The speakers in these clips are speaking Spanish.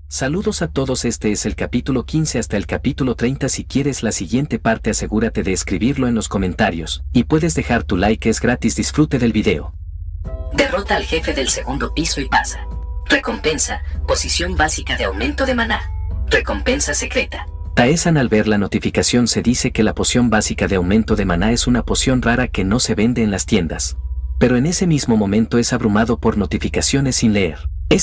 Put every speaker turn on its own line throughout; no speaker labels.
Saludos a todos, este es el capítulo 15 hasta el capítulo 30. Si quieres la siguiente parte, asegúrate de escribirlo en los comentarios, y puedes dejar tu like, es gratis. Disfrute del video.
Derrota al jefe del segundo piso y pasa. Recompensa, posición básica de aumento de maná. Recompensa secreta.
Taesan, al ver la notificación, se dice que la poción básica de aumento de maná es una poción rara que no se vende en las tiendas. Pero en ese mismo momento es abrumado por notificaciones sin leer.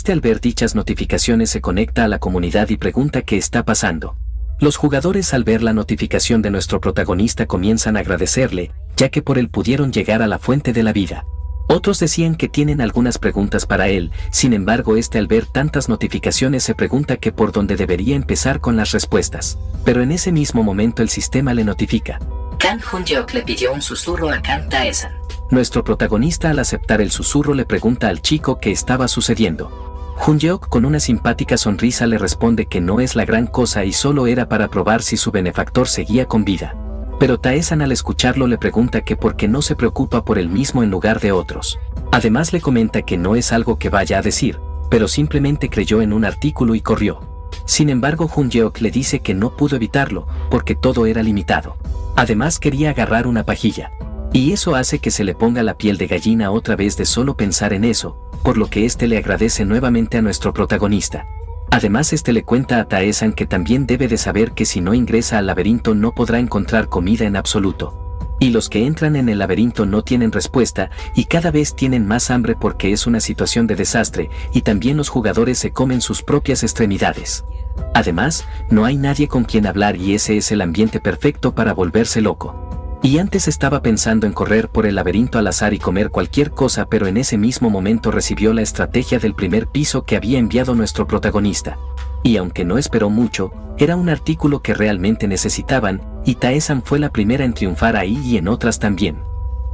Al ver dichas notificaciones se conecta a la comunidad y pregunta qué está pasando. Los jugadores, al ver la notificación de nuestro protagonista, comienzan a agradecerle, ya que por él pudieron llegar a la fuente de la vida. Otros decían que tienen algunas preguntas para él, sin embargo al ver tantas notificaciones se pregunta que por dónde debería empezar con las respuestas. Pero en ese mismo momento el sistema le notifica.
Kang Hun-yeok le pidió un susurro a Kang Taesan.
Nuestro protagonista, al aceptar el susurro, le pregunta al chico qué estaba sucediendo. Hun-yeok, con una simpática sonrisa, le responde que no es la gran cosa y solo era para probar si su benefactor seguía con vida. Pero Taesan, al escucharlo, le pregunta que por qué no se preocupa por él mismo en lugar de otros. Además le comenta que no es algo que vaya a decir, pero simplemente creyó en un artículo y corrió. Sin embargo, Hun-yeok le dice que no pudo evitarlo, porque todo era limitado. Además quería agarrar una pajilla. Y eso hace que se le ponga la piel de gallina otra vez de solo pensar en eso, por lo que le agradece nuevamente a nuestro protagonista. Además le cuenta a Taesan que también debe de saber que si no ingresa al laberinto no podrá encontrar comida en absoluto. Y los que entran en el laberinto no tienen respuesta y cada vez tienen más hambre porque es una situación de desastre, y también los jugadores se comen sus propias extremidades. Además, no hay nadie con quien hablar y ese es el ambiente perfecto para volverse loco. Y antes estaba pensando en correr por el laberinto al azar y comer cualquier cosa, pero en ese mismo momento recibió la estrategia del primer piso que había enviado nuestro protagonista. Y aunque no esperó mucho, era un artículo que realmente necesitaban, y Taesan fue la primera en triunfar ahí y en otras también.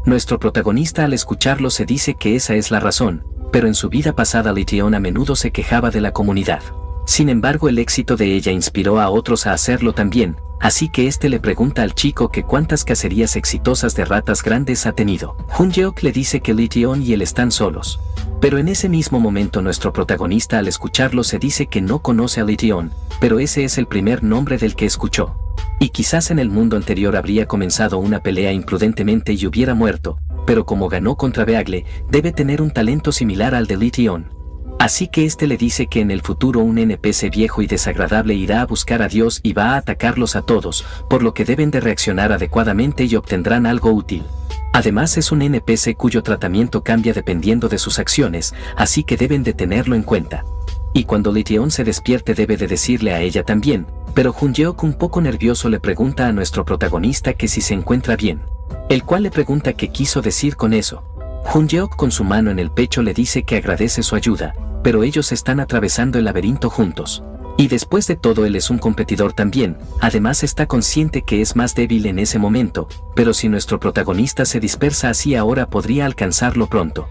Nuestro protagonista, al escucharlo, se dice que esa es la razón, pero en su vida pasada Lition a menudo se quejaba de la comunidad. Sin embargo, el éxito de ella inspiró a otros a hacerlo también, así que le pregunta al chico que cuántas cacerías exitosas de ratas grandes ha tenido. Hun-yeok le dice que Lition y él están solos. Pero en ese mismo momento nuestro protagonista, al escucharlo, se dice que no conoce a Lition, pero ese es el primer nombre del que escuchó. Y quizás en el mundo anterior habría comenzado una pelea imprudentemente y hubiera muerto, pero como ganó contra Beagle, debe tener un talento similar al de Lition. Así que le dice que en el futuro un NPC viejo y desagradable irá a buscar a Dios y va a atacarlos a todos, por lo que deben de reaccionar adecuadamente y obtendrán algo útil. Además es un NPC cuyo tratamiento cambia dependiendo de sus acciones, así que deben de tenerlo en cuenta. Y cuando Lition se despierte debe de decirle a ella también, pero Hun-yeok, un poco nervioso, le pregunta a nuestro protagonista que si se encuentra bien. El cual le pregunta qué quiso decir con eso. Hun-yeok, con su mano en el pecho, le dice que agradece su ayuda, pero ellos están atravesando el laberinto juntos. Y después de todo él es un competidor también, además está consciente que es más débil en ese momento, pero si nuestro protagonista se dispersa así ahora podría alcanzarlo pronto.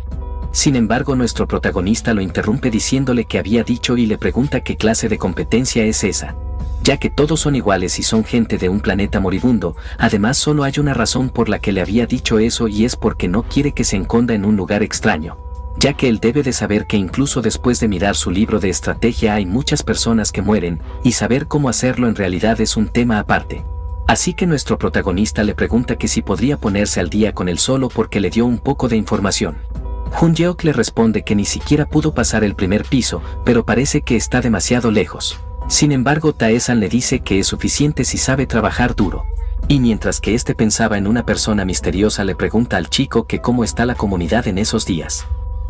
Sin embargo, nuestro protagonista lo interrumpe diciéndole que había dicho y le pregunta qué clase de competencia es esa. Ya que todos son iguales y son gente de un planeta moribundo, además solo hay una razón por la que le había dicho eso y es porque no quiere que se esconda en un lugar extraño. Ya que él debe de saber que incluso después de mirar su libro de estrategia hay muchas personas que mueren, y saber cómo hacerlo en realidad es un tema aparte. Así que nuestro protagonista le pregunta que si podría ponerse al día con él solo porque le dio un poco de información. Hun-yeok le responde que ni siquiera pudo pasar el primer piso, pero parece que está demasiado lejos. Sin embargo, Taesan le dice que es suficiente si sabe trabajar duro. Y mientras que pensaba en una persona misteriosa, le pregunta al chico que cómo está la comunidad en esos días.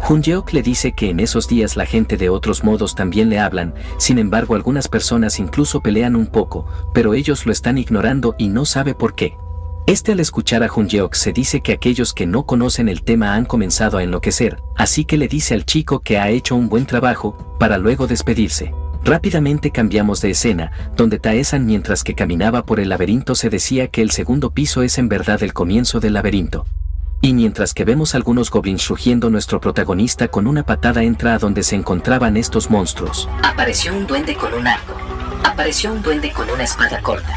Hun-yeok le dice que en esos días la gente de otros modos también le hablan, sin embargo algunas personas incluso pelean un poco, pero ellos lo están ignorando y no sabe por qué. Al escuchar a Hun-yeok se dice que aquellos que no conocen el tema han comenzado a enloquecer, así que le dice al chico que ha hecho un buen trabajo, para luego despedirse. Rápidamente cambiamos de escena, donde Taesan, mientras que caminaba por el laberinto, se decía que el segundo piso es en verdad el comienzo del laberinto. Y mientras que vemos algunos goblins rugiendo, nuestro protagonista con una patada entra a donde se encontraban estos monstruos.
Apareció un duende con un arco. Apareció un duende con una espada corta.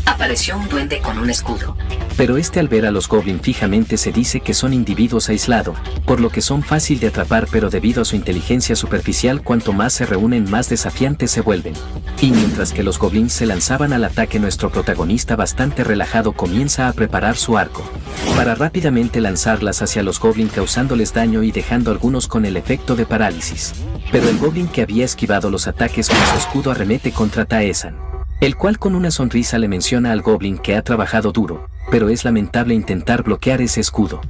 Apareció un duende con un escudo.
Pero este al ver a los goblins fijamente se dice que son individuos aislados, por lo que son fácil de atrapar, pero debido a su inteligencia superficial cuanto más se reúnen más desafiantes se vuelven. Y mientras que los goblins se lanzaban al ataque, nuestro protagonista bastante relajado comienza a preparar su arco para rápidamente lanzarlas hacia los goblins causándoles daño y dejando algunos con el efecto de parálisis. Pero el goblin que había esquivado los ataques con su escudo arremete contra Taesan, el cual con una sonrisa le menciona al goblin que ha trabajado duro, pero es lamentable intentar bloquear ese escudo.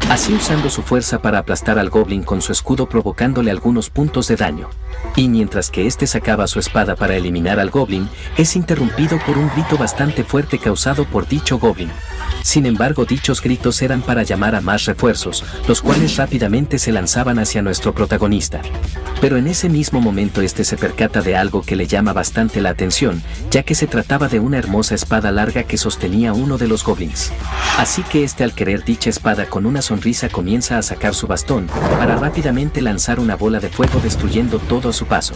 Así usando su fuerza para aplastar al goblin con su escudo provocándole algunos puntos de daño. Y mientras que este sacaba su espada para eliminar al goblin, es interrumpido por un grito bastante fuerte causado por dicho goblin. Sin embargo, dichos gritos eran para llamar a más refuerzos, los cuales rápidamente se lanzaban hacia nuestro protagonista. Pero en ese mismo momento este se percata de algo que le llama bastante la atención, ya que se trataba de una hermosa espada larga que sostenía uno de los goblins. Así que este, al querer dicha espada, con una sonrisa comienza a sacar su bastón, para rápidamente lanzar una bola de fuego destruyendo todo a su paso.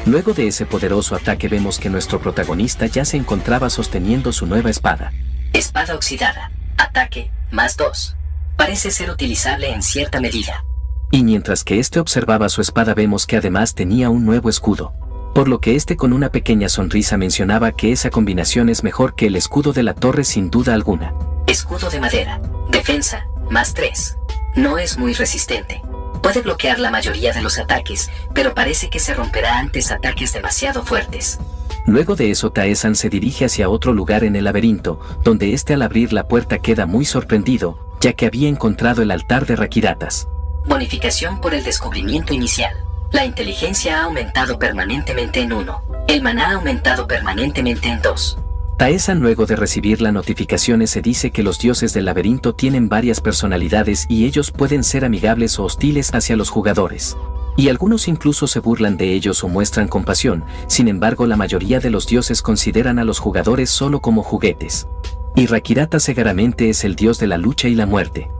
Luego de ese poderoso ataque vemos que nuestro protagonista ya se encontraba sosteniendo su nueva espada.
Espada oxidada. Ataque, +2. Parece ser utilizable en cierta medida.
Y mientras que este observaba su espada vemos que además tenía un nuevo escudo. Por lo que este con una pequeña sonrisa mencionaba que esa combinación es mejor que el escudo de la torre sin duda alguna.
Escudo de madera. Defensa, +3. No es muy resistente. Puede bloquear la mayoría de los ataques, pero parece que se romperá antes ataques demasiado fuertes.
Luego de eso Taesan se dirige hacia otro lugar en el laberinto, donde este al abrir la puerta queda muy sorprendido, ya que había encontrado el altar de Rakiratas.
Bonificación por el descubrimiento inicial. La inteligencia ha aumentado permanentemente en 1. El maná ha aumentado permanentemente en 2.
Taesan, luego de recibir las notificaciones, se dice que los dioses del laberinto tienen varias personalidades y ellos pueden ser amigables o hostiles hacia los jugadores. Y algunos incluso se burlan de ellos o muestran compasión, sin embargo la mayoría de los dioses consideran a los jugadores solo como juguetes. Y Rakiratas seguramente es el dios de la lucha y la muerte.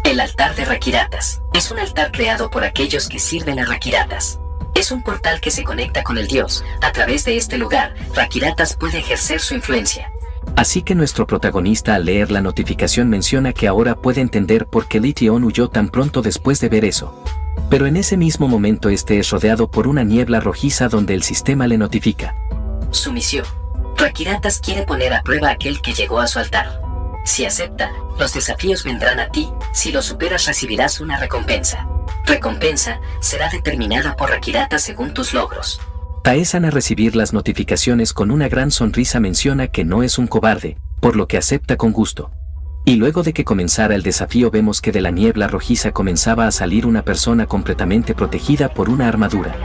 El altar de Rakiratas es un altar creado por aquellos que sirven a Rakiratas. Es un portal que se conecta con el dios. A través de este lugar, Rakiratas puede ejercer su influencia.
Así que nuestro protagonista al leer la notificación menciona que ahora puede entender por qué Lition huyó tan pronto después de ver eso. Pero en ese mismo momento este es rodeado por una niebla rojiza donde el sistema le notifica.
Su misión. Rakiratas quiere poner a prueba a aquel que llegó a su altar. Si acepta, los desafíos vendrán a ti. Si los superas recibirás una recompensa. Recompensa será determinada por Rakiratas según tus logros.
Taesan, al recibir las notificaciones con una gran sonrisa, menciona que no es un cobarde, por lo que acepta con gusto. Y luego de que comenzara el desafío vemos que de la niebla rojiza comenzaba a salir una persona completamente protegida por una armadura.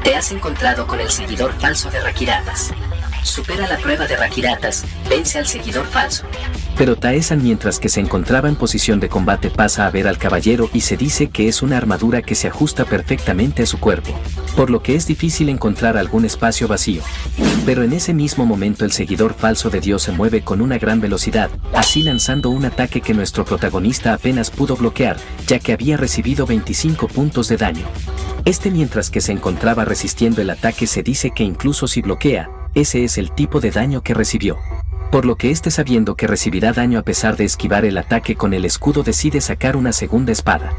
Te has encontrado con el seguidor falso de Rakiratas. Supera la prueba de Rakiratas, vence al seguidor falso.
Pero Taesan, mientras que se encontraba en posición de combate, pasa a ver al caballero y se dice que es una armadura que se ajusta perfectamente a su cuerpo, por lo que es difícil encontrar algún espacio vacío. Pero en ese mismo momento el seguidor falso de Dios se mueve con una gran velocidad, así lanzando un ataque que nuestro protagonista apenas pudo bloquear, ya que había recibido 25 puntos de daño. Este, mientras que se encontraba resistiendo el ataque, se dice que incluso si bloquea, ese es el tipo de daño que recibió. Por lo que este, sabiendo que recibirá daño a pesar de esquivar el ataque con el escudo, decide sacar una segunda espada.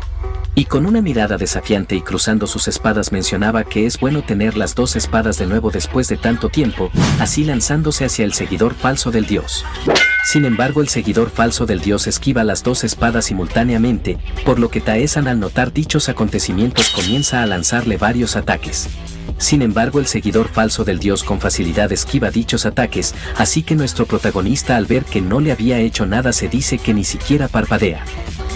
Y con una mirada desafiante y cruzando sus espadas mencionaba que es bueno tener las dos espadas de nuevo después de tanto tiempo, así lanzándose hacia el seguidor falso del dios. Sin embargo, el seguidor falso del dios esquiva las dos espadas simultáneamente, por lo que Taesan, al notar dichos acontecimientos, comienza a lanzarle varios ataques. Sin embargo, el seguidor falso del dios con facilidad esquiva dichos ataques, así que nuestro protagonista, al ver que no le había hecho nada, se dice que ni siquiera parpadea.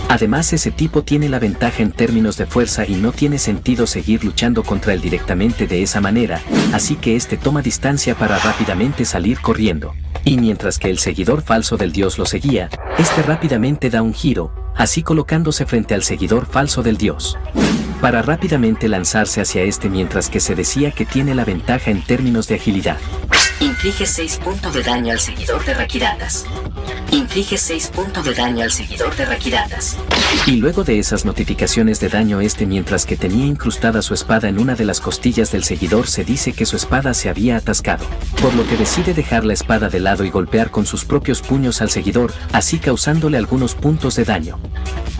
Además, ese tipo tiene la ventaja en términos de fuerza y no tiene sentido seguir luchando contra él directamente de esa manera, así que este toma distancia para rápidamente salir corriendo. Y mientras que el seguidor falso del dios lo seguía, este rápidamente da un giro, así colocándose frente al seguidor falso del dios, para rápidamente lanzarse hacia este, mientras que se decía que tiene la ventaja en términos de agilidad.
Inflige 6 puntos de daño al seguidor de Rakiratas. Inflige 6 puntos de daño al seguidor de Rakiratas.
Y luego de esas notificaciones de daño mientras que tenía incrustada su espada en una de las costillas del seguidor, se dice que su espada se había atascado, por lo que decide dejar la espada de lado y golpear con sus propios puños al seguidor, así causándole algunos puntos de daño.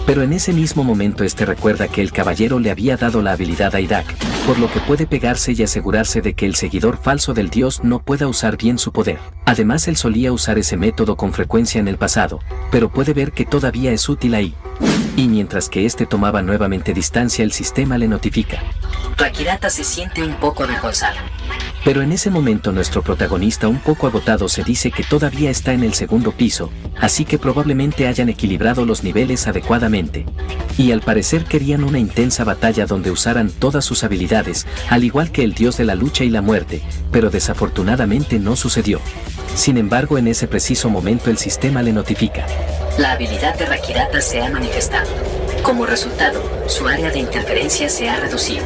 Pero en ese mismo momento recuerda que el caballero le había dado la habilidad a Idak, por lo que puede pegarse y asegurarse de que el seguidor falso del dios no pueda usar bien su poder. Además, él solía usar ese método con frecuencia en el pasado, pero puede ver que todavía es útil ahí. Y mientras que tomaba nuevamente distancia, el sistema le notifica.
Rakirata se siente un poco avergonzado.
Pero en ese momento nuestro protagonista, un poco agotado, se dice que todavía está en el segundo piso, así que probablemente hayan equilibrado los niveles adecuadamente. Y al parecer querían una intensa batalla donde usaran todas sus habilidades, al igual que el dios de la lucha y la muerte, pero desafortunadamente no sucedió. Sin embargo, en ese preciso momento el sistema le notifica.
La habilidad de Rakirata se ha manifestado. Como resultado, su área de interferencia se ha reducido.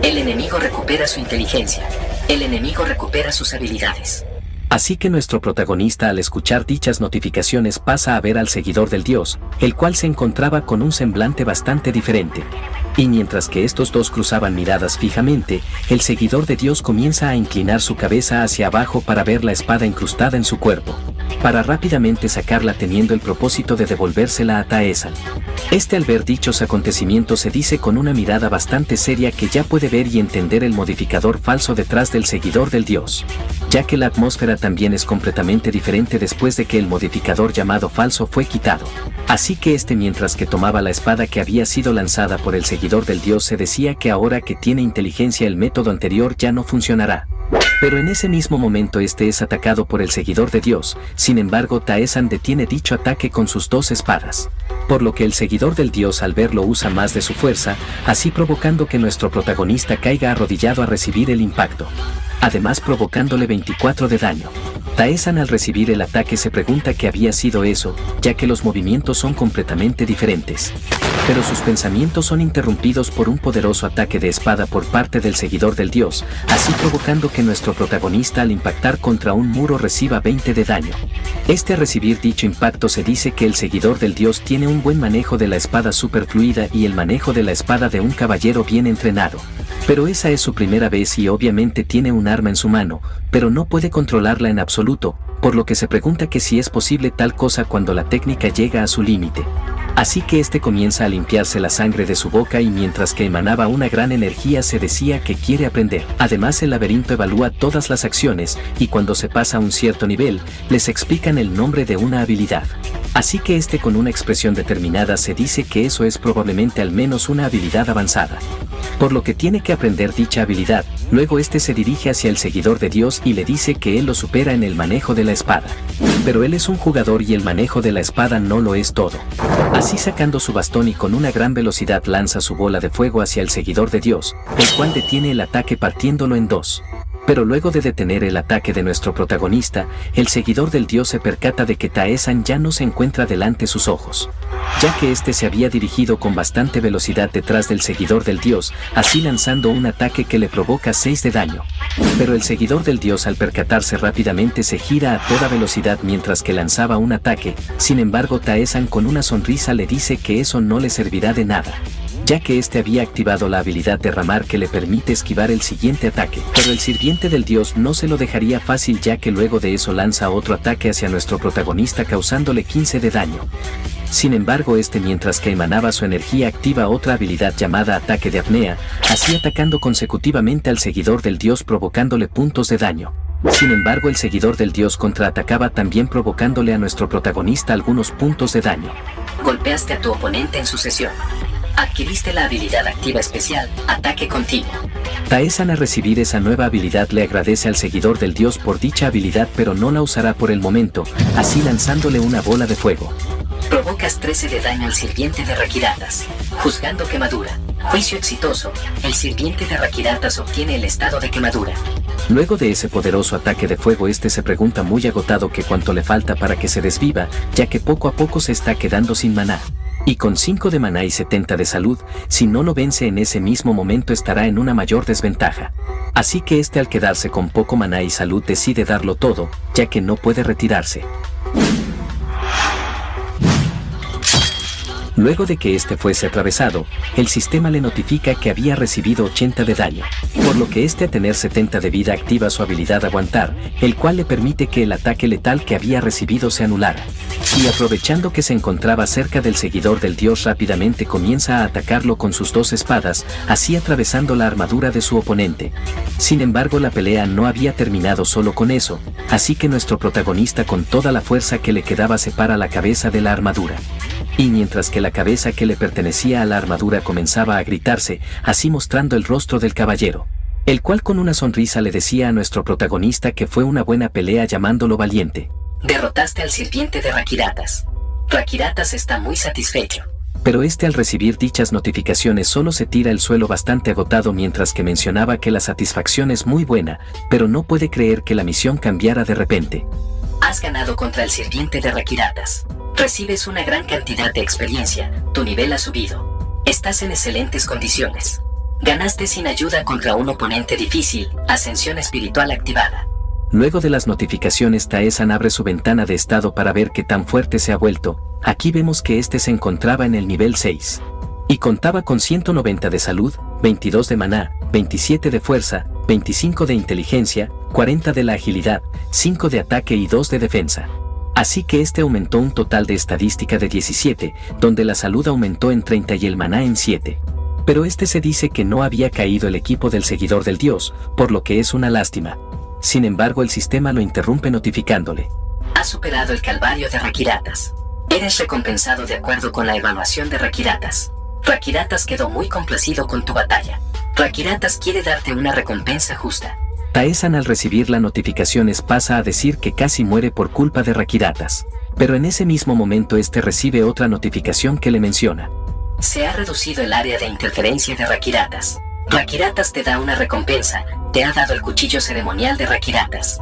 El enemigo recupera su inteligencia. El enemigo recupera sus habilidades.
Así que nuestro protagonista, al escuchar dichas notificaciones, pasa a ver al seguidor del dios, el cual se encontraba con un semblante bastante diferente. Y mientras que estos dos cruzaban miradas fijamente, el seguidor de Dios comienza a inclinar su cabeza hacia abajo para ver la espada incrustada en su cuerpo, para rápidamente sacarla, teniendo el propósito de devolvérsela a Taesan. Al ver dichos acontecimientos, se dice con una mirada bastante seria que ya puede ver y entender el modificador falso detrás del seguidor del dios, ya que la atmósfera también es completamente diferente después de que el modificador llamado falso fue quitado. Así que mientras que tomaba la espada que había sido lanzada por el seguidor del dios, se decía que ahora que tiene inteligencia el método anterior ya no funcionará. Pero en ese mismo momento es atacado por el seguidor de Dios. Sin embargo, Taesan detiene dicho ataque con sus dos espadas, por lo que el seguidor del dios al verlo usa más de su fuerza, así provocando que nuestro protagonista caiga arrodillado a recibir el impacto, además provocándole 24 de daño. Taesan, al recibir el ataque, se pregunta qué había sido eso, ya que los movimientos son completamente diferentes. Pero sus pensamientos son interrumpidos por un poderoso ataque de espada por parte del seguidor del dios, así provocando que nuestro protagonista, al impactar contra un muro, reciba 20 de daño. Al recibir dicho impacto, se dice que el seguidor del dios tiene un buen manejo de la espada superfluida y el manejo de la espada de un caballero bien entrenado. Pero esa es su primera vez y obviamente tiene un arma en su mano, pero no puede controlarla en absoluto, por lo que se pregunta que si es posible tal cosa cuando la técnica llega a su límite. Así que comienza a limpiarse la sangre de su boca y mientras que emanaba una gran energía, se decía que quiere aprender. Además, el laberinto evalúa todas las acciones y cuando se pasa a un cierto nivel, les explican el nombre de una habilidad. Así que con una expresión determinada se dice que eso es probablemente al menos una habilidad avanzada, por lo que tiene que aprender dicha habilidad. Luego se dirige hacia el seguidor de Dios y le dice que él lo supera en el manejo de la espada. Pero él es un jugador y el manejo de la espada no lo es todo. Así, sacando su bastón y con una gran velocidad, lanza su bola de fuego hacia el seguidor de Dios, el cual detiene el ataque partiéndolo en dos. Pero luego de detener el ataque de nuestro protagonista, el seguidor del dios se percata de que Taesan ya no se encuentra delante sus ojos, ya que se había dirigido con bastante velocidad detrás del seguidor del dios, así lanzando un ataque que le provoca 6 de daño. Pero el seguidor del dios, al percatarse rápidamente, se gira a toda velocidad mientras que lanzaba un ataque. Sin embargo, Taesan con una sonrisa le dice que eso no le servirá de nada, ya que había activado la habilidad de Ramar que le permite esquivar el siguiente ataque. Pero el sirviente del dios no se lo dejaría fácil, ya que luego de eso lanza otro ataque hacia nuestro protagonista causándole 15 de daño. Sin embargo, mientras que emanaba su energía, activa otra habilidad llamada ataque de apnea, así atacando consecutivamente al seguidor del dios provocándole puntos de daño. Sin embargo, el seguidor del dios contraatacaba también provocándole a nuestro protagonista algunos puntos de daño.
Golpeaste a tu oponente en sucesión. Adquiriste la habilidad activa especial, ataque continuo.
Taesan, al recibir esa nueva habilidad, le agradece al seguidor del dios por dicha habilidad, pero no la usará por el momento, así lanzándole una bola de fuego.
Provocas 13 de daño al sirviente de Rakiratas. Juzgando quemadura. Juicio exitoso. El sirviente de Rakiratas obtiene el estado de quemadura.
Luego de ese poderoso ataque de fuego, se pregunta muy agotado que cuánto le falta para que se desviva, ya que poco a poco se está quedando sin maná. Y con 5 de maná y 70 de salud, si no lo vence en ese mismo momento estará en una mayor desventaja. Así que al quedarse con poco maná y salud decide darlo todo, ya que no puede retirarse. Luego de que este fuese atravesado, el sistema le notifica que había recibido 80 de daño, por lo que este a tener 70 de vida activa su habilidad Aguantar, el cual le permite que el ataque letal que había recibido se anulara. Y aprovechando que se encontraba cerca del seguidor del dios, rápidamente comienza a atacarlo con sus 2 espadas, así atravesando la armadura de su oponente. Sin embargo, la pelea no había terminado solo con eso, así que nuestro protagonista con toda la fuerza que le quedaba separa la cabeza de la armadura. Y mientras que la cabeza que le pertenecía a la armadura comenzaba a gritarse, así mostrando el rostro del caballero, el cual con una sonrisa le decía a nuestro protagonista que fue una buena pelea, llamándolo valiente.
Derrotaste al sirviente de Rakiratas. Rakiratas está muy satisfecho.
Pero este, al recibir dichas notificaciones, solo se tira al suelo bastante agotado, mientras que mencionaba que la satisfacción es muy buena, pero no puede creer que la misión cambiara de repente.
Has ganado contra el sirviente de Rakiratas. Recibes una gran cantidad de experiencia, tu nivel ha subido. Estás en excelentes condiciones. Ganaste sin ayuda contra un oponente difícil, ascensión espiritual activada.
Luego de las notificaciones, Taesan abre su ventana de estado para ver qué tan fuerte se ha vuelto. Aquí vemos que este se encontraba en el nivel 6. Y contaba con 190 de salud, 22 de maná, 27 de fuerza, 25 de inteligencia, 40 de la agilidad, 5 de ataque y 2 de defensa. Así que este aumentó un total de estadística de 17, donde la salud aumentó en 30 y el maná en 7. Pero este se dice que no había caído el equipo del seguidor del dios, por lo que es una lástima. Sin embargo, el sistema lo interrumpe notificándole.
Has superado el calvario de Rakiratas. Eres recompensado de acuerdo con la evaluación de Rakiratas. Rakiratas quedó muy complacido con tu batalla. Rakiratas quiere darte una recompensa justa.
Taesan, al recibir las notificaciones, pasa a decir que casi muere por culpa de Rakiratas. Pero en ese mismo momento este recibe otra notificación que le menciona.
Se ha reducido el área de interferencia de Rakiratas. Rakiratas te da una recompensa, te ha dado el cuchillo ceremonial de Rakiratas.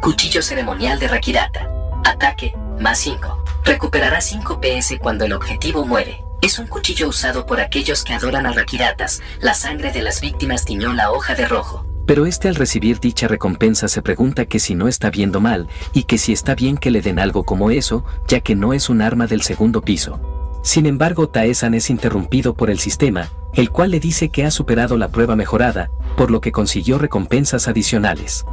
Cuchillo ceremonial de Rakirata. Ataque, más 5. Recuperará 5 PS cuando el objetivo muere. Es un cuchillo usado por aquellos que adoran a Rakiratas. La sangre de las víctimas tiñó la hoja de rojo.
Pero este, al recibir dicha recompensa, se pregunta que si no está viendo mal, y que si está bien que le den algo como eso, ya que no es un arma del segundo piso. Sin embargo, Taesan es interrumpido por el sistema, el cual le dice que ha superado la prueba mejorada, por lo que consiguió recompensas adicionales.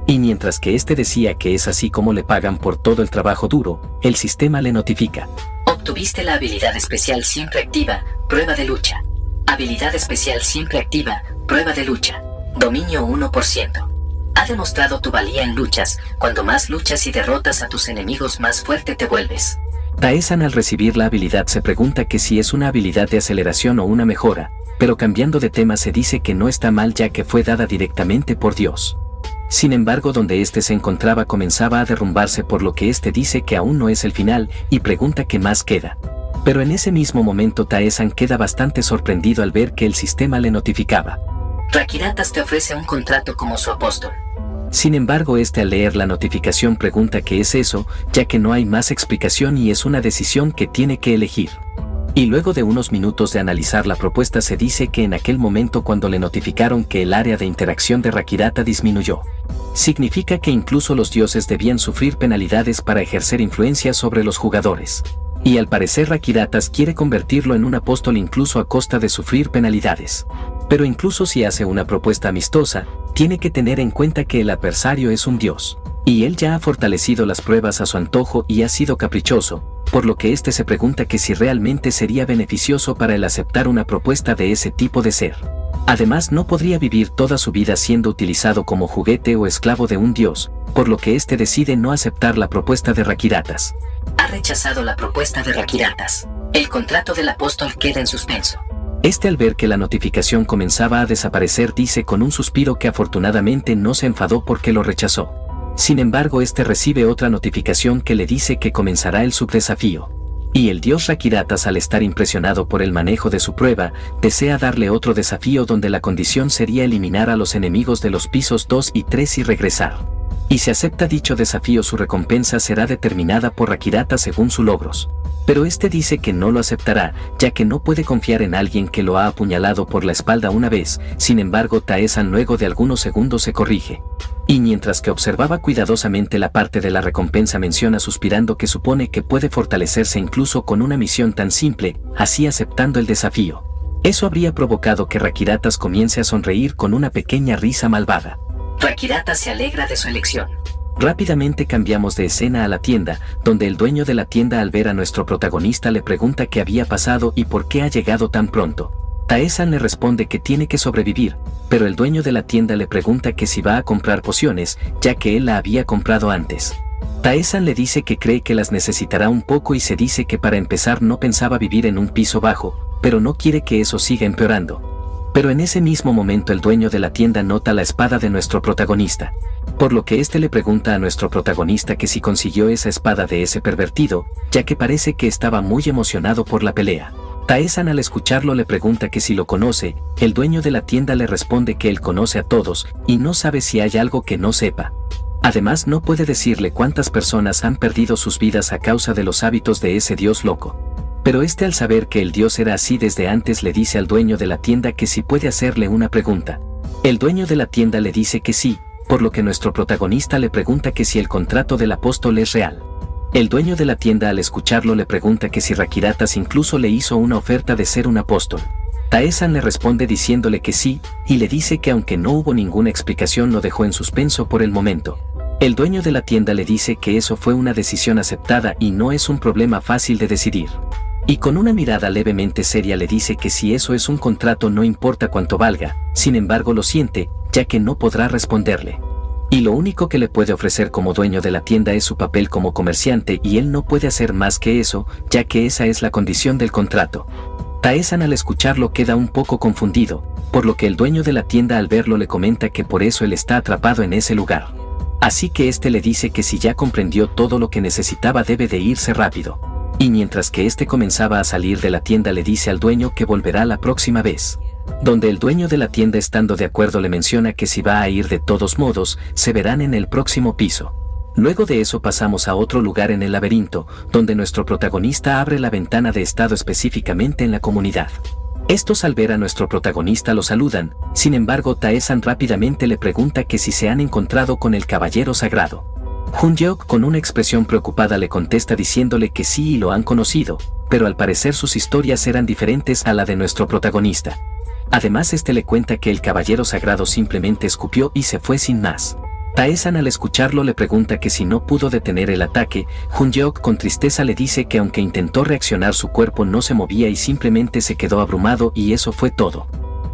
Y mientras que este decía que es así como le pagan por todo el trabajo duro, el sistema le notifica.
Obtuviste la habilidad especial siempre activa, prueba de lucha. Habilidad especial siempre activa, prueba de lucha. Dominio 1%. Ha demostrado tu valía en luchas. Cuando más luchas y derrotas a tus enemigos, más fuerte te vuelves.
Taesan, al recibir la habilidad, se pregunta que si es una habilidad de aceleración o una mejora, pero cambiando de tema se dice que no está mal, ya que fue dada directamente por Dios. Sin embargo, donde este se encontraba comenzaba a derrumbarse, por lo que este dice que aún no es el final y pregunta qué más queda. Pero en ese mismo momento Taesan queda bastante sorprendido al ver que el sistema le notificaba.
Rakiratas te ofrece un contrato como su apóstol.
Sin embargo, este, al leer la notificación, pregunta qué es eso, ya que no hay más explicación y es una decisión que tiene que elegir. Y luego de unos minutos de analizar la propuesta, se dice que en aquel momento, cuando le notificaron que el área de interacción de Rakirata disminuyó, significa que incluso los dioses debían sufrir penalidades para ejercer influencia sobre los jugadores. Y al parecer Rakiratas quiere convertirlo en un apóstol incluso a costa de sufrir penalidades. Pero incluso si hace una propuesta amistosa, tiene que tener en cuenta que el adversario es un dios, y él ya ha fortalecido las pruebas a su antojo y ha sido caprichoso, por lo que este se pregunta que si realmente sería beneficioso para él aceptar una propuesta de ese tipo de ser. Además, no podría vivir toda su vida siendo utilizado como juguete o esclavo de un dios, por lo que este decide no aceptar la propuesta de Rakiratas.
Ha rechazado la propuesta de Rakiratas. El contrato del apóstol queda en suspenso.
Este, al ver que la notificación comenzaba a desaparecer, dice con un suspiro que afortunadamente no se enfadó porque lo rechazó. Sin embargo, este recibe otra notificación que le dice que comenzará el subdesafío. Y el dios Rakiratas, al estar impresionado por el manejo de su prueba, desea darle otro desafío donde la condición sería eliminar a los enemigos de los pisos 2 y 3 y regresar. Y si acepta dicho desafío, su recompensa será determinada por Rakiratas según sus logros. Pero este dice que no lo aceptará, ya que no puede confiar en alguien que lo ha apuñalado por la espalda una vez. Sin embargo, Taesan luego de algunos segundos se corrige. Y mientras que observaba cuidadosamente la parte de la recompensa menciona suspirando que supone que puede fortalecerse incluso con una misión tan simple, así aceptando el desafío. Eso habría provocado que Rakiratas comience a sonreír con una pequeña risa malvada.
Rakiratas se alegra de su elección.
Rápidamente cambiamos de escena a la tienda, donde el dueño de la tienda al ver a nuestro protagonista le pregunta qué había pasado y por qué ha llegado tan pronto. Tae-san le responde que tiene que sobrevivir, pero el dueño de la tienda le pregunta que si va a comprar pociones, ya que él la había comprado antes. Tae-san le dice que cree que las necesitará un poco y se dice que para empezar no pensaba vivir en un piso bajo, pero no quiere que eso siga empeorando. Pero en ese mismo momento el dueño de la tienda nota la espada de nuestro protagonista, por lo que este le pregunta a nuestro protagonista que si consiguió esa espada de ese pervertido, ya que parece que estaba muy emocionado por la pelea. Tae-san al escucharlo le pregunta que si lo conoce, el dueño de la tienda le responde que él conoce a todos y no sabe si hay algo que no sepa. Además no puede decirle cuántas personas han perdido sus vidas a causa de los hábitos de ese dios loco. Pero este al saber que el dios era así desde antes le dice al dueño de la tienda que si puede hacerle una pregunta. El dueño de la tienda le dice que sí, por lo que nuestro protagonista le pregunta que si el contrato del apóstol es real. El dueño de la tienda al escucharlo le pregunta que si Rakiratas incluso le hizo una oferta de ser un apóstol. Tae-san le responde diciéndole que sí, y le dice que aunque no hubo ninguna explicación lo dejó en suspenso por el momento. El dueño de la tienda le dice que eso fue una decisión aceptada y no es un problema fácil de decidir. Y con una mirada levemente seria le dice que si eso es un contrato no importa cuánto valga, sin embargo lo siente, ya que no podrá responderle. Y lo único que le puede ofrecer como dueño de la tienda es su papel como comerciante y él no puede hacer más que eso, ya que esa es la condición del contrato. Tae-san al escucharlo queda un poco confundido, por lo que el dueño de la tienda al verlo le comenta que por eso él está atrapado en ese lugar. Así que este le dice que si ya comprendió todo lo que necesitaba debe de irse rápido. Y mientras que este comenzaba a salir de la tienda le dice al dueño que volverá la próxima vez. Donde el dueño de la tienda estando de acuerdo le menciona que si va a ir de todos modos, se verán en el próximo piso. Luego de eso pasamos a otro lugar en el laberinto, donde nuestro protagonista abre la ventana de estado específicamente en la comunidad. Estos al ver a nuestro protagonista lo saludan, sin embargo Tae-san rápidamente le pregunta que si se han encontrado con el caballero sagrado. Jun-yeok con una expresión preocupada le contesta diciéndole que sí y lo han conocido, pero al parecer sus historias eran diferentes a la de nuestro protagonista. Además este le cuenta que el caballero sagrado simplemente escupió y se fue sin más. Tae-san al escucharlo le pregunta que si no pudo detener el ataque, Jun-yeok con tristeza le dice que aunque intentó reaccionar su cuerpo no se movía y simplemente se quedó abrumado y eso fue todo.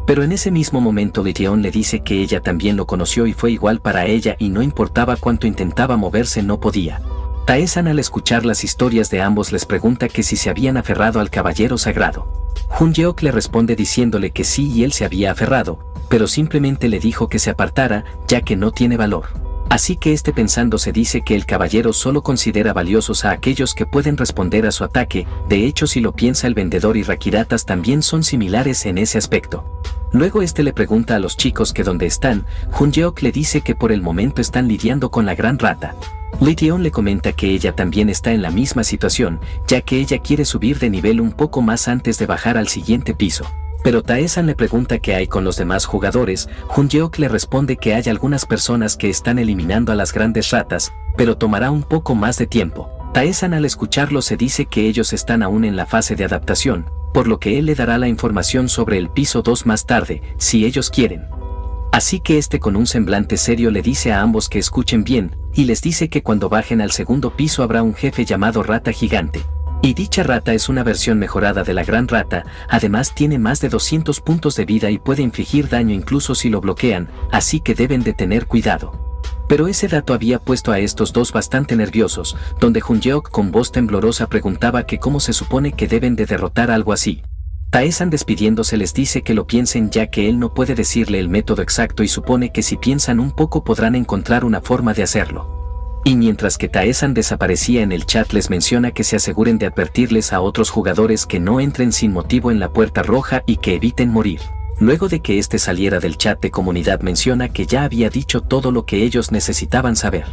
Pero en ese mismo momento Lee-jeon le dice que ella también lo conoció y fue igual para ella y no importaba cuánto intentaba moverse no podía. Tae-san al escuchar las historias de ambos les pregunta que si se habían aferrado al caballero sagrado. Jun-yeok le responde diciéndole que sí y él se había aferrado, pero simplemente le dijo que se apartara, ya que no tiene valor. Así que este pensando se dice que el caballero solo considera valiosos a aquellos que pueden responder a su ataque, de hecho si lo piensa el vendedor y Rakiratas también son similares en ese aspecto. Luego este le pregunta a los chicos que dónde están, Jun-yeok le dice que por el momento están lidiando con la gran rata. Lee-jeon le comenta que ella también está en la misma situación, ya que ella quiere subir de nivel un poco más antes de bajar al siguiente piso. Pero Tae-san le pregunta qué hay con los demás jugadores, Jun-yeok le responde que hay algunas personas que están eliminando a las grandes ratas, pero tomará un poco más de tiempo. Tae-san al escucharlo se dice que ellos están aún en la fase de adaptación, por lo que él le dará la información sobre el piso 2 más tarde, si ellos quieren. Así que este con un semblante serio le dice a ambos que escuchen bien, y les dice que cuando bajen al segundo piso habrá un jefe llamado Rata Gigante. Y dicha rata es una versión mejorada de la gran rata, además tiene más de 200 puntos de vida y puede infligir daño incluso si lo bloquean, así que deben de tener cuidado. Pero ese dato había puesto a estos dos bastante nerviosos, donde Jun-yeok con voz temblorosa preguntaba que cómo se supone que deben de derrotar algo así. Tae-san despidiéndose les dice que lo piensen ya que él no puede decirle el método exacto y supone que si piensan un poco podrán encontrar una forma de hacerlo. Y mientras que Tae-san desaparecía en el chat les menciona que se aseguren de advertirles a otros jugadores que no entren sin motivo en la puerta roja y que eviten morir. Luego de que este saliera del chat de comunidad menciona que ya había dicho todo lo que ellos necesitaban saber.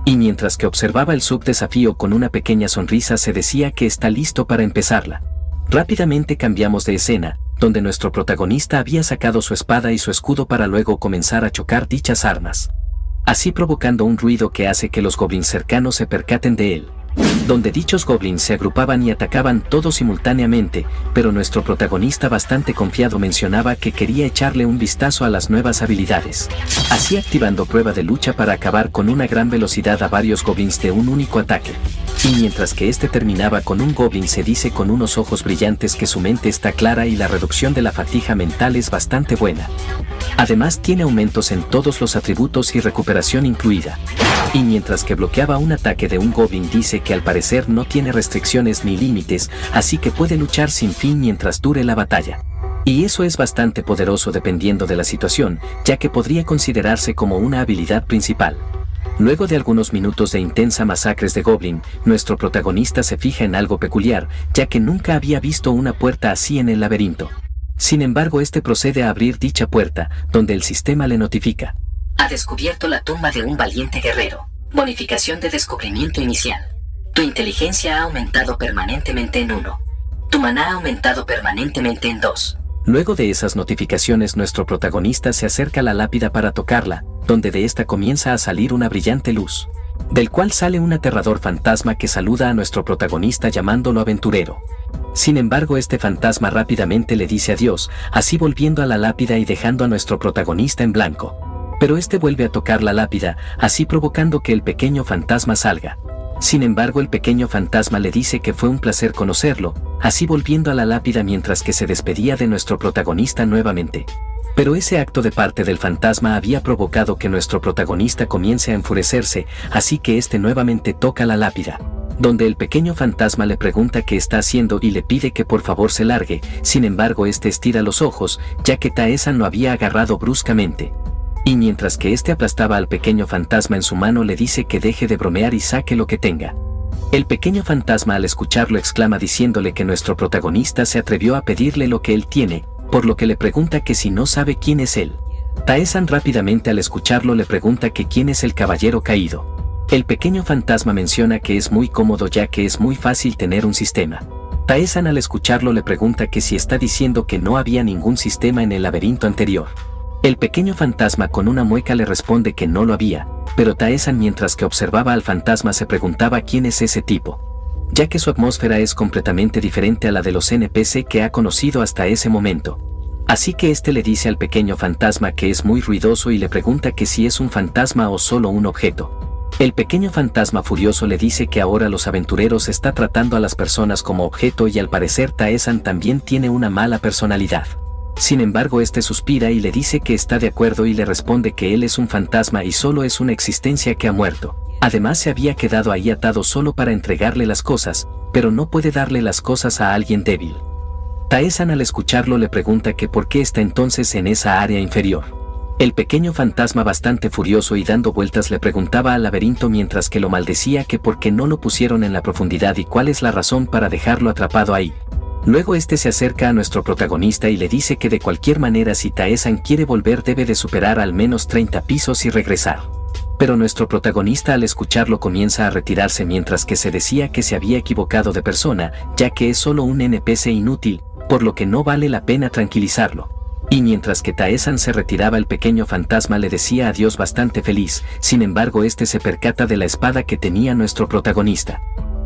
Y mientras que observaba el subdesafío con una pequeña sonrisa se decía que está listo para empezarla. Rápidamente cambiamos de escena, donde nuestro protagonista había sacado su espada y su escudo para luego comenzar a chocar dichas armas. así provocando un ruido que hace que los goblins cercanos se percaten de él. Donde dichos goblins se agrupaban y atacaban todos simultáneamente, pero nuestro protagonista bastante confiado mencionaba que quería echarle un vistazo a las nuevas habilidades. Así activando prueba de lucha para acabar con una gran velocidad a varios goblins de un único ataque. Y mientras que este terminaba con un goblin se dice con unos ojos brillantes que su mente está clara y la reducción de la fatiga mental es bastante buena. Además tiene aumentos en todos los atributos y recuperación incluida. Y mientras que bloqueaba un ataque de un goblin dice que al parecer no tiene restricciones ni límites, así que puede luchar sin fin mientras dure la batalla. Y eso es bastante poderoso dependiendo de la situación, ya que podría considerarse como una habilidad principal. Luego de algunos minutos de intensa masacres de goblin, nuestro protagonista se fija en algo peculiar, ya que nunca había visto una puerta así en el laberinto. Sin embargo, este procede a abrir dicha puerta, donde el sistema le notifica:
ha descubierto la tumba de un valiente guerrero. Bonificación de descubrimiento inicial. Tu inteligencia ha aumentado permanentemente en 1. Tu maná ha aumentado permanentemente en 2.
Luego de esas notificaciones nuestro protagonista se acerca a la lápida para tocarla, donde de esta comienza a salir una brillante luz, del cual sale un aterrador fantasma que saluda a nuestro protagonista llamándolo aventurero. Sin embargo, este fantasma rápidamente le dice adiós, así volviendo a la lápida y dejando a nuestro protagonista en blanco. Pero este vuelve a tocar la lápida, así provocando que el pequeño fantasma salga. Sin embargo, el pequeño fantasma le dice que fue un placer conocerlo, así volviendo a la lápida mientras que se despedía de nuestro protagonista nuevamente. Pero ese acto de parte del fantasma había provocado que nuestro protagonista comience a enfurecerse, así que este nuevamente toca la lápida, donde el pequeño fantasma le pregunta qué está haciendo y le pide que por favor se largue. Sin embargo, este estira los ojos, ya que Taesan lo había agarrado bruscamente. Y mientras que este aplastaba al pequeño fantasma en su mano le dice que deje de bromear y saque lo que tenga. El pequeño fantasma al escucharlo exclama diciéndole que nuestro protagonista se atrevió a pedirle lo que él tiene, por lo que le pregunta que si no sabe quién es él. Taesan rápidamente al escucharlo le pregunta que quién es el caballero caído. El pequeño fantasma menciona que es muy cómodo ya que es muy fácil tener un sistema. Taesan al escucharlo le pregunta que si está diciendo que no había ningún sistema en el laberinto anterior. El pequeño fantasma con una mueca le responde que no lo había, pero Taesan mientras que observaba al fantasma se preguntaba quién es ese tipo, ya que su atmósfera es completamente diferente a la de los NPC que ha conocido hasta ese momento. Así que este le dice al pequeño fantasma que es muy ruidoso y le pregunta que si es un fantasma o solo un objeto. El pequeño fantasma furioso le dice que ahora los aventureros está tratando a las personas como objeto y al parecer Taesan también tiene una mala personalidad. Sin embargo, este suspira y le dice que está de acuerdo y le responde que él es un fantasma y solo es una existencia que ha muerto. Además se había quedado ahí atado solo para entregarle las cosas, pero no puede darle las cosas a alguien débil. Taesan al escucharlo le pregunta que por qué está entonces en esa área inferior. El pequeño fantasma bastante furioso y dando vueltas le preguntaba al laberinto mientras que lo maldecía que por qué no lo pusieron en la profundidad y cuál es la razón para dejarlo atrapado ahí. Luego este se acerca a nuestro protagonista y le dice que de cualquier manera si Taesan quiere volver debe de superar al menos 30 pisos y regresar. Pero nuestro protagonista al escucharlo comienza a retirarse mientras que se decía que se había equivocado de persona, ya que es solo un NPC inútil, por lo que no vale la pena tranquilizarlo. Y mientras que Taesan se retiraba el pequeño fantasma le decía adiós bastante feliz, sin embargo este se percata de la espada que tenía nuestro protagonista.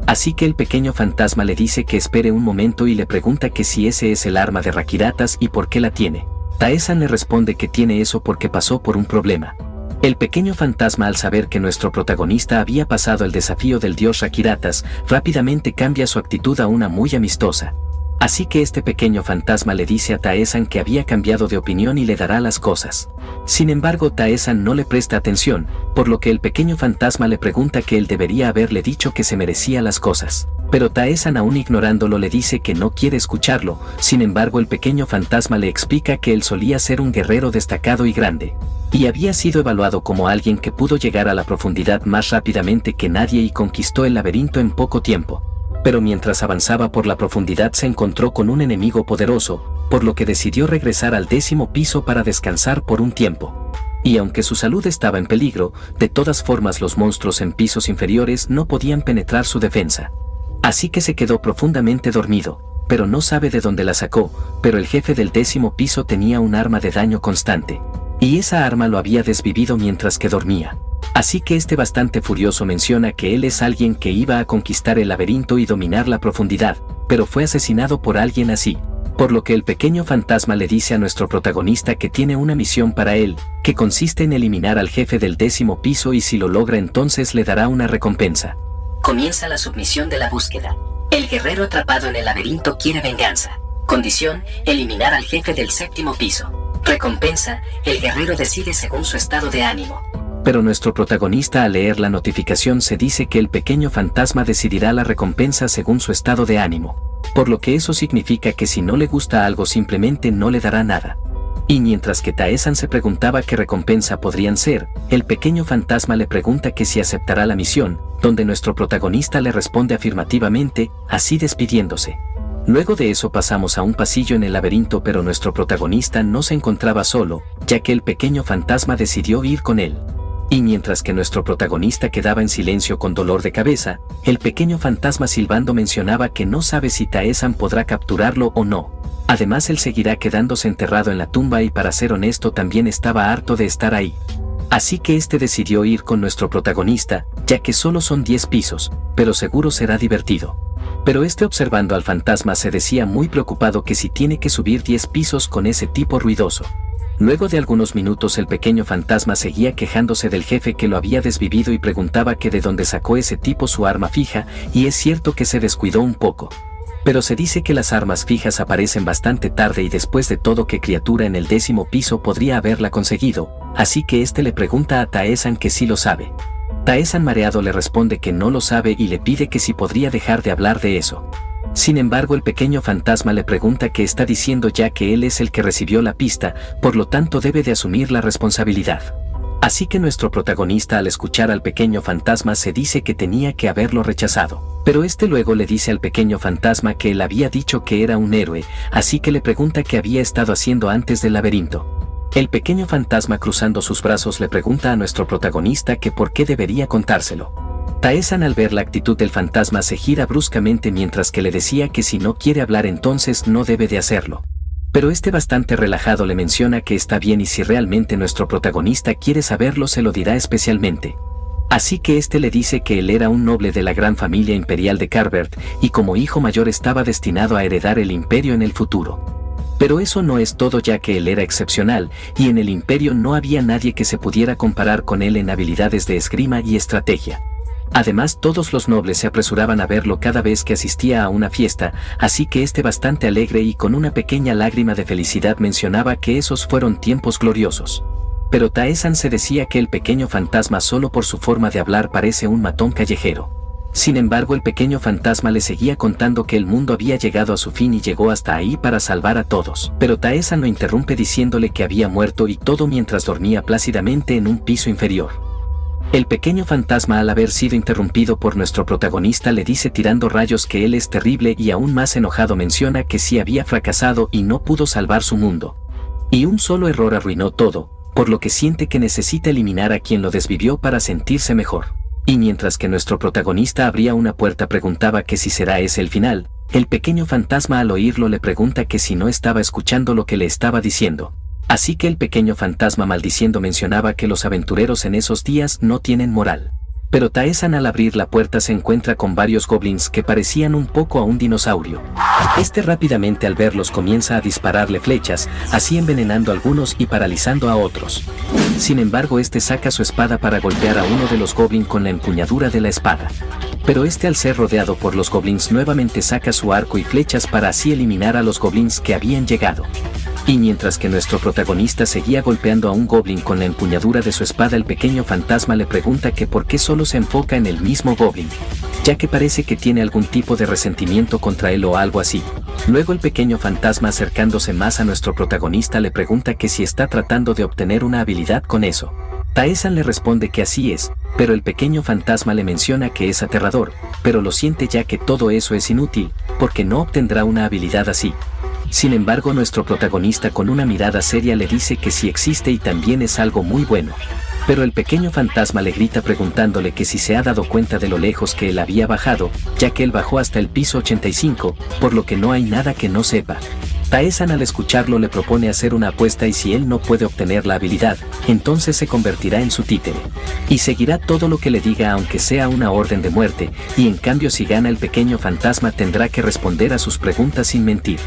Así que el pequeño fantasma le dice que espere un momento y le pregunta que si ese es el arma de Rakiratas y por qué la tiene. Taesan le responde que tiene eso porque pasó por un problema. El pequeño fantasma al saber que nuestro protagonista había pasado el desafío del dios Rakiratas, rápidamente cambia su actitud a una muy amistosa. Así que este pequeño fantasma le dice a Taesan que había cambiado de opinión y le dará las cosas. Sin embargo, Taesan no le presta atención, por lo que el pequeño fantasma le pregunta que él debería haberle dicho que se merecía las cosas. Pero Taesan aún ignorándolo le dice que no quiere escucharlo, sin embargo el pequeño fantasma le explica que él solía ser un guerrero destacado y grande. Y había sido evaluado como alguien que pudo llegar a la profundidad más rápidamente que nadie y conquistó el laberinto en poco tiempo. Pero mientras avanzaba por la profundidad se encontró con un enemigo poderoso, por lo que decidió regresar al 10º piso para descansar por un tiempo. Y aunque su salud estaba en peligro, de todas formas los monstruos en pisos inferiores no podían penetrar su defensa. Así que se quedó profundamente dormido, pero no sabe de dónde la sacó, pero el jefe del 10º piso tenía un arma de daño constante. Y esa arma lo había desvivido mientras que dormía. Así que este bastante furioso menciona que él es alguien que iba a conquistar el laberinto y dominar la profundidad, pero fue asesinado por alguien así. Por lo que el pequeño fantasma le dice a nuestro protagonista que tiene una misión para él, que consiste en eliminar al jefe del 10º piso y si lo logra entonces le dará una recompensa.
Comienza la submisión de la búsqueda. El guerrero atrapado en el laberinto quiere venganza. Condición, eliminar al jefe del 7º piso. Recompensa, el guerrero decide según su estado de ánimo.
Pero nuestro protagonista al leer la notificación se dice que el pequeño fantasma decidirá la recompensa según su estado de ánimo. Por lo que eso significa que si no le gusta algo simplemente no le dará nada. Y mientras que Tae-san se preguntaba qué recompensa podrían ser, el pequeño fantasma le pregunta que si aceptará la misión, donde nuestro protagonista le responde afirmativamente, así despidiéndose. Luego de eso pasamos a un pasillo en el laberinto, pero nuestro protagonista no se encontraba solo, ya que el pequeño fantasma decidió ir con él. Y mientras que nuestro protagonista quedaba en silencio con dolor de cabeza, el pequeño fantasma silbando mencionaba que no sabe si Tae-san podrá capturarlo o no. Además él seguirá quedándose enterrado en la tumba y para ser honesto también estaba harto de estar ahí. Así que este decidió ir con nuestro protagonista, ya que solo son 10 pisos, pero seguro será divertido. Pero este observando al fantasma se decía muy preocupado que si tiene que subir 10 pisos con ese tipo ruidoso. Luego de algunos minutos el pequeño fantasma seguía quejándose del jefe que lo había desvivido y preguntaba que de dónde sacó ese tipo su arma fija, y es cierto que se descuidó un poco. Pero se dice que las armas fijas aparecen bastante tarde y después de todo qué criatura en el 10º piso podría haberla conseguido, así que este le pregunta a Tae-san que sí lo sabe. Tae-san mareado le responde que no lo sabe y le pide que si podría dejar de hablar de eso. Sin embargo el pequeño fantasma le pregunta qué está diciendo ya que él es el que recibió la pista, por lo tanto debe de asumir la responsabilidad. Así que nuestro protagonista al escuchar al pequeño fantasma se dice que tenía que haberlo rechazado. Pero este luego le dice al pequeño fantasma que él había dicho que era un héroe, así que le pregunta qué había estado haciendo antes del laberinto. El pequeño fantasma cruzando sus brazos le pregunta a nuestro protagonista que por qué debería contárselo. Tae-san al ver la actitud del fantasma se gira bruscamente mientras que le decía que si no quiere hablar entonces no debe de hacerlo. Pero este bastante relajado le menciona que está bien y si realmente nuestro protagonista quiere saberlo se lo dirá especialmente. Así que este le dice que él era un noble de la gran familia imperial de Carbert y como hijo mayor estaba destinado a heredar el imperio en el futuro. Pero eso no es todo ya que él era excepcional y en el imperio no había nadie que se pudiera comparar con él en habilidades de esgrima y estrategia. Además todos los nobles se apresuraban a verlo cada vez que asistía a una fiesta, así que este bastante alegre y con una pequeña lágrima de felicidad mencionaba que esos fueron tiempos gloriosos. Pero Tae-san se decía que el pequeño fantasma solo por su forma de hablar parece un matón callejero. Sin embargo el pequeño fantasma le seguía contando que el mundo había llegado a su fin y llegó hasta ahí para salvar a todos. Pero Tae-san lo interrumpe diciéndole que había muerto y todo mientras dormía plácidamente en un piso inferior. El pequeño fantasma al haber sido interrumpido por nuestro protagonista le dice tirando rayos que él es terrible y aún más enojado menciona que sí había fracasado y no pudo salvar su mundo. Y un solo error arruinó todo, por lo que siente que necesita eliminar a quien lo desvivió para sentirse mejor. Y mientras que nuestro protagonista abría una puerta preguntaba que si será ese el final, el pequeño fantasma al oírlo le pregunta que si no estaba escuchando lo que le estaba diciendo. Así que el pequeño fantasma maldiciendo mencionaba que los aventureros en esos días no tienen moral. Pero Tae-san al abrir la puerta se encuentra con varios goblins que parecían un poco a un dinosaurio. Este rápidamente al verlos comienza a dispararle flechas, así envenenando a algunos y paralizando a otros. Sin embargo este saca su espada para golpear a uno de los goblins con la empuñadura de la espada. Pero este al ser rodeado por los goblins nuevamente saca su arco y flechas para así eliminar a los goblins que habían llegado. Y mientras que nuestro protagonista seguía golpeando a un goblin con la empuñadura de su espada el pequeño fantasma le pregunta que por qué solo se enfoca en el mismo goblin, ya que parece que tiene algún tipo de resentimiento contra él o algo así. Luego el pequeño fantasma acercándose más a nuestro protagonista le pregunta que si está tratando de obtener una habilidad con eso. Tae-san le responde que así es, pero el pequeño fantasma le menciona que es aterrador, pero lo siente ya que todo eso es inútil, porque no obtendrá una habilidad así. Sin embargo nuestro protagonista con una mirada seria le dice que sí existe y también es algo muy bueno. Pero el pequeño fantasma le grita preguntándole que si se ha dado cuenta de lo lejos que él había bajado, ya que él bajó hasta el piso 85, por lo que no hay nada que no sepa. Tae-san al escucharlo le propone hacer una apuesta y si él no puede obtener la habilidad, entonces se convertirá en su títere. Y seguirá todo lo que le diga aunque sea una orden de muerte, y en cambio si gana el pequeño fantasma tendrá que responder a sus preguntas sin mentir.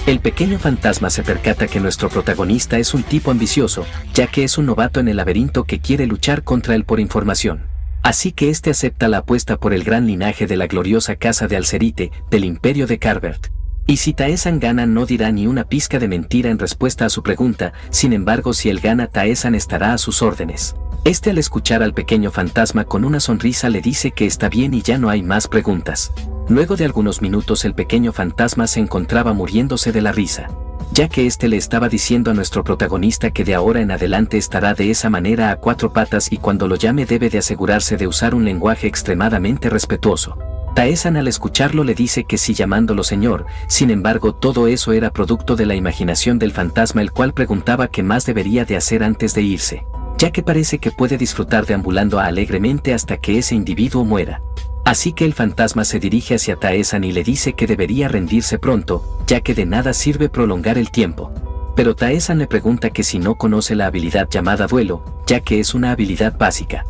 El pequeño fantasma se percata que nuestro protagonista es un tipo ambicioso, ya que es un novato en el laberinto que quiere luchar contra él por información. Así que este acepta la apuesta por el gran linaje de la gloriosa casa de Alcerite, del imperio de Carbert. Y si Tae-san gana no dirá ni una pizca de mentira en respuesta a su pregunta, sin embargo si él gana Tae-san estará a sus órdenes. Este al escuchar al pequeño fantasma con una sonrisa le dice que está bien y ya no hay más preguntas. Luego de algunos minutos el pequeño fantasma se encontraba muriéndose de la risa, ya que este le estaba diciendo a nuestro protagonista que de ahora en adelante estará de esa manera a 4 patas y cuando lo llame debe de asegurarse de usar un lenguaje extremadamente respetuoso. Tae-san al escucharlo le dice que sí llamándolo señor, sin embargo todo eso era producto de la imaginación del fantasma el cual preguntaba qué más debería de hacer antes de irse, ya que parece que puede disfrutar deambulando alegremente hasta que ese individuo muera. Así que el fantasma se dirige hacia Tae-san y le dice que debería rendirse pronto, ya que de nada sirve prolongar el tiempo. Pero Tae-san le pregunta que si no conoce la habilidad llamada duelo, ya que es una habilidad básica.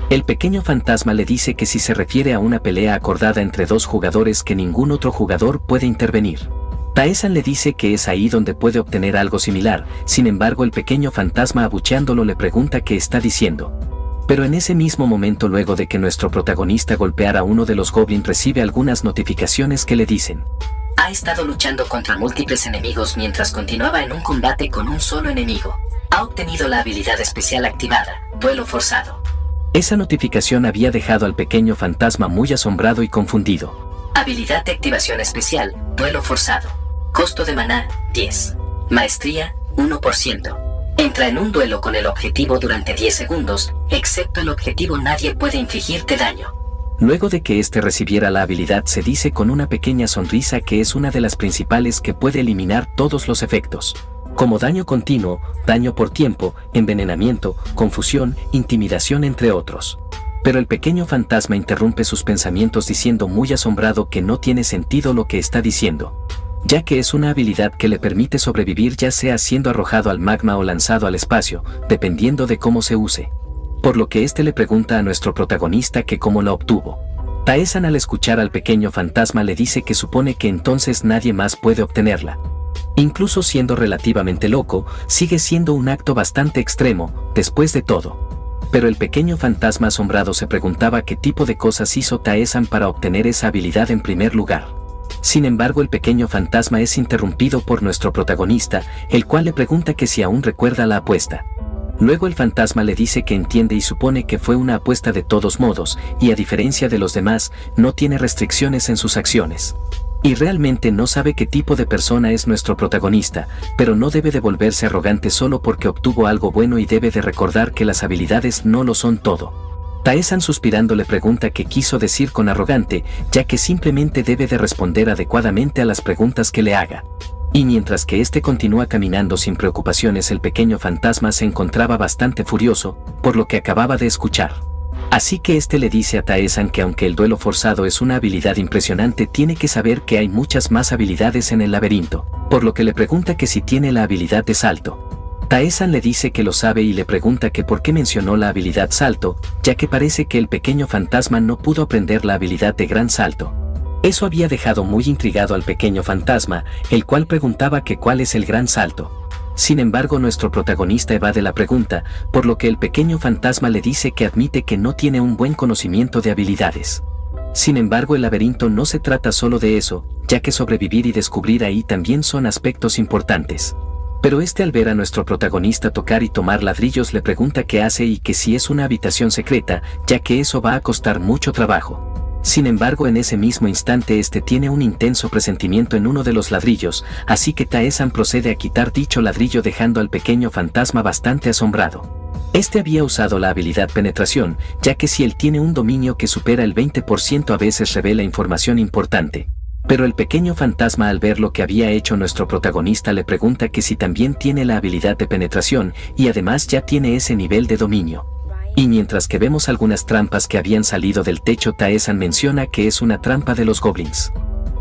El pequeño fantasma le dice que si se refiere a una pelea acordada entre 2 jugadores que ningún otro jugador puede intervenir. Tae-san le dice que es ahí donde puede obtener algo similar, sin embargo el pequeño fantasma abucheándolo le pregunta qué está diciendo. Pero en ese mismo momento luego de que nuestro protagonista golpeara a uno de los goblins recibe algunas notificaciones que le dicen:
ha estado luchando contra múltiples enemigos mientras continuaba en un combate con un solo enemigo. Ha obtenido la habilidad especial activada, duelo forzado.
Esa notificación había dejado al pequeño fantasma muy asombrado y confundido.
Habilidad de activación especial, duelo forzado. Costo de maná, 10. Maestría, 1%. Entra en un duelo con el objetivo durante 10 segundos, excepto el objetivo nadie puede infligirte daño.
Luego de que éste recibiera la habilidad se dice con una pequeña sonrisa que es una de las principales que puede eliminar todos los efectos, como daño continuo, daño por tiempo, envenenamiento, confusión, intimidación entre otros. Pero el pequeño fantasma interrumpe sus pensamientos diciendo muy asombrado que no tiene sentido lo que está diciendo, ya que es una habilidad que le permite sobrevivir ya sea siendo arrojado al magma o lanzado al espacio, dependiendo de cómo se use. Por lo que este le pregunta a nuestro protagonista que cómo la obtuvo. Tae-san al escuchar al pequeño fantasma le dice que supone que entonces nadie más puede obtenerla. Incluso siendo relativamente loco, sigue siendo un acto bastante extremo, después de todo. Pero el pequeño fantasma asombrado se preguntaba qué tipo de cosas hizo Tae-san para obtener esa habilidad en primer lugar. Sin embargo el pequeño fantasma es interrumpido por nuestro protagonista, el cual le pregunta que si aún recuerda la apuesta. Luego el fantasma le dice que entiende y supone que fue una apuesta de todos modos, y a diferencia de los demás, no tiene restricciones en sus acciones. Y realmente no sabe qué tipo de persona es nuestro protagonista, pero no debe de volverse arrogante solo porque obtuvo algo bueno y debe de recordar que las habilidades no lo son todo. Tae-san suspirando le pregunta qué quiso decir con arrogante, ya que simplemente debe de responder adecuadamente a las preguntas que le haga. Y mientras que este continúa caminando sin preocupaciones el pequeño fantasma se encontraba bastante furioso, por lo que acababa de escuchar. Así que este le dice a Tae-san que aunque el duelo forzado es una habilidad impresionante tiene que saber que hay muchas más habilidades en el laberinto, por lo que le pregunta que si tiene la habilidad de salto. Tae-san le dice que lo sabe y le pregunta que por qué mencionó la habilidad salto, ya que parece que el pequeño fantasma no pudo aprender la habilidad de gran salto. Eso había dejado muy intrigado al pequeño fantasma, el cual preguntaba que cuál es el gran salto. Sin embargo nuestro protagonista evade la pregunta, por lo que el pequeño fantasma le dice que admite que no tiene un buen conocimiento de habilidades. Sin embargo el laberinto no se trata solo de eso, ya que sobrevivir y descubrir ahí también son aspectos importantes. Pero este al ver a nuestro protagonista tocar y tomar ladrillos le pregunta qué hace y que si es una habitación secreta, ya que eso va a costar mucho trabajo. Sin embargo en ese mismo instante este tiene un intenso presentimiento en uno de los ladrillos, así que Tae-san procede a quitar dicho ladrillo dejando al pequeño fantasma bastante asombrado. Este había usado la habilidad penetración, ya que si él tiene un dominio que supera el 20% a veces revela información importante. Pero el pequeño fantasma al ver lo que había hecho nuestro protagonista le pregunta que si también tiene la habilidad de penetración y además ya tiene ese nivel de dominio. Y mientras que vemos algunas trampas que habían salido del techo Tae-san menciona que es una trampa de los goblins.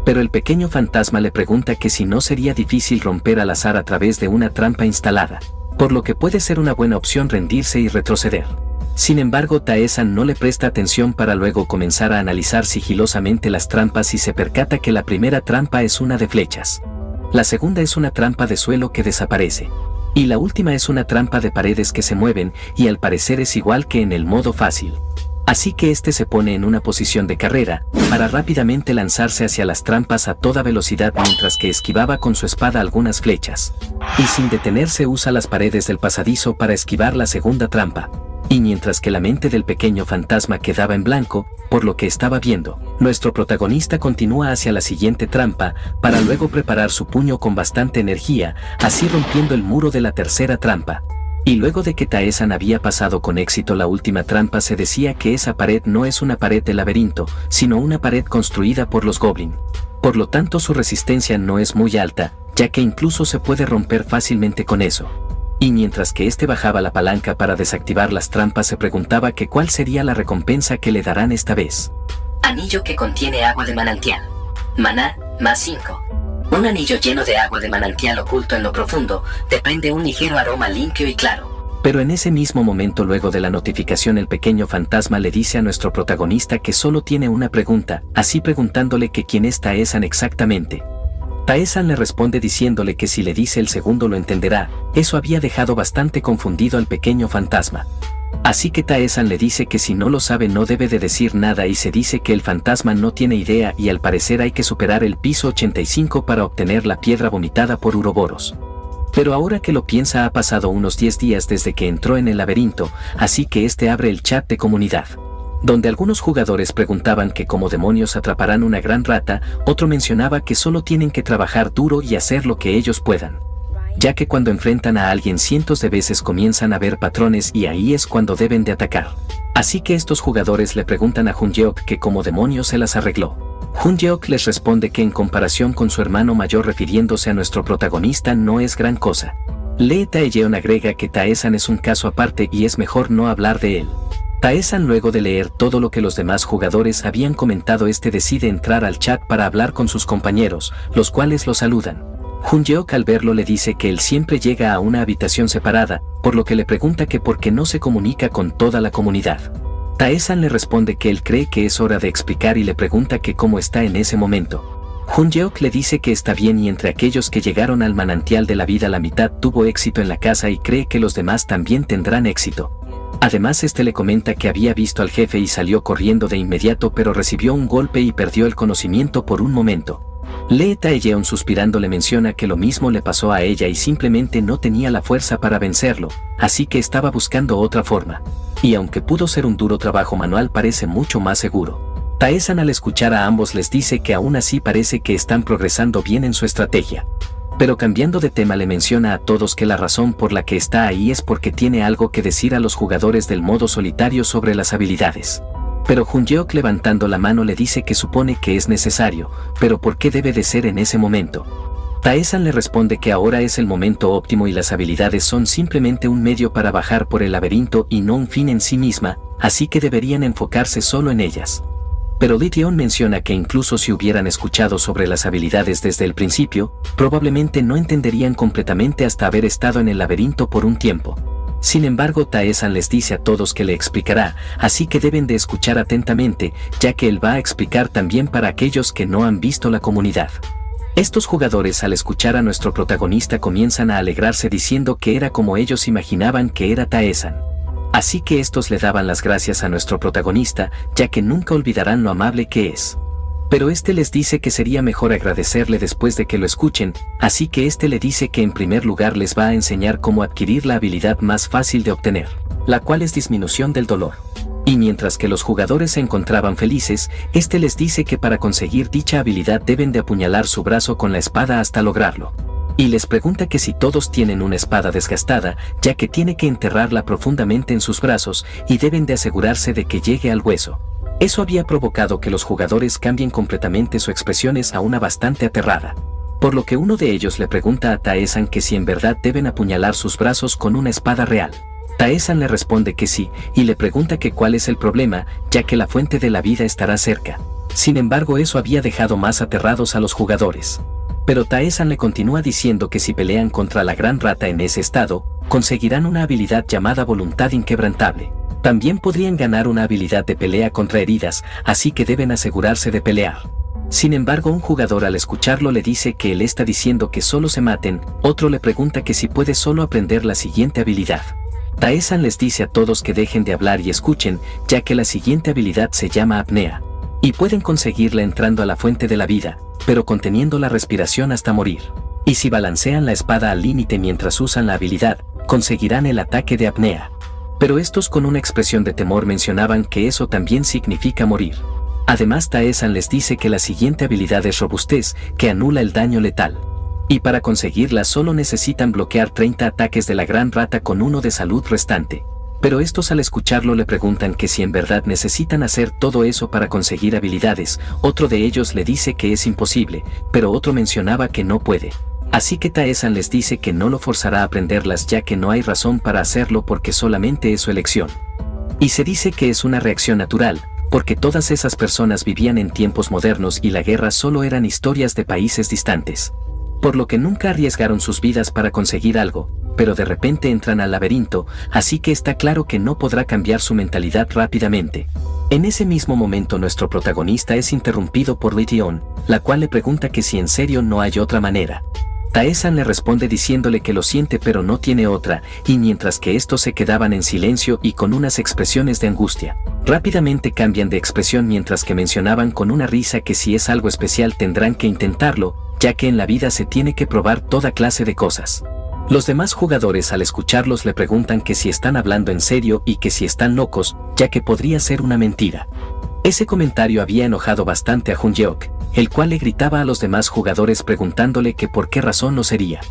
Pero el pequeño fantasma le pregunta que si no sería difícil romper al azar a través de una trampa instalada, por lo que puede ser una buena opción rendirse y retroceder. Sin embargo, Tae-san no le presta atención para luego comenzar a analizar sigilosamente las trampas y se percata que la primera trampa es una de flechas. La segunda es una trampa de suelo que desaparece. Y la última es una trampa de paredes que se mueven y al parecer es igual que en el modo fácil. Así que este se pone en una posición de carrera, para rápidamente lanzarse hacia las trampas a toda velocidad mientras que esquivaba con su espada algunas flechas. Y sin detenerse usa las paredes del pasadizo para esquivar la segunda trampa. Y mientras que la mente del pequeño fantasma quedaba en blanco, por lo que estaba viendo, nuestro protagonista continúa hacia la siguiente trampa, para luego preparar su puño con bastante energía, así rompiendo el muro de la tercera trampa. Y luego de que Tae-san había pasado con éxito la última trampa, se decía que esa pared no es una pared de laberinto, sino una pared construida por los goblin. Por lo tanto su resistencia no es muy alta, ya que incluso se puede romper fácilmente con eso. Y mientras que este bajaba la palanca para desactivar las trampas, se preguntaba que cuál sería la recompensa que le darán esta vez.
Anillo que contiene agua de manantial. Maná, +5. Un anillo lleno de agua de manantial oculto en lo profundo, desprende un ligero aroma limpio y claro.
Pero en ese mismo momento, luego de la notificación, el pequeño fantasma le dice a nuestro protagonista que solo tiene una pregunta, así preguntándole que quién es Tae-san exactamente. Tae-san le responde diciéndole que si le dice el segundo lo entenderá. Eso había dejado bastante confundido al pequeño fantasma. Así que Tae-san le dice que si no lo sabe no debe de decir nada y se dice que el fantasma no tiene idea y al parecer hay que superar el piso 85 para obtener la piedra vomitada por Uroboros. Pero ahora que lo piensa ha pasado unos 10 días desde que entró en el laberinto, así que este abre el chat de comunidad, donde algunos jugadores preguntaban que cómo demonios atraparán una gran rata, otro mencionaba que solo tienen que trabajar duro y hacer lo que ellos puedan, ya que cuando enfrentan a alguien cientos de veces comienzan a ver patrones y ahí es cuando deben de atacar. Así que estos jugadores le preguntan a Junyeok que cómo demonios se las arregló. Junyeok les responde que en comparación con su hermano mayor, refiriéndose a nuestro protagonista, no es gran cosa. Lee Taeyeon agrega que Tae-san es un caso aparte y es mejor no hablar de él. Tae-san, luego de leer todo lo que los demás jugadores habían comentado, decide entrar al chat para hablar con sus compañeros, los cuales lo saludan. Junyeok al verlo le dice que él siempre llega a una habitación separada, por lo que le pregunta que por qué no se comunica con toda la comunidad. Tae-san le responde que él cree que es hora de explicar y le pregunta que cómo está en ese momento. Junyeok le dice que está bien y entre aquellos que llegaron al manantial de la vida la mitad tuvo éxito en la casa y cree que los demás también tendrán éxito. Además le comenta que había visto al jefe y salió corriendo de inmediato, pero recibió un golpe y perdió el conocimiento por un momento. Lee Taeyeon suspirando le menciona que lo mismo le pasó a ella y simplemente no tenía la fuerza para vencerlo, así que estaba buscando otra forma. Y aunque pudo ser un duro trabajo manual, parece mucho más seguro. Tae-san al escuchar a ambos les dice que aún así parece que están progresando bien en su estrategia. Pero cambiando de tema le menciona a todos que la razón por la que está ahí es porque tiene algo que decir a los jugadores del modo solitario sobre las habilidades. Pero Junyeok levantando la mano le dice que supone que es necesario, pero ¿por qué debe de ser en ese momento? Tae-san le responde que ahora es el momento óptimo y las habilidades son simplemente un medio para bajar por el laberinto y no un fin en sí misma, así que deberían enfocarse solo en ellas. Pero Taeyeon menciona que incluso si hubieran escuchado sobre las habilidades desde el principio, probablemente no entenderían completamente hasta haber estado en el laberinto por un tiempo. Sin embargo, Tae-san les dice a todos que le explicará, así que deben de escuchar atentamente, ya que él va a explicar también para aquellos que no han visto la comunidad. Estos jugadores al escuchar a nuestro protagonista comienzan a alegrarse diciendo que era como ellos imaginaban que era Tae-san. Así que estos le daban las gracias a nuestro protagonista, ya que nunca olvidarán lo amable que es. Pero les dice que sería mejor agradecerle después de que lo escuchen, así que le dice que en primer lugar les va a enseñar cómo adquirir la habilidad más fácil de obtener, la cual es disminución del dolor. Y mientras que los jugadores se encontraban felices, les dice que para conseguir dicha habilidad deben de apuñalar su brazo con la espada hasta lograrlo. Y les pregunta que si todos tienen una espada desgastada, ya que tiene que enterrarla profundamente en sus brazos y deben de asegurarse de que llegue al hueso. Eso había provocado que los jugadores cambien completamente sus expresiones a una bastante aterrada. Por lo que uno de ellos le pregunta a Tae-san que si en verdad deben apuñalar sus brazos con una espada real. Tae-san le responde que sí, y le pregunta que cuál es el problema, ya que la fuente de la vida estará cerca. Sin embargo, eso había dejado más aterrados a los jugadores. Pero Tae-san le continúa diciendo que si pelean contra la gran rata en ese estado, conseguirán una habilidad llamada voluntad inquebrantable. También podrían ganar una habilidad de pelea contra heridas, así que deben asegurarse de pelear. Sin embargo, un jugador al escucharlo le dice que él está diciendo que solo se maten, otro le pregunta que si puede solo aprender la siguiente habilidad. Tae-san les dice a todos que dejen de hablar y escuchen, ya que la siguiente habilidad se llama apnea. Y pueden conseguirla entrando a la fuente de la vida, pero conteniendo la respiración hasta morir. Y si balancean la espada al límite mientras usan la habilidad, conseguirán el ataque de apnea. Pero estos con una expresión de temor mencionaban que eso también significa morir. Además, Tae-san les dice que la siguiente habilidad es robustez, que anula el daño letal. Y para conseguirla solo necesitan bloquear 30 ataques de la gran rata con 1 de salud restante. Pero estos al escucharlo le preguntan que si en verdad necesitan hacer todo eso para conseguir habilidades, otro de ellos le dice que es imposible, pero otro mencionaba que no puede. Así que Tae-san les dice que no lo forzará a aprenderlas ya que no hay razón para hacerlo porque solamente es su elección. Y se dice que es una reacción natural, porque todas esas personas vivían en tiempos modernos y la guerra solo eran historias de países distantes. Por lo que nunca arriesgaron sus vidas para conseguir algo, pero de repente entran al laberinto, así que está claro que no podrá cambiar su mentalidad rápidamente. En ese mismo momento nuestro protagonista es interrumpido por Lee-jeon, la cual le pregunta que si en serio no hay otra manera. Tae-san le responde diciéndole que lo siente pero no tiene otra, y mientras que estos se quedaban en silencio y con unas expresiones de angustia, rápidamente cambian de expresión mientras que mencionaban con una risa que si es algo especial tendrán que intentarlo, ya que en la vida se tiene que probar toda clase de cosas. Los demás jugadores al escucharlos le preguntan que si están hablando en serio y que si están locos, ya que podría ser una mentira. Ese comentario había enojado bastante a Junyeok, el cual le gritaba a los demás jugadores preguntándole que por qué razón lo sería.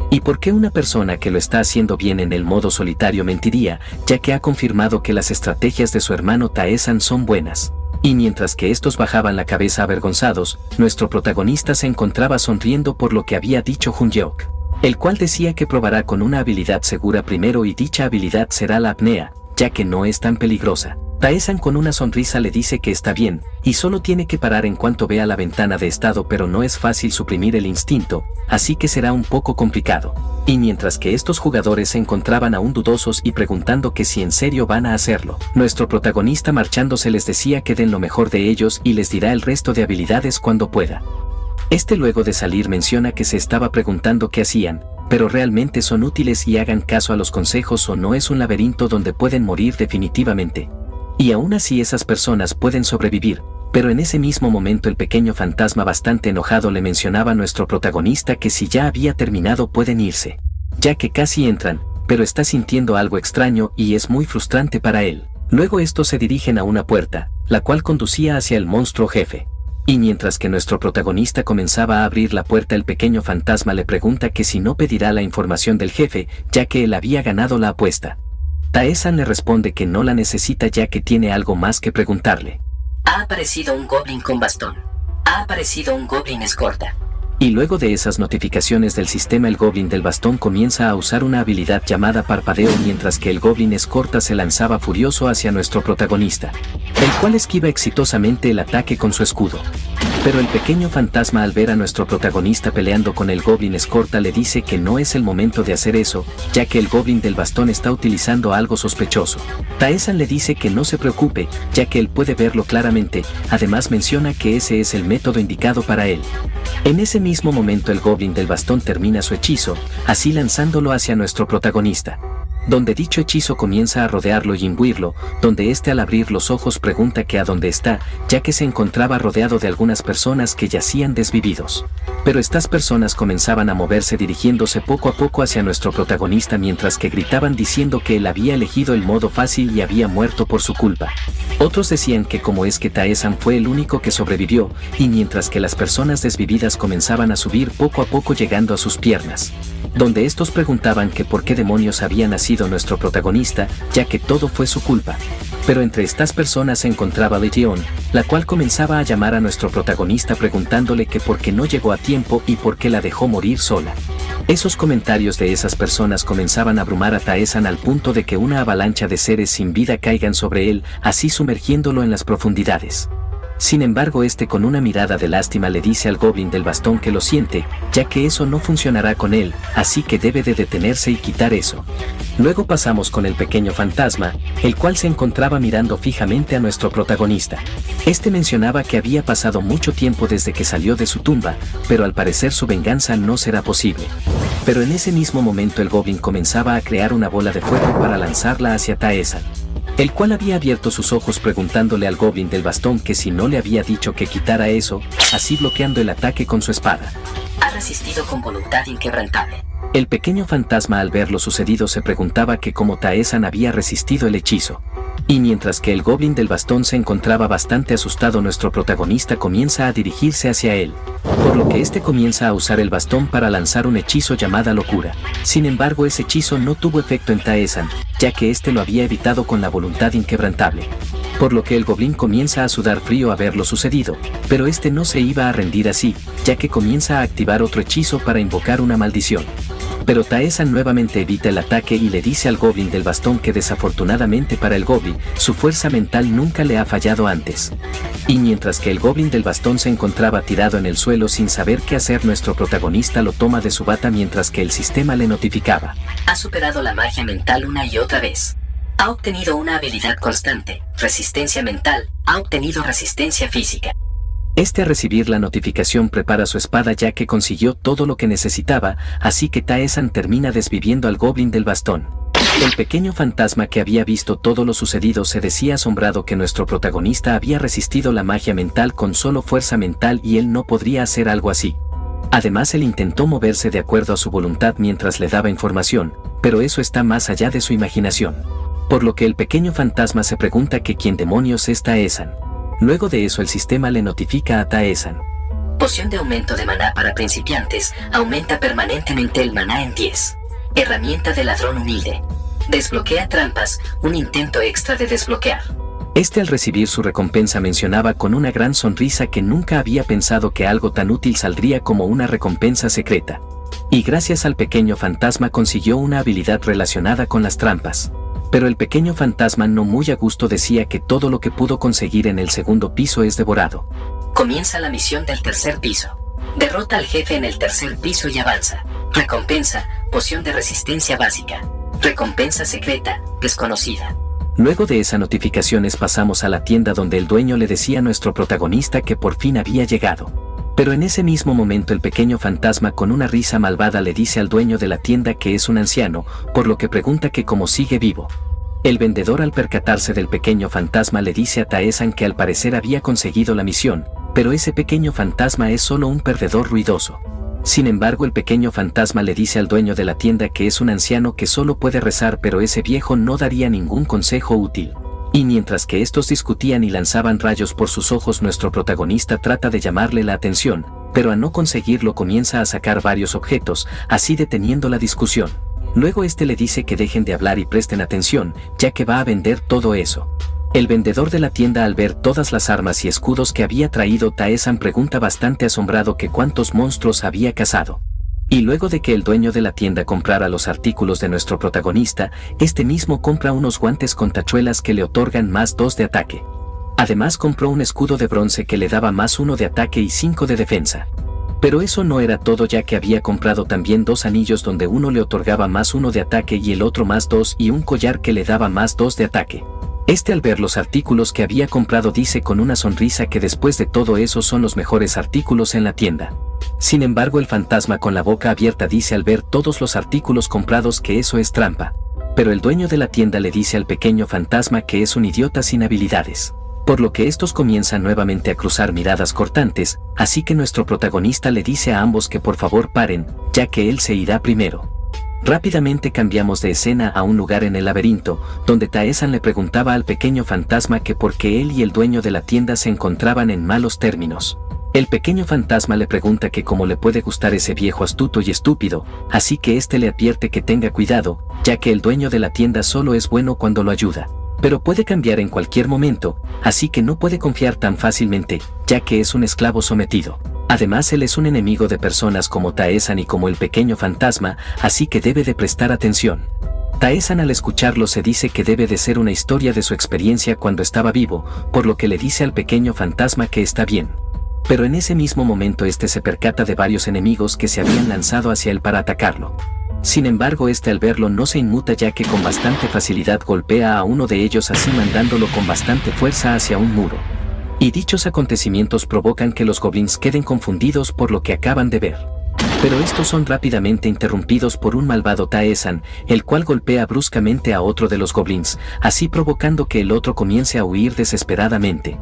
Y por qué una persona que lo está haciendo bien en el modo solitario mentiría, ya que ha confirmado que las estrategias de su hermano Tae-san son buenas. Y mientras que estos bajaban la cabeza avergonzados, nuestro protagonista se encontraba sonriendo por lo que había dicho Junyeok, el cual decía que probará con una habilidad segura primero y dicha habilidad será la apnea, ya que no es tan peligrosa. Tae-san con una sonrisa le dice que está bien, y solo tiene que parar en cuanto vea la ventana de estado pero no es fácil suprimir el instinto, así que será un poco complicado. Y mientras que estos jugadores se encontraban aún dudosos y preguntando que si en serio van a hacerlo, nuestro protagonista marchándose les decía que den lo mejor de ellos y les dirá el resto de habilidades cuando pueda. Este luego de salir menciona que se estaba preguntando qué hacían, pero realmente son útiles y hagan caso a los consejos o no es un laberinto donde pueden morir definitivamente. Y aún así esas personas pueden sobrevivir, pero en ese mismo momento el pequeño fantasma bastante enojado le mencionaba a nuestro protagonista que si ya había terminado pueden irse, ya que casi entran, pero está sintiendo algo extraño y es muy frustrante para él. Luego estos se dirigen a una puerta, la cual conducía hacia el monstruo jefe. Y mientras que nuestro protagonista comenzaba a abrir la puerta el pequeño fantasma le pregunta que si no pedirá la información del jefe, ya que él había ganado la apuesta. Tae-san le responde que no la necesita ya que tiene algo más que preguntarle.
Ha aparecido un goblin con bastón. Ha aparecido un goblin escorta.
Y luego de esas notificaciones del sistema el goblin del bastón comienza a usar una habilidad llamada parpadeo mientras que el goblin escorta se lanzaba furioso hacia nuestro protagonista, el cual esquiva exitosamente el ataque con su escudo. Pero el pequeño fantasma al ver a nuestro protagonista peleando con el goblin escorta le dice que no es el momento de hacer eso, ya que el goblin del bastón está utilizando algo sospechoso. Tae-san le dice que no se preocupe, ya que él puede verlo claramente, además menciona que ese es el método indicado para él. En ese mismo momento el goblin del bastón termina su hechizo, así lanzándolo hacia nuestro protagonista, donde dicho hechizo comienza a rodearlo y imbuirlo, donde este al abrir los ojos pregunta que a dónde está, ya que se encontraba rodeado de algunas personas que yacían desvividos. Pero estas personas comenzaban a moverse dirigiéndose poco a poco hacia nuestro protagonista mientras que gritaban diciendo que él había elegido el modo fácil y había muerto por su culpa. Otros decían que como es que Tae-san fue el único que sobrevivió, y mientras que las personas desvividas comenzaban a subir poco a poco llegando a sus piernas, donde estos preguntaban que por qué demonios había nacido nuestro protagonista, ya que todo fue su culpa. Pero entre estas personas se encontraba Lee-jeon, la cual comenzaba a llamar a nuestro protagonista preguntándole que por qué no llegó a tiempo y por qué la dejó morir sola. Esos comentarios de esas personas comenzaban a abrumar a Tae-san al punto de que una avalancha de seres sin vida caigan sobre él, así sumergiéndolo en las profundidades. Sin embargo, este con una mirada de lástima le dice al goblin del bastón que lo siente, ya que eso no funcionará con él, así que debe de detenerse y quitar eso. Luego pasamos con el pequeño fantasma, el cual se encontraba mirando fijamente a nuestro protagonista. Este mencionaba que había pasado mucho tiempo desde que salió de su tumba, pero al parecer su venganza no será posible. Pero en ese mismo momento el goblin comenzaba a crear una bola de fuego para lanzarla hacia Taesan, el cual había abierto sus ojos preguntándole al goblin del bastón que si no le había dicho que quitara eso, así bloqueando el ataque con su espada.
Ha resistido con voluntad inquebrantable.
El pequeño fantasma al ver lo sucedido se preguntaba que cómo Taesan había resistido el hechizo. Y mientras que el goblin del bastón se encontraba bastante asustado, nuestro protagonista comienza a dirigirse hacia él, por lo que este comienza a usar el bastón para lanzar un hechizo llamada locura. Sin embargo, ese hechizo no tuvo efecto en Taesan, ya que este lo había evitado con la voluntad inquebrantable. Por lo que el goblin comienza a sudar frío a ver lo sucedido, pero este no se iba a rendir así, ya que comienza a activar otro hechizo para invocar una maldición. Pero Taesan nuevamente evita el ataque y le dice al goblin del bastón que desafortunadamente para el goblin, su fuerza mental nunca le ha fallado antes. Y mientras que el goblin del bastón se encontraba tirado en el suelo sin saber qué hacer, nuestro protagonista lo toma de su bata mientras que el sistema le notificaba.
Ha superado la magia mental una y otra vez. Ha obtenido una habilidad constante, resistencia mental, ha obtenido resistencia física.
Este al recibir la notificación prepara su espada ya que consiguió todo lo que necesitaba, así que Taesan termina desviviendo al goblin del bastón. El pequeño fantasma que había visto todo lo sucedido se decía asombrado que nuestro protagonista había resistido la magia mental con solo fuerza mental y él no podría hacer algo así. Además, él intentó moverse de acuerdo a su voluntad mientras le daba información, pero eso está más allá de su imaginación. Por lo que el pequeño fantasma se pregunta que quién demonios es Taesan. Luego de eso el sistema le notifica a Taesan.
Poción de aumento de maná para principiantes, aumenta permanentemente el maná en 10. Herramienta de ladrón humilde. Desbloquea trampas, un intento extra de desbloquear.
Este al recibir su recompensa mencionaba con una gran sonrisa que nunca había pensado que algo tan útil saldría como una recompensa secreta. Y gracias al pequeño fantasma consiguió una habilidad relacionada con las trampas. Pero el pequeño fantasma no muy a gusto decía que todo lo que pudo conseguir en el segundo piso es devorado.
Comienza la misión del tercer piso. Derrota al jefe en el tercer piso y avanza. Recompensa, poción de resistencia básica. Recompensa secreta, desconocida.
Luego de esas notificaciones pasamos a la tienda donde el dueño le decía a nuestro protagonista que por fin había llegado. Pero en ese mismo momento el pequeño fantasma con una risa malvada le dice al dueño de la tienda que es un anciano, por lo que pregunta que cómo sigue vivo. El vendedor al percatarse del pequeño fantasma le dice a Taesan que al parecer había conseguido la misión, pero ese pequeño fantasma es solo un perdedor ruidoso. Sin embargo, el pequeño fantasma le dice al dueño de la tienda que es un anciano que solo puede rezar, pero ese viejo no daría ningún consejo útil. Y mientras que estos discutían y lanzaban rayos por sus ojos, nuestro protagonista trata de llamarle la atención, pero al no conseguirlo comienza a sacar varios objetos, así deteniendo la discusión. Luego este le dice que dejen de hablar y presten atención, ya que va a vender todo eso. El vendedor de la tienda al ver todas las armas y escudos que había traído Taesan pregunta bastante asombrado que cuántos monstruos había cazado. Y luego de que el dueño de la tienda comprara los artículos de nuestro protagonista, este mismo compra unos guantes con tachuelas que le otorgan más 2 de ataque. Además compró un escudo de bronce que le daba más 1 de ataque y 5 de defensa. Pero eso no era todo, ya que había comprado también 2 anillos donde uno le otorgaba más 1 de ataque y el otro más 2 y un collar que le daba más 2 de ataque. Este al ver los artículos que había comprado dice con una sonrisa que después de todo eso son los mejores artículos en la tienda. Sin embargo, el fantasma con la boca abierta dice al ver todos los artículos comprados que eso es trampa. Pero el dueño de la tienda le dice al pequeño fantasma que es un idiota sin habilidades. Por lo que estos comienzan nuevamente a cruzar miradas cortantes, así que nuestro protagonista le dice a ambos que por favor paren, ya que él se irá primero. Rápidamente cambiamos de escena a un lugar en el laberinto, donde Taesan le preguntaba al pequeño fantasma que por qué él y el dueño de la tienda se encontraban en malos términos. El pequeño fantasma le pregunta que cómo le puede gustar ese viejo astuto y estúpido, así que este le advierte que tenga cuidado, ya que el dueño de la tienda solo es bueno cuando lo ayuda, pero puede cambiar en cualquier momento, así que no puede confiar tan fácilmente, ya que es un esclavo sometido. Además, él es un enemigo de personas como Taesan y como el pequeño fantasma, así que debe de prestar atención. Tae-san al escucharlo se dice que debe de ser una historia de su experiencia cuando estaba vivo, por lo que le dice al pequeño fantasma que está bien. Pero en ese mismo momento este se percata de varios enemigos que se habían lanzado hacia él para atacarlo. Sin embargo, este al verlo no se inmuta, ya que con bastante facilidad golpea a uno de ellos, así mandándolo con bastante fuerza hacia un muro. Y dichos acontecimientos provocan que los goblins queden confundidos por lo que acaban de ver. Pero estos son rápidamente interrumpidos por un malvado Tae-san, el cual golpea bruscamente a otro de los goblins, así provocando que el otro comience a huir desesperadamente.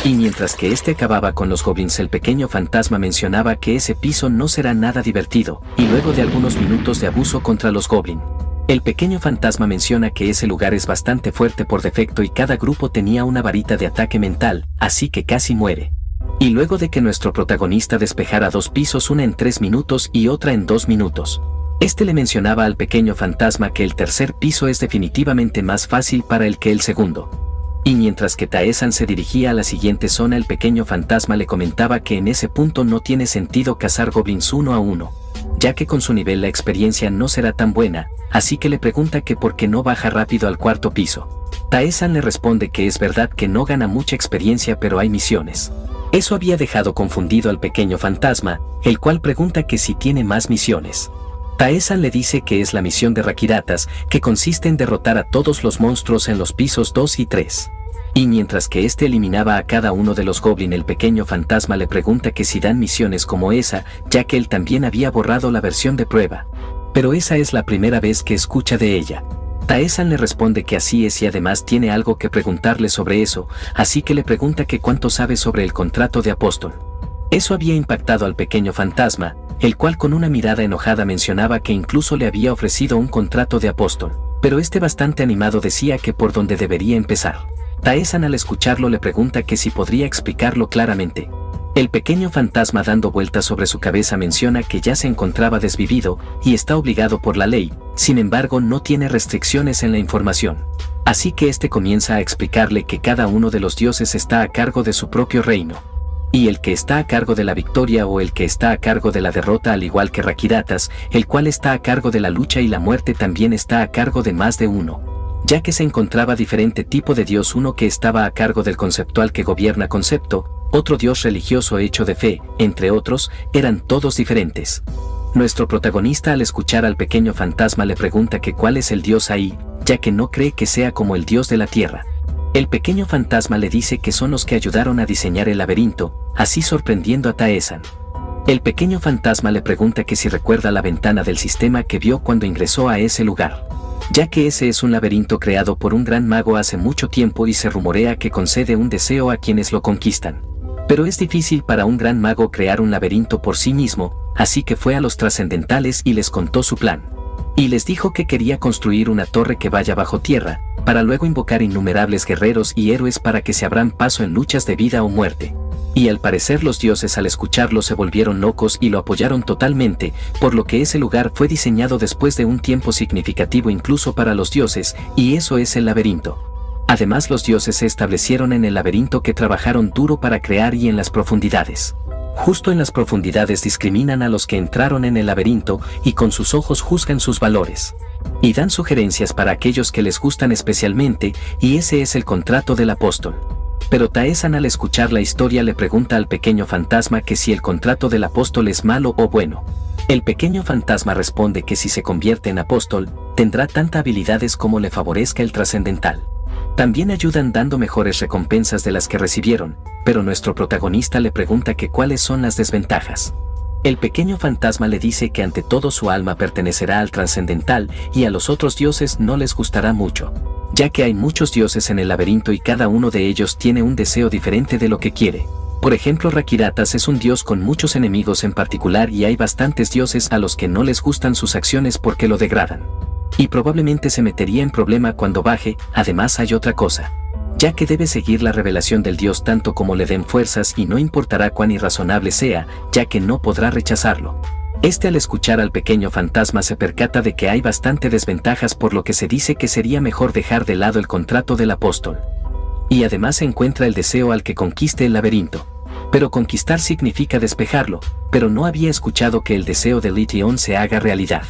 Y mientras que este acababa con los goblins, el pequeño fantasma mencionaba que ese piso no será nada divertido, y luego de algunos minutos de abuso contra los goblins, el pequeño fantasma menciona que ese lugar es bastante fuerte por defecto y cada grupo tenía una varita de ataque mental, así que casi muere. Y luego de que nuestro protagonista despejara 2 pisos, una en 3 minutos y otra en 2 minutos, este le mencionaba al pequeño fantasma que el tercer piso es definitivamente más fácil para él que el segundo. Y mientras que Tae-san se dirigía a la siguiente zona, el pequeño fantasma le comentaba que en ese punto no tiene sentido cazar goblins uno a uno, ya que con su nivel la experiencia no será tan buena, así que le pregunta que por qué no baja rápido al 4.º piso. Tae-san le responde que es verdad que no gana mucha experiencia, pero hay misiones. Eso había dejado confundido al pequeño fantasma, el cual pregunta que si tiene más misiones. Tae-san le dice que es la misión de Rakiratas, que consiste en derrotar a todos los monstruos en los pisos 2 y 3. Y mientras que este eliminaba a cada uno de los goblins, el pequeño fantasma le pregunta que si dan misiones como esa, ya que él también había borrado la versión de prueba. Pero esa es la primera vez que escucha de ella. Tae-san le responde que así es y además tiene algo que preguntarle sobre eso, así que le pregunta que cuánto sabe sobre el contrato de Apóstol. Eso había impactado al pequeño fantasma, el cual con una mirada enojada mencionaba que incluso le había ofrecido un contrato de Apóstol, pero este bastante animado decía que por dónde debería empezar. Tae-san al escucharlo le pregunta que si podría explicarlo claramente. El pequeño fantasma, dando vueltas sobre su cabeza, menciona que ya se encontraba desvivido y está obligado por la ley, sin embargo no tiene restricciones en la información. Así que este comienza a explicarle que cada uno de los dioses está a cargo de su propio reino. Y el que está a cargo de la victoria o el que está a cargo de la derrota, al igual que Rakiratas, el cual está a cargo de la lucha y la muerte, también está a cargo de más de uno, ya que se encontraba diferente tipo de dios, uno que estaba a cargo del conceptual que gobierna concepto, otro dios religioso hecho de fe, entre otros, eran todos diferentes. Nuestro protagonista al escuchar al pequeño fantasma le pregunta que cuál es el dios ahí, ya que no cree que sea como el dios de la tierra. El pequeño fantasma le dice que son los que ayudaron a diseñar el laberinto, así sorprendiendo a Tae-san. El pequeño fantasma le pregunta que si recuerda la ventana del sistema que vio cuando ingresó a ese lugar, ya que ese es un laberinto creado por un gran mago hace mucho tiempo y se rumorea que concede un deseo a quienes lo conquistan. Pero es difícil para un gran mago crear un laberinto por sí mismo, así que fue a los trascendentales y les contó su plan. Y les dijo que quería construir una torre que vaya bajo tierra, para luego invocar innumerables guerreros y héroes para que se abran paso en luchas de vida o muerte. Y al parecer los dioses al escucharlo se volvieron locos y lo apoyaron totalmente, por lo que ese lugar fue diseñado después de un tiempo significativo incluso para los dioses, y eso es el laberinto. Además, los dioses se establecieron en el laberinto que trabajaron duro para crear, y en las profundidades. Justo en las profundidades discriminan a los que entraron en el laberinto y con sus ojos juzgan sus valores. Y dan sugerencias para aquellos que les gustan especialmente, y ese es el contrato del apóstol. Pero Tae-san al escuchar la historia le pregunta al pequeño fantasma que si el contrato del apóstol es malo o bueno. El pequeño fantasma responde que si se convierte en apóstol, tendrá tantas habilidades como le favorezca el trascendental. También ayudan dando mejores recompensas de las que recibieron, pero nuestro protagonista le pregunta que cuáles son las desventajas. El pequeño fantasma le dice que ante todo su alma pertenecerá al trascendental y a los otros dioses no les gustará mucho, ya que hay muchos dioses en el laberinto y cada uno de ellos tiene un deseo diferente de lo que quiere. Por ejemplo, Rakiratas es un dios con muchos enemigos en particular y hay bastantes dioses a los que no les gustan sus acciones porque lo degradan. Y probablemente se metería en problema cuando baje. Además hay otra cosa, ya que debe seguir la revelación del dios tanto como le den fuerzas y no importará cuán irrazonable sea, ya que no podrá rechazarlo. Este al escuchar al pequeño fantasma se percata de que hay bastante desventajas, por lo que se dice que sería mejor dejar de lado el contrato del apóstol. Y además encuentra el deseo al que conquiste el laberinto. Pero conquistar significa despejarlo, pero no había escuchado que el deseo de Lition se haga realidad.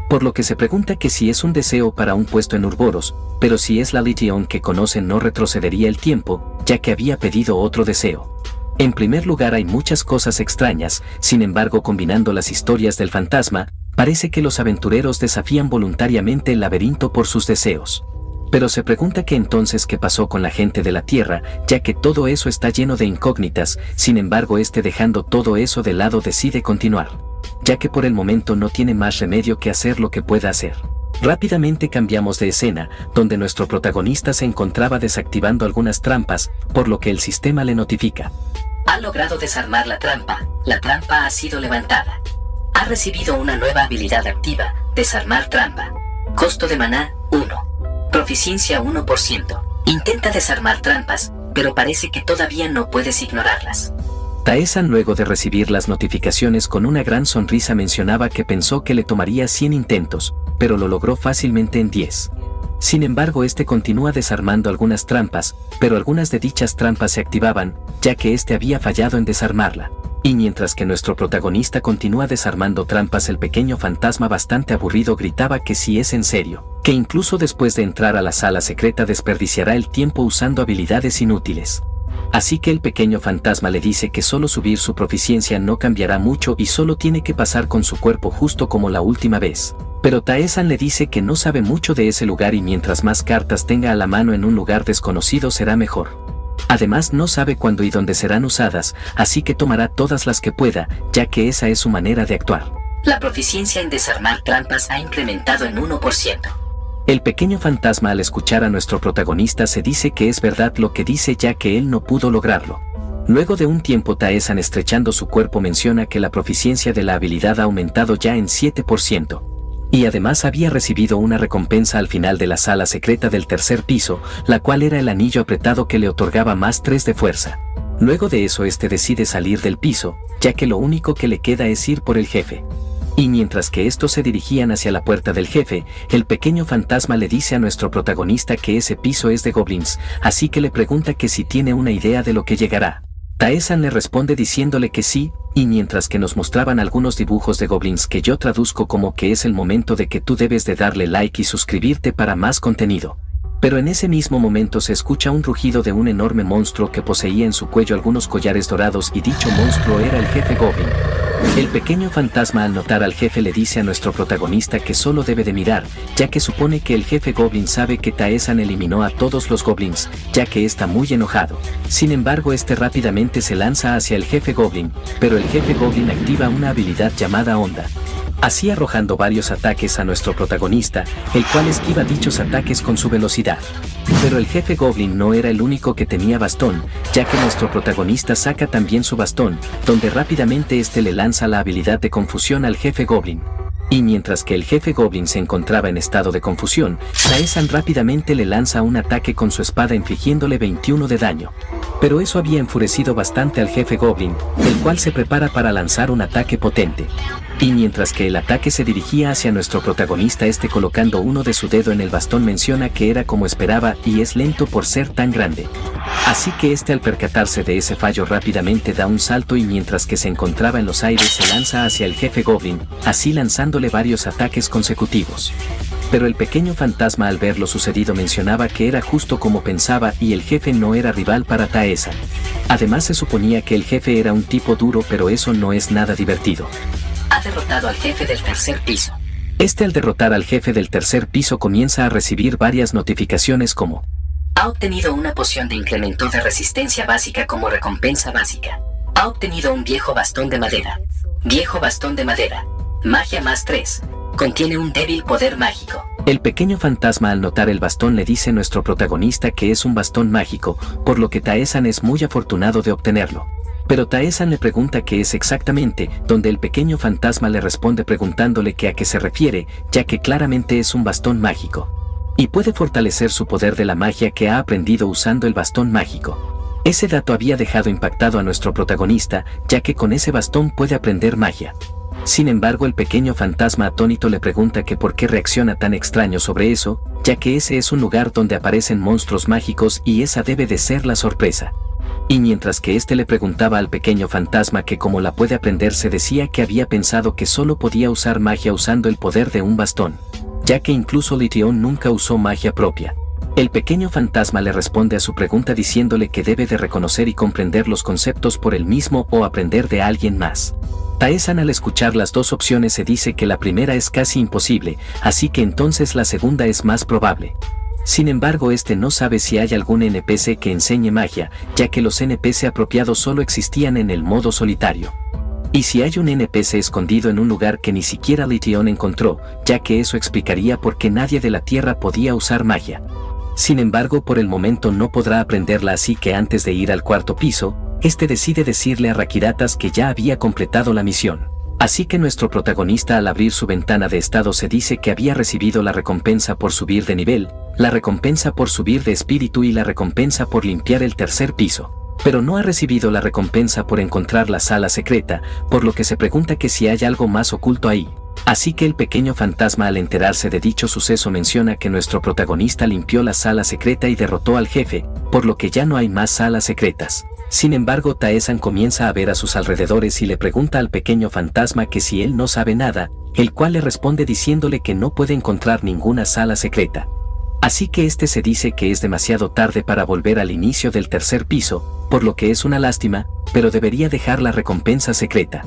Por lo que se pregunta que si es un deseo para un puesto en Urboros, pero si es la Legión que conoce no retrocedería el tiempo, ya que había pedido otro deseo. En primer lugar hay muchas cosas extrañas, sin embargo combinando las historias del fantasma, parece que los aventureros desafían voluntariamente el laberinto por sus deseos. Pero se pregunta que entonces qué pasó con la gente de la Tierra, ya que todo eso está lleno de incógnitas, sin embargo dejando todo eso de lado decide continuar, ya que por el momento no tiene más remedio que hacer lo que pueda hacer. Rápidamente cambiamos de escena, donde nuestro protagonista se encontraba desactivando algunas trampas, por lo que el sistema le notifica.
Ha logrado desarmar la trampa ha sido levantada. Ha recibido una nueva habilidad activa, desarmar trampa. Costo de maná, 1. Proficiencia 1%. Intenta desarmar trampas, pero parece que todavía no puedes ignorarlas.
Tae-san, luego de recibir las notificaciones con una gran sonrisa, mencionaba que pensó que le tomaría 100 intentos, pero lo logró fácilmente en 10. Sin embargo, continúa desarmando algunas trampas, pero algunas de dichas trampas se activaban, ya que había fallado en desarmarla. Y mientras que nuestro protagonista continúa desarmando trampas, el pequeño fantasma, bastante aburrido, gritaba que si es en serio, que incluso después de entrar a la sala secreta desperdiciará el tiempo usando habilidades inútiles. Así que el pequeño fantasma le dice que solo subir su proficiencia no cambiará mucho y solo tiene que pasar con su cuerpo justo como la última vez. Pero Tae-san le dice que no sabe mucho de ese lugar y mientras más cartas tenga a la mano en un lugar desconocido será mejor. Además no sabe cuándo y dónde serán usadas, así que tomará todas las que pueda, ya que esa es su manera de actuar.
La proficiencia en desarmar trampas ha incrementado en 1%.
El pequeño fantasma, al escuchar a nuestro protagonista, se dice que es verdad lo que dice, ya que él no pudo lograrlo. Luego de un tiempo, Tae-san, estrechando su cuerpo, menciona que la proficiencia de la habilidad ha aumentado ya en 7%. Y además había recibido una recompensa al final de la sala secreta del tercer piso, la cual era el anillo apretado que le otorgaba más 3 de fuerza. Luego de eso decide salir del piso, ya que lo único que le queda es ir por el jefe. Y mientras que estos se dirigían hacia la puerta del jefe, el pequeño fantasma le dice a nuestro protagonista que ese piso es de goblins, así que le pregunta que si tiene una idea de lo que llegará. Tae-san le responde diciéndole que sí, y mientras que nos mostraban algunos dibujos de goblins que yo traduzco como que es el momento de que tú debes de darle like y suscribirte para más contenido. Pero en ese mismo momento se escucha un rugido de un enorme monstruo que poseía en su cuello algunos collares dorados, y dicho monstruo era el jefe goblin. El pequeño fantasma, al notar al jefe, le dice a nuestro protagonista que solo debe de mirar, ya que supone que el jefe goblin sabe que Tae-san eliminó a todos los goblins, ya que está muy enojado. Sin embargo, rápidamente se lanza hacia el jefe goblin, pero el jefe goblin activa una habilidad llamada onda, así arrojando varios ataques a nuestro protagonista, el cual esquiva dichos ataques con su velocidad. Pero el jefe goblin no era el único que tenía bastón, ya que nuestro protagonista saca también su bastón, donde rápidamente le lanza la habilidad de confusión al jefe goblin. Y mientras que el jefe goblin se encontraba en estado de confusión, Tae-san rápidamente le lanza un ataque con su espada, infligiéndole 21 de daño. Pero eso había enfurecido bastante al jefe goblin, el cual se prepara para lanzar un ataque potente. Y mientras que el ataque se dirigía hacia nuestro protagonista, colocando uno de su dedo en el bastón, menciona que era como esperaba y es lento por ser tan grande. Así que al percatarse de ese fallo rápidamente da un salto y mientras que se encontraba en los aires se lanza hacia el jefe goblin, así lanzándole varios ataques consecutivos. Pero el pequeño fantasma, al ver lo sucedido, mencionaba que era justo como pensaba y el jefe no era rival para Tae-san. Además se suponía que el jefe era un tipo duro, pero eso no es nada divertido.
Ha derrotado al jefe del tercer piso.
Al derrotar al jefe del tercer piso comienza a recibir varias notificaciones como:
ha obtenido una poción de incremento de resistencia básica como recompensa básica. Ha obtenido un viejo bastón de madera. Viejo bastón de madera. Magia más 3. Contiene un débil poder mágico.
El pequeño fantasma, al notar el bastón, le dice a nuestro protagonista que es un bastón mágico, por lo que Tae-san es muy afortunado de obtenerlo. Pero Tae-san le pregunta qué es exactamente, donde el pequeño fantasma le responde preguntándole que a qué se refiere, ya que claramente es un bastón mágico. Y puede fortalecer su poder de la magia que ha aprendido usando el bastón mágico. Ese dato había dejado impactado a nuestro protagonista, ya que con ese bastón puede aprender magia. Sin embargo, el pequeño fantasma, atónito, le pregunta que por qué reacciona tan extraño sobre eso, ya que ese es un lugar donde aparecen monstruos mágicos y esa debe de ser la sorpresa. Y mientras que éste le preguntaba al pequeño fantasma que cómo la puede aprender, se decía que había pensado que solo podía usar magia usando el poder de un bastón, ya que incluso Lition nunca usó magia propia. El pequeño fantasma le responde a su pregunta diciéndole que debe de reconocer y comprender los conceptos por él mismo o aprender de alguien más. Tae-san, al escuchar las dos opciones, se dice que la primera es casi imposible, así que entonces la segunda es más probable. Sin embargo, este no sabe si hay algún NPC que enseñe magia, ya que los NPC apropiados solo existían en el modo solitario. Y si hay un NPC escondido en un lugar que ni siquiera Lition encontró, ya que eso explicaría por qué nadie de la Tierra podía usar magia. Sin embargo, por el momento no podrá aprenderla, así que antes de ir al cuarto piso, este decide decirle a Rakiratas que ya había completado la misión. Así que nuestro protagonista, al abrir su ventana de estado, se dice que había recibido la recompensa por subir de nivel, la recompensa por subir de espíritu y la recompensa por limpiar el tercer piso. Pero no ha recibido la recompensa por encontrar la sala secreta, por lo que se pregunta que si hay algo más oculto ahí. Así que el pequeño fantasma, al enterarse de dicho suceso, menciona que nuestro protagonista limpió la sala secreta y derrotó al jefe, por lo que ya no hay más salas secretas. Sin embargo, Tae-san comienza a ver a sus alrededores y le pregunta al pequeño fantasma que si él no sabe nada, el cual le responde diciéndole que no puede encontrar ninguna sala secreta. Así que este se dice que es demasiado tarde para volver al inicio del tercer piso, por lo que es una lástima, pero debería dejar la recompensa secreta.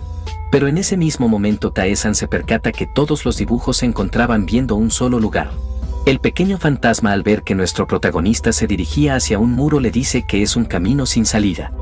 Pero en ese mismo momento Tae-san se percata que todos los dibujos se encontraban viendo un solo lugar. El pequeño fantasma, al ver que nuestro protagonista se dirigía hacia un muro, le dice que es un camino sin salida.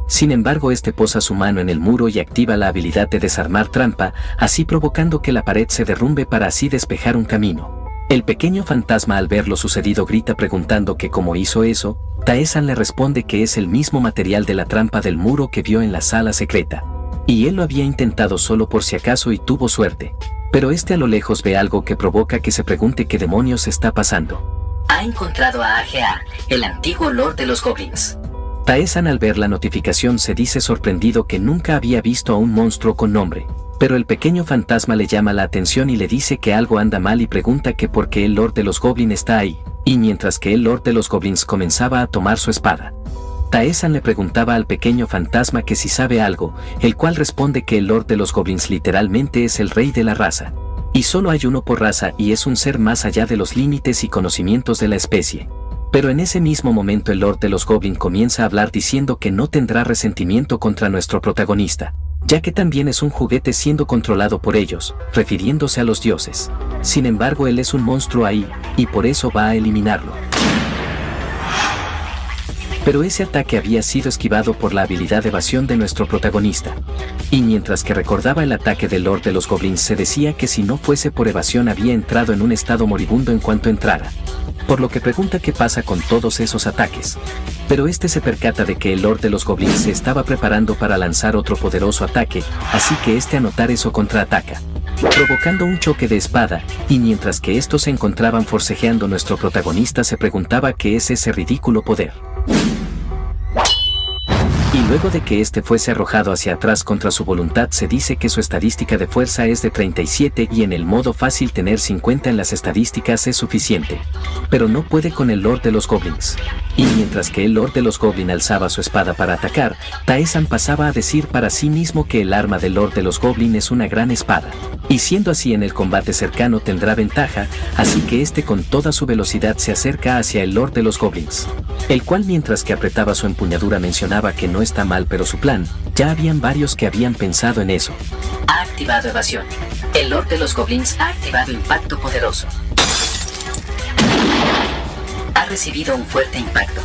Sin embargo, este posa su mano en el muro y activa la habilidad de desarmar trampa, así provocando que la pared se derrumbe para así despejar un camino. El pequeño fantasma, al ver lo sucedido, grita preguntando que cómo hizo eso. Tae-san le responde que es el mismo material de la trampa del muro que vio en la sala secreta. Y él lo había intentado solo por si acaso y tuvo suerte. Pero este a lo lejos ve algo que provoca que se pregunte qué demonios está pasando.
Ha encontrado a AGA, el antiguo Lord de los Goblins.
Tae-san, al ver la notificación, se dice sorprendido que nunca había visto a un monstruo con nombre. Pero el pequeño fantasma le llama la atención y le dice que algo anda mal y pregunta que por qué el Lord de los Goblins está ahí. Y mientras que el Lord de los Goblins comenzaba a tomar su espada, Tae-san le preguntaba al pequeño fantasma que si sabe algo, el cual responde que el Lord de los Goblins literalmente es el rey de la raza. Y solo hay uno por raza y es un ser más allá de los límites y conocimientos de la especie. Pero en ese mismo momento el Lord de los Goblins comienza a hablar diciendo que no tendrá resentimiento contra nuestro protagonista, ya que también es un juguete siendo controlado por ellos, refiriéndose a los dioses. Sin embargo, él es un monstruo ahí, y por eso va a eliminarlo. Pero ese ataque había sido esquivado por la habilidad de evasión de nuestro protagonista. Y mientras que recordaba el ataque del Lord de los Goblins, se decía que si no fuese por evasión había entrado en un estado moribundo en cuanto entrara. Por lo que pregunta qué pasa con todos esos ataques. Pero este se percata de que el Lord de los Goblins se estaba preparando para lanzar otro poderoso ataque, así que este, a notar eso, contraataca, provocando un choque de espada, y mientras que estos se encontraban forcejeando, nuestro protagonista se preguntaba qué es ese ridículo poder. Y luego de que este fuese arrojado hacia atrás contra su voluntad, se dice que su estadística de fuerza es de 37 y en el modo fácil tener 50 en las estadísticas es suficiente. Pero no puede con el Lord de los Goblins. Y mientras que el Lord de los Goblins alzaba su espada para atacar, Tae-san pasaba a decir para sí mismo que el arma del Lord de los Goblins es una gran espada. Y siendo así, en el combate cercano tendrá ventaja, así que este con toda su velocidad se acerca hacia el Lord de los Goblins, el cual mientras que apretaba su empuñadura mencionaba que no está mal, pero su plan, ya habían varios que habían pensado en eso.
Ha activado evasión. El Lord de los Goblins ha activado impacto poderoso. Ha recibido un fuerte impacto.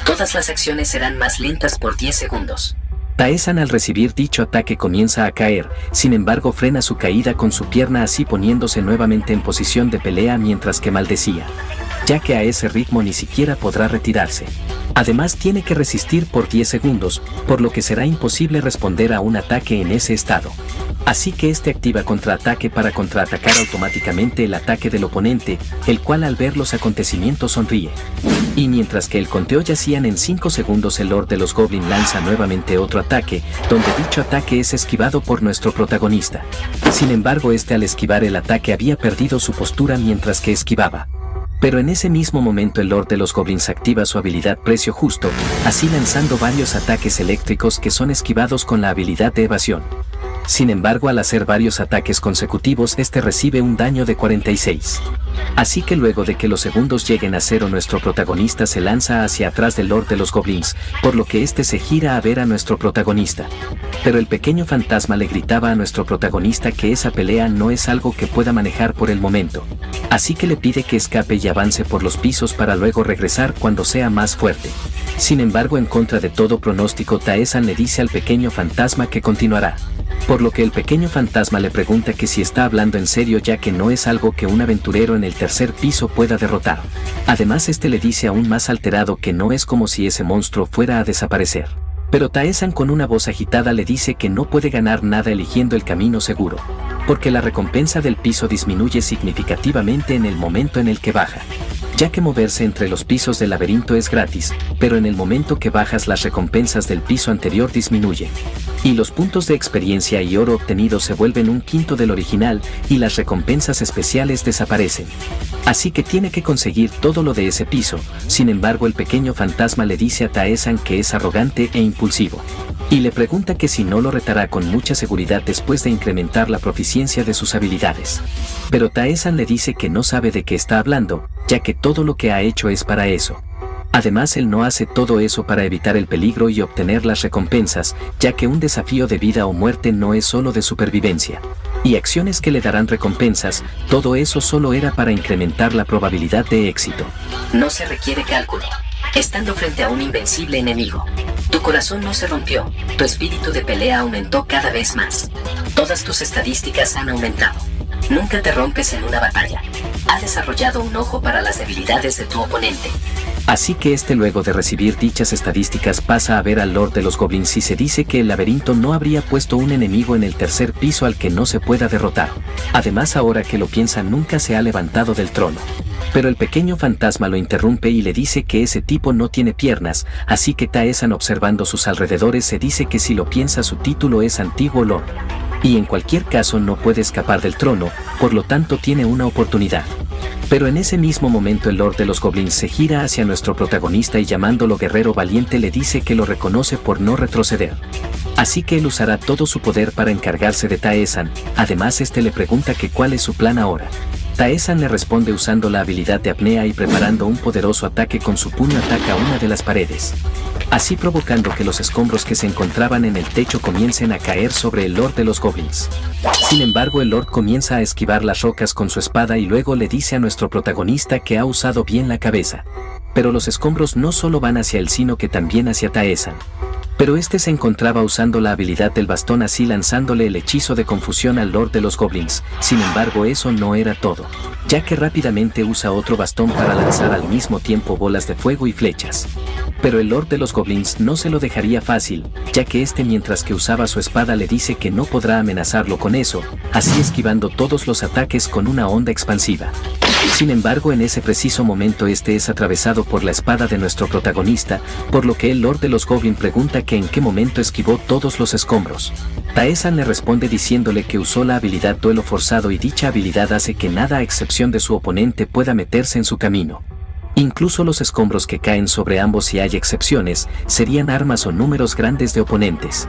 Todas las acciones serán más lentas por 10 segundos.
Tae-san, al recibir dicho ataque, comienza a caer, sin embargo frena su caída con su pierna, así poniéndose nuevamente en posición de pelea mientras que maldecía, ya que a ese ritmo ni siquiera podrá retirarse. Además tiene que resistir por 10 segundos, por lo que será imposible responder a un ataque en ese estado. Así que este activa contraataque para contraatacar automáticamente el ataque del oponente, el cual al ver los acontecimientos sonríe. Y mientras que el conteo yacían en 5 segundos, el Lord de los Goblins lanza nuevamente otro ataque, donde dicho ataque es esquivado por nuestro protagonista. Sin embargo, este al esquivar el ataque había perdido su postura mientras que esquivaba. Pero en ese mismo momento el Lord de los Goblins activa su habilidad Precio Justo, así lanzando varios ataques eléctricos que son esquivados con la habilidad de evasión. Sin embargo, al hacer varios ataques consecutivos, este recibe un daño de 46. Así que luego de que los segundos lleguen a cero, nuestro protagonista se lanza hacia atrás del Lord de los Goblins, por lo que este se gira a ver a nuestro protagonista. Pero el pequeño fantasma le gritaba a nuestro protagonista que esa pelea no es algo que pueda manejar por el momento. Así que le pide que escape y avance por los pisos para luego regresar cuando sea más fuerte. Sin embargo, en contra de todo pronóstico, Taesan le dice al pequeño fantasma que continuará. Por lo que el pequeño fantasma le pregunta que si está hablando en serio, ya que no es algo que un aventurero en el tercer piso pueda derrotar. Además, este le dice aún más alterado que no es como si ese monstruo fuera a desaparecer. Pero Taesan con una voz agitada le dice que no puede ganar nada eligiendo el camino seguro, porque la recompensa del piso disminuye significativamente en el momento en el que baja. Ya que moverse entre los pisos del laberinto es gratis, pero en el momento que bajas las recompensas del piso anterior disminuyen. Y los puntos de experiencia y oro obtenidos se vuelven un quinto del original y las recompensas especiales desaparecen. Así que tiene que conseguir todo lo de ese piso. Sin embargo, el pequeño fantasma le dice a Taesan que es arrogante e impulsivo. Y le pregunta que si no lo retará con mucha seguridad después de incrementar la proficiencia de sus habilidades. Pero Taesan le dice que no sabe de qué está hablando, ya que todo lo que ha hecho es para eso. Además, él no hace todo eso para evitar el peligro y obtener las recompensas, ya que un desafío de vida o muerte no es solo de supervivencia. Y acciones que le darán recompensas, todo eso solo era para incrementar la probabilidad de éxito.
No se requiere cálculo. Estando frente a un invencible enemigo, tu corazón no se rompió, tu espíritu de pelea aumentó cada vez más. Todas tus estadísticas han aumentado. Nunca te rompes en una batalla. Ha desarrollado un ojo para las debilidades de tu oponente.
Así que luego de recibir dichas estadísticas pasa a ver al Lord de los Goblins y se dice que el laberinto no habría puesto un enemigo en el tercer piso al que no se pueda derrotar. Además, ahora que lo piensa, nunca se ha levantado del trono. Pero el pequeño fantasma lo interrumpe y le dice que ese tipo no tiene piernas, así que Taesan, observando sus alrededores, se dice que si lo piensa, su título es Antiguo Lord. Y en cualquier caso no puede escapar del trono, por lo tanto tiene una oportunidad. Pero en ese mismo momento el Lord de los Goblins se gira hacia nuestro protagonista y, llamándolo guerrero valiente, le dice que lo reconoce por no retroceder. Así que él usará todo su poder para encargarse de Taesan. Además, le pregunta que cuál es su plan ahora. Taesan le responde usando la habilidad de apnea y preparando un poderoso ataque con su puño, ataca una de las paredes, así provocando que los escombros que se encontraban en el techo comiencen a caer sobre el Lord de los Goblins. Sin embargo, el Lord comienza a esquivar las rocas con su espada y luego le dice a nuestro protagonista que ha usado bien la cabeza. Pero los escombros no solo van hacia él, sino que también hacia Taesan. Pero se encontraba usando la habilidad del bastón, así lanzándole el hechizo de confusión al Lord de los Goblins. Sin embargo, eso no era todo, ya que rápidamente usa otro bastón para lanzar al mismo tiempo bolas de fuego y flechas. Pero el Lord de los Goblins no se lo dejaría fácil, ya que mientras que usaba su espada, le dice que no podrá amenazarlo con eso, así esquivando todos los ataques con una onda expansiva. Sin embargo, en ese preciso momento es atravesado por la espada de nuestro protagonista, por lo que el Lord de los Goblins pregunta que en qué momento esquivó todos los escombros. Taesan le responde diciéndole que usó la habilidad Duelo Forzado y dicha habilidad hace que nada a excepción de su oponente pueda meterse en su camino. Incluso los escombros que caen sobre ambos, si hay excepciones, serían armas o números grandes de oponentes.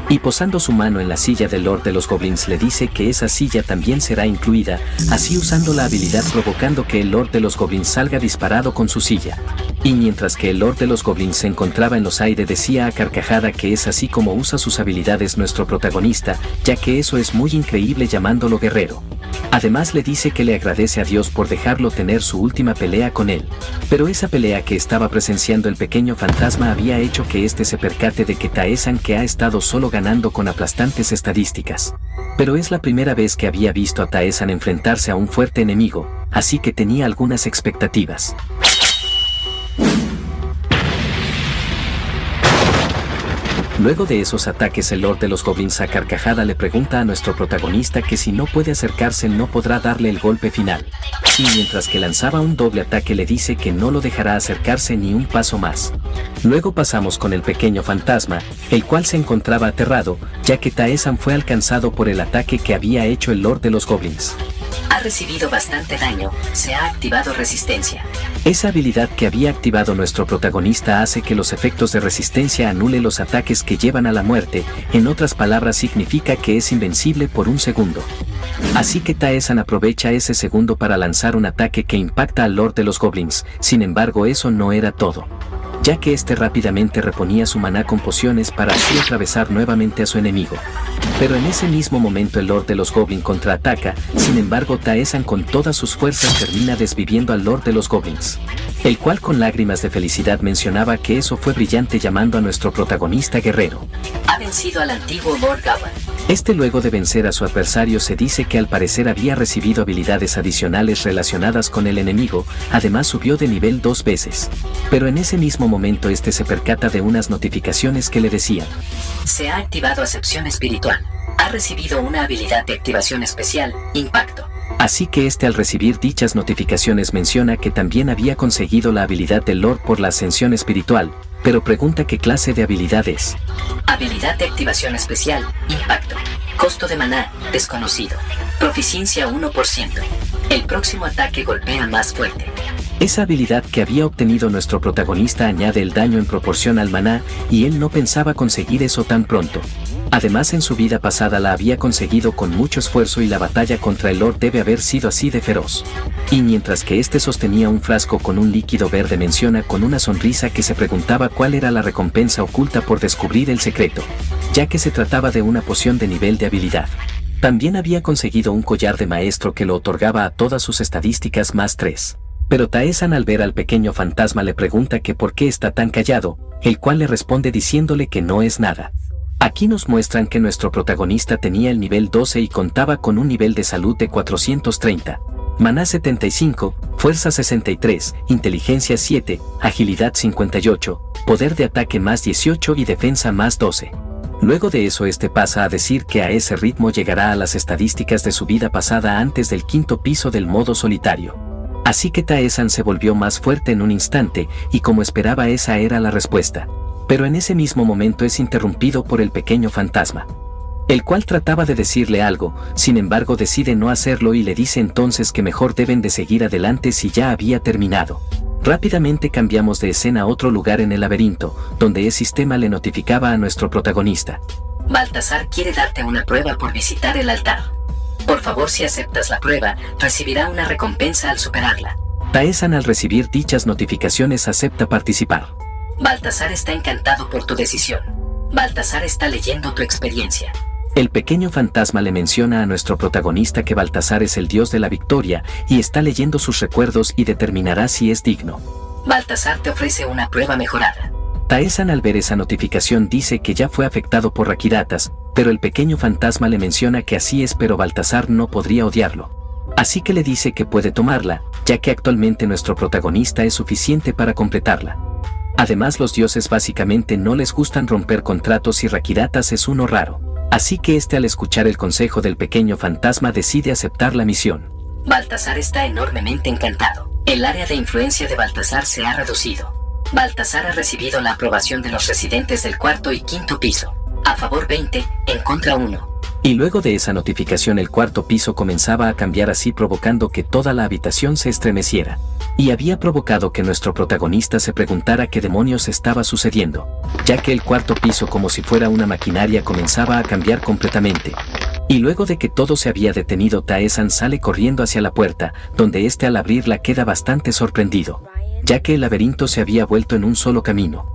Y posando su mano en la silla del Lord de los Goblins, le dice que esa silla también será incluida, así usando la habilidad provocando que el Lord de los Goblins salga disparado con su silla. Y mientras que el Lord de los Goblins se encontraba en los aires, decía a carcajada que es así como usa sus habilidades nuestro protagonista, ya que eso es muy increíble, llamándolo guerrero. Además, le dice que le agradece a Dios por dejarlo tener su última pelea con él. Pero esa pelea que estaba presenciando el pequeño fantasma había hecho que se percate de que Taesan, que ha estado solo ganando con aplastantes estadísticas. Pero es la primera vez que había visto a Taesan enfrentarse a un fuerte enemigo, así que tenía algunas expectativas. Luego de esos ataques, el Lord de los Goblins a carcajada le pregunta a nuestro protagonista que si no puede acercarse no podrá darle el golpe final. Y mientras que lanzaba un doble ataque, le dice que no lo dejará acercarse ni un paso más. Luego pasamos con el pequeño fantasma, el cual se encontraba aterrado, ya que Taesan fue alcanzado por el ataque que había hecho el Lord de los Goblins.
Ha recibido bastante daño, se ha activado resistencia.
Esa habilidad que había activado nuestro protagonista hace que los efectos de resistencia anule los ataques que llevan a la muerte, en otras palabras significa que es invencible por un segundo. Así que Taesan aprovecha ese segundo para lanzar un ataque que impacta al Lord de los Goblins. Sin embargo, eso no era todo, ya que este rápidamente reponía su maná con pociones para así atravesar nuevamente a su enemigo. Pero en ese mismo momento el Lord de los Goblins contraataca, sin embargo Taesan con todas sus fuerzas termina desviviendo al Lord de los Goblins, el cual con lágrimas de felicidad mencionaba que eso fue brillante llamando a nuestro protagonista guerrero.
Ha vencido al antiguo Lord Gawain.
Este luego de vencer a su adversario se dice que al parecer había recibido habilidades adicionales relacionadas con el enemigo, además subió de nivel 2 veces. Pero en ese mismo momento este se percata de unas notificaciones que le decían:
se ha activado acepción espiritual. Ha recibido una habilidad de activación especial, impacto.
Así que este al recibir dichas notificaciones menciona que también había conseguido la habilidad del Lord por la ascensión espiritual, pero pregunta qué clase de habilidad es.
Habilidad de activación especial, impacto. Costo de maná, desconocido. Proficiencia 1%. El próximo ataque golpea más fuerte.
Esa habilidad que había obtenido nuestro protagonista añade el daño en proporción al maná, y él no pensaba conseguir eso tan pronto. Además en su vida pasada la había conseguido con mucho esfuerzo y la batalla contra el Lord debe haber sido así de feroz. Y mientras que este sostenía un frasco con un líquido verde menciona con una sonrisa que se preguntaba cuál era la recompensa oculta por descubrir el secreto, ya que se trataba de una poción de nivel de habilidad. También había conseguido un collar de maestro que lo otorgaba a todas sus estadísticas más 3. Pero Taesan al ver al pequeño fantasma le pregunta que por qué está tan callado, el cual le responde diciéndole que no es nada. Aquí nos muestran que nuestro protagonista tenía el nivel 12 y contaba con un nivel de salud de 430, maná 75, fuerza 63, inteligencia 7, agilidad 58, poder de ataque más 18 y defensa más 12. Luego de eso este pasa a decir que a ese ritmo llegará a las estadísticas de su vida pasada antes del 5º piso del modo solitario. Así que Taesan se volvió más fuerte en un instante, y como esperaba esa era la respuesta. Pero en ese mismo momento es interrumpido por el pequeño fantasma, el cual trataba de decirle algo, sin embargo decide no hacerlo y le dice entonces que mejor deben de seguir adelante si ya había terminado. Rápidamente cambiamos de escena a otro lugar en el laberinto, donde el sistema le notificaba a nuestro protagonista:
Baltasar quiere darte una prueba por visitar el altar. Por favor, si aceptas la prueba, recibirá una recompensa al superarla.
Taesan al recibir dichas notificaciones acepta participar.
Baltasar está encantado por tu decisión. Baltasar está leyendo tu experiencia.
El pequeño fantasma le menciona a nuestro protagonista que Baltasar es el dios de la victoria y está leyendo sus recuerdos y determinará si es digno.
Baltasar te ofrece una prueba mejorada.
Taesan al ver esa notificación dice que ya fue afectado por Rakiratas, pero el pequeño fantasma le menciona que así es, pero Baltasar no podría odiarlo. Así que le dice que puede tomarla, ya que actualmente nuestro protagonista es suficiente para completarla. Además los dioses básicamente no les gustan romper contratos y Rakiratas es uno raro. Así que este al escuchar el consejo del pequeño fantasma decide aceptar la misión.
Baltasar está enormemente encantado. El área de influencia de Baltasar se ha reducido. Baltasar ha recibido la aprobación de los residentes del 4º y 5º piso. A favor 20, en contra 1.
Y luego de esa notificación el 4º piso comenzaba a cambiar así provocando que toda la habitación se estremeciera. Y había provocado que nuestro protagonista se preguntara qué demonios estaba sucediendo, ya que el 4º piso como si fuera una maquinaria comenzaba a cambiar completamente. Y luego de que todo se había detenido Taesan sale corriendo hacia la puerta, donde este al abrirla queda bastante sorprendido, ya que el laberinto se había vuelto en un solo camino.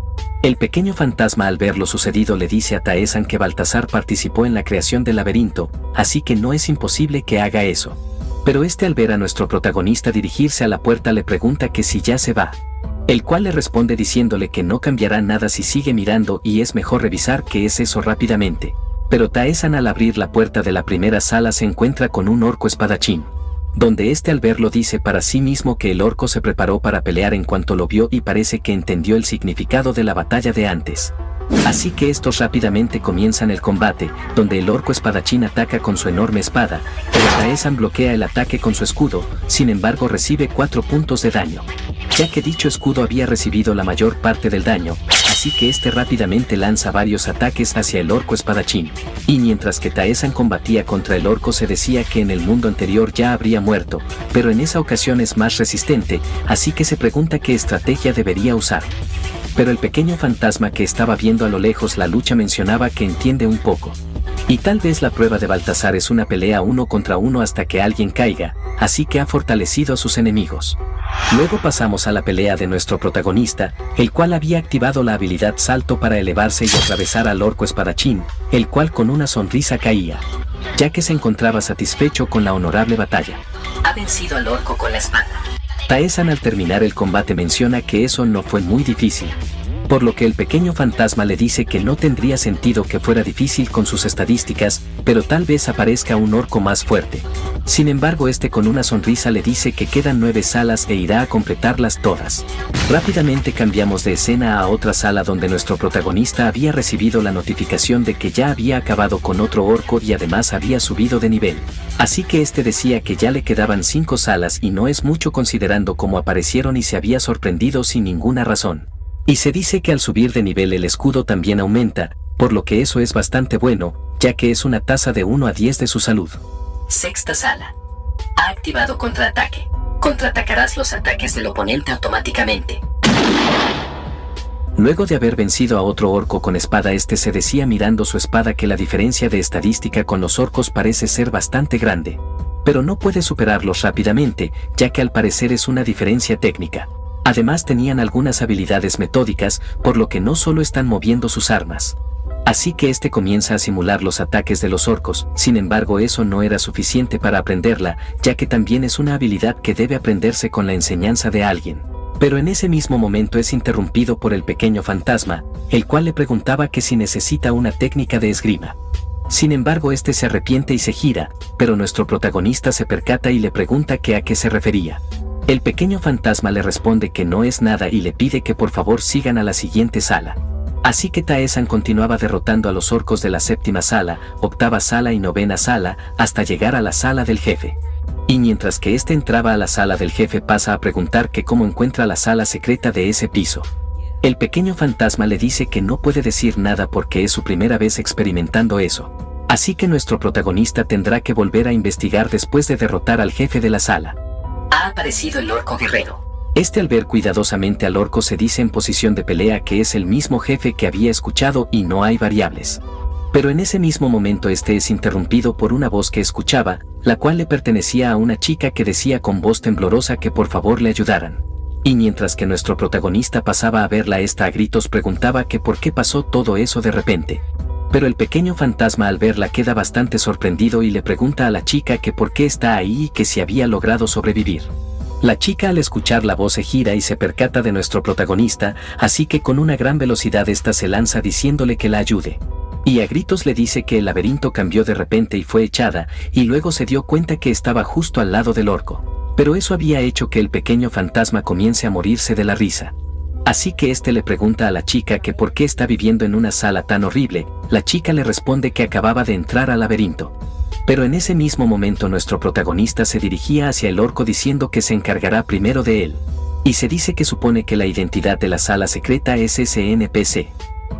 El pequeño fantasma al ver lo sucedido le dice a Taesan que Baltasar participó en la creación del laberinto, así que no es imposible que haga eso. Pero este al ver a nuestro protagonista dirigirse a la puerta le pregunta que si ya se va, el cual le responde diciéndole que no cambiará nada si sigue mirando y es mejor revisar qué es eso rápidamente. Pero Taesan al abrir la puerta de la primera sala se encuentra con un orco espadachín, donde este al verlo dice para sí mismo que el orco se preparó para pelear en cuanto lo vio y parece que entendió el significado de la batalla de antes. Así que estos rápidamente comienzan el combate, donde el orco espadachín ataca con su enorme espada, pero Taesan bloquea el ataque con su escudo, sin embargo recibe 4 puntos de daño, ya que dicho escudo había recibido la mayor parte del daño, así así que este rápidamente lanza varios ataques hacia el orco espadachín. Y mientras que Taesan combatía contra el orco se decía que en el mundo anterior ya habría muerto, pero en esa ocasión es más resistente, así que se pregunta qué estrategia debería usar. Pero el pequeño fantasma que estaba viendo a lo lejos la lucha mencionaba que entiende un poco. Y tal vez la prueba de Baltasar es una pelea 1 contra 1 hasta que alguien caiga, así que ha fortalecido a sus enemigos. Luego pasamos a la pelea de nuestro protagonista, el cual había activado la habilidad salto para elevarse y atravesar al orco espadachín, el cual con una sonrisa caía, ya que se encontraba satisfecho con la honorable batalla.
Ha vencido al orco con la espada.
Taesan al terminar el combate menciona que eso no fue muy difícil, por lo que el pequeño fantasma le dice que no tendría sentido que fuera difícil con sus estadísticas, pero tal vez aparezca un orco más fuerte. Sin embargo, este con una sonrisa le dice que quedan 9 salas e irá a completarlas todas. Rápidamente cambiamos de escena a otra sala donde nuestro protagonista había recibido la notificación de que ya había acabado con otro orco y además había subido de nivel. Así que este decía que ya le quedaban 5 salas y no es mucho considerando cómo aparecieron y se había sorprendido sin ninguna razón. Y se dice que al subir de nivel el escudo también aumenta, por lo que eso es bastante bueno, ya que es una tasa de 1 a 10 de su salud.
Sexta sala. Ha activado contraataque. Contraatacarás los ataques del oponente automáticamente.
Luego de haber vencido a otro orco con espada, este se decía mirando su espada que la diferencia de estadística con los orcos parece ser bastante grande. Pero no puede superarlos rápidamente, ya que al parecer es una diferencia técnica. Además tenían algunas habilidades metódicas, por lo que no solo están moviendo sus armas. Así que este comienza a simular los ataques de los orcos, sin embargo eso no era suficiente para aprenderla, ya que también es una habilidad que debe aprenderse con la enseñanza de alguien. Pero en ese mismo momento es interrumpido por el pequeño fantasma, el cual le preguntaba que si necesita una técnica de esgrima. Sin embargo este se arrepiente y se gira, pero nuestro protagonista se percata y le pregunta que a qué se refería. El pequeño fantasma le responde que no es nada y le pide que por favor sigan a la siguiente sala. Así que Taesan continuaba derrotando a los orcos de la 7ª sala, 8ª sala y 9ª sala, hasta llegar a la sala del jefe. Y mientras que este entraba a la sala del jefe pasa a preguntar que cómo encuentra la sala secreta de ese piso. El pequeño fantasma le dice que no puede decir nada porque es su primera vez experimentando eso. Así que nuestro protagonista tendrá que volver a investigar después de derrotar al jefe de la sala.
Ha aparecido el orco guerrero.
Este al ver cuidadosamente al orco se dice en posición de pelea que es el mismo jefe que había escuchado y no hay variables. Pero en ese mismo momento este es interrumpido por una voz que escuchaba, la cual le pertenecía a una chica que decía con voz temblorosa que por favor le ayudaran. Y mientras que nuestro protagonista pasaba a verla esta a gritos preguntaba que por qué pasó todo eso de repente. Pero el pequeño fantasma al verla queda bastante sorprendido y le pregunta a la chica que por qué está ahí y que si había logrado sobrevivir. La chica al escuchar la voz se gira y se percata de nuestro protagonista, así que con una gran velocidad esta se lanza diciéndole que la ayude. Y a gritos le dice que el laberinto cambió de repente y fue echada, y luego se dio cuenta que estaba justo al lado del orco. Pero eso había hecho que el pequeño fantasma comience a morirse de la risa. Así que este le pregunta a la chica que por qué está viviendo en una sala tan horrible, la chica le responde que acababa de entrar al laberinto. Pero en ese mismo momento nuestro protagonista se dirigía hacia el orco diciendo que se encargará primero de él. Y se dice que supone que la identidad de la sala secreta es SNPC.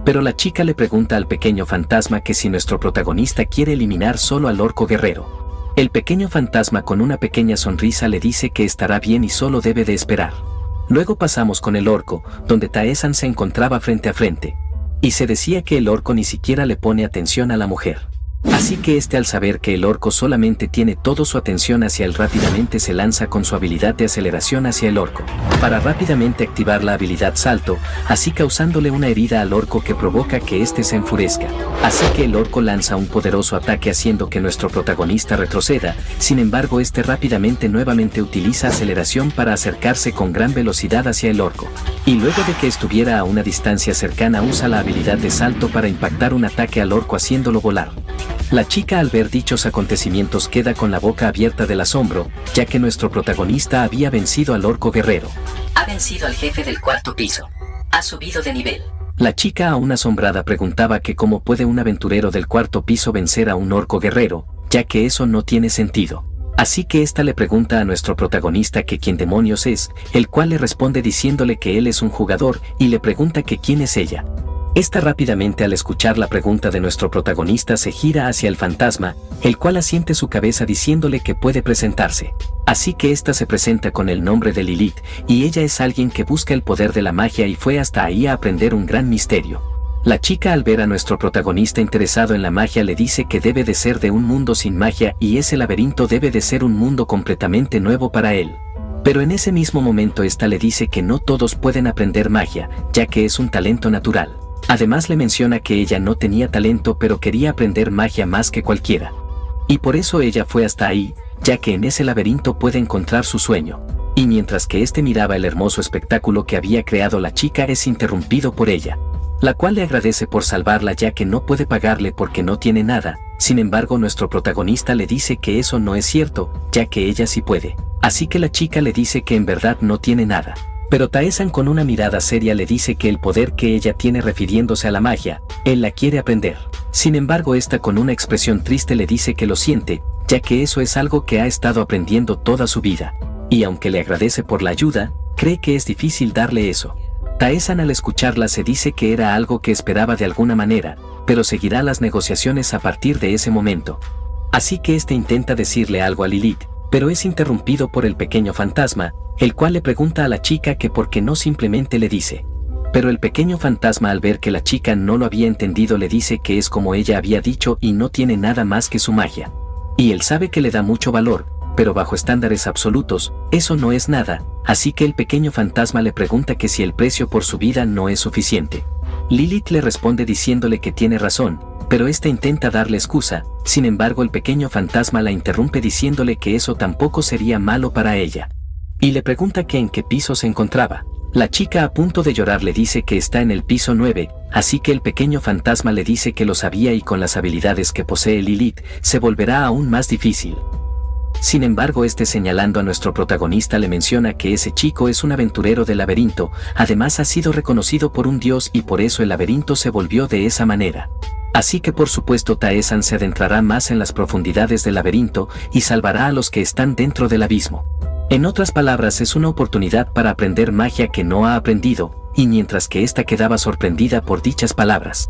Pero la chica le pregunta al pequeño fantasma que si nuestro protagonista quiere eliminar solo al orco guerrero. El pequeño fantasma con una pequeña sonrisa le dice que estará bien y solo debe de esperar. Luego pasamos con el orco, donde Taesan se encontraba frente a frente. Y se decía que el orco ni siquiera le pone atención a la mujer. Así que este al saber que el orco solamente tiene toda su atención hacia él rápidamente se lanza con su habilidad de aceleración hacia el orco, para rápidamente activar la habilidad salto, así causándole una herida al orco que provoca que éste se enfurezca. Así que el orco lanza un poderoso ataque haciendo que nuestro protagonista retroceda, sin embargo este rápidamente nuevamente utiliza aceleración para acercarse con gran velocidad hacia el orco. Y luego de que estuviera a una distancia cercana usa la habilidad de salto para impactar un ataque al orco haciéndolo volar. La chica al ver dichos acontecimientos queda con la boca abierta del asombro, ya que nuestro protagonista había vencido al orco guerrero.
Ha vencido al jefe del 4º piso. Ha subido de nivel.
La chica aún asombrada preguntaba que cómo puede un aventurero del 4º piso vencer a un orco guerrero, ya que eso no tiene sentido. Así que ésta le pregunta a nuestro protagonista que quién demonios es, el cual le responde diciéndole que él es un jugador y le pregunta que quién es ella. Esta rápidamente al escuchar la pregunta de nuestro protagonista se gira hacia el fantasma, el cual asiente su cabeza diciéndole que puede presentarse. Así que ésta se presenta con el nombre de Lilith, y ella es alguien que busca el poder de la magia y fue hasta ahí a aprender un gran misterio. La chica al ver a nuestro protagonista interesado en la magia le dice que debe de ser de un mundo sin magia y ese laberinto debe de ser un mundo completamente nuevo para él. Pero en ese mismo momento ésta le dice que no todos pueden aprender magia, ya que es un talento natural. Además le menciona que ella no tenía talento pero quería aprender magia más que cualquiera. Y por eso ella fue hasta ahí, ya que en ese laberinto puede encontrar su sueño. Y mientras que éste miraba el hermoso espectáculo que había creado la chica es interrumpido por ella, la cual le agradece por salvarla ya que no puede pagarle porque no tiene nada. Sin embargo nuestro protagonista le dice que eso no es cierto, ya que ella sí puede. Así que la chica le dice que en verdad no tiene nada. Pero Tae-san con una mirada seria le dice que el poder que ella tiene refiriéndose a la magia, él la quiere aprender. Sin embargo esta con una expresión triste le dice que lo siente, ya que eso es algo que ha estado aprendiendo toda su vida. Y aunque le agradece por la ayuda, cree que es difícil darle eso. Tae-san al escucharla se dice que era algo que esperaba de alguna manera, pero seguirá las negociaciones a partir de ese momento. Así que este intenta decirle algo a Lilith, pero es interrumpido por el pequeño fantasma, el cual le pregunta a la chica que por qué no simplemente le dice. Pero el pequeño fantasma al ver que la chica no lo había entendido le dice que es como ella había dicho y no tiene nada más que su magia. Y él sabe que le da mucho valor, pero bajo estándares absolutos, eso no es nada, así que el pequeño fantasma le pregunta que si el precio por su vida no es suficiente. Lilith le responde diciéndole que tiene razón, pero ésta intenta darle excusa, sin embargo el pequeño fantasma la interrumpe diciéndole que eso tampoco sería malo para ella. Y le pregunta que en qué piso se encontraba. La chica a punto de llorar le dice que está en el piso 9, así que el pequeño fantasma le dice que lo sabía y con las habilidades que posee Lilith, se volverá aún más difícil. Sin embargo este señalando a nuestro protagonista le menciona que ese chico es un aventurero del laberinto, además ha sido reconocido por un dios y por eso el laberinto se volvió de esa manera. Así que por supuesto Tae-san se adentrará más en las profundidades del laberinto y salvará a los que están dentro del abismo. En otras palabras es una oportunidad para aprender magia que no ha aprendido, y mientras que ésta quedaba sorprendida por dichas palabras,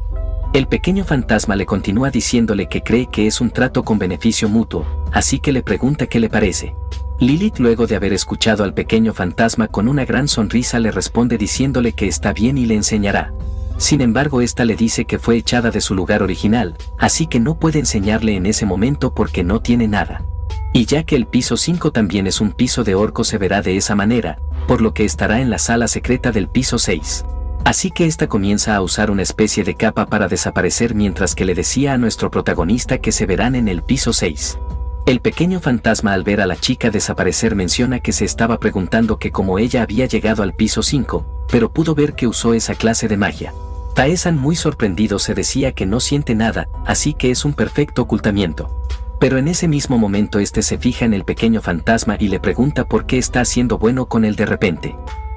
el pequeño fantasma le continúa diciéndole que cree que es un trato con beneficio mutuo, así que le pregunta qué le parece. Lilith luego de haber escuchado al pequeño fantasma con una gran sonrisa le responde diciéndole que está bien y le enseñará. Sin embargo ésta le dice que fue echada de su lugar original, así que no puede enseñarle en ese momento porque no tiene nada. Y ya que el piso 5 también es un piso de orco se verá de esa manera, por lo que estará en la sala secreta del piso 6. Así que ésta comienza a usar una especie de capa para desaparecer mientras que le decía a nuestro protagonista que se verán en el piso 6. El pequeño fantasma al ver a la chica desaparecer menciona que se estaba preguntando que cómo ella había llegado al piso 5, pero pudo ver que usó esa clase de magia. Tae-san muy sorprendido se decía que no siente nada, así que es un perfecto ocultamiento. Pero en ese mismo momento este se fija en el pequeño fantasma y le pregunta por qué está haciendo bueno con él de repente.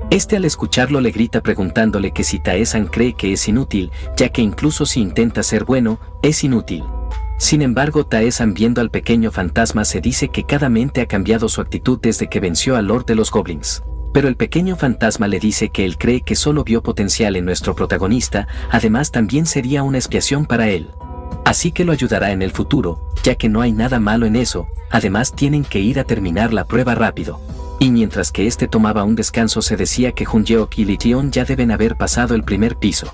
Este al escucharlo le grita preguntándole que si Tae-san cree que es inútil, ya que incluso si intenta ser bueno, es inútil. Sin embargo Tae-san viendo al pequeño fantasma se dice que cada mente ha cambiado su actitud desde que venció al Lord de los Goblins. Pero el pequeño fantasma le dice que él cree que solo vio potencial en nuestro protagonista, además también sería una expiación para él. Así que lo ayudará en el futuro, ya que no hay nada malo en eso, además tienen que ir a terminar la prueba rápido. Y mientras que este tomaba un descanso se decía que Junyeok y Lee-jeon ya deben haber pasado el primer piso.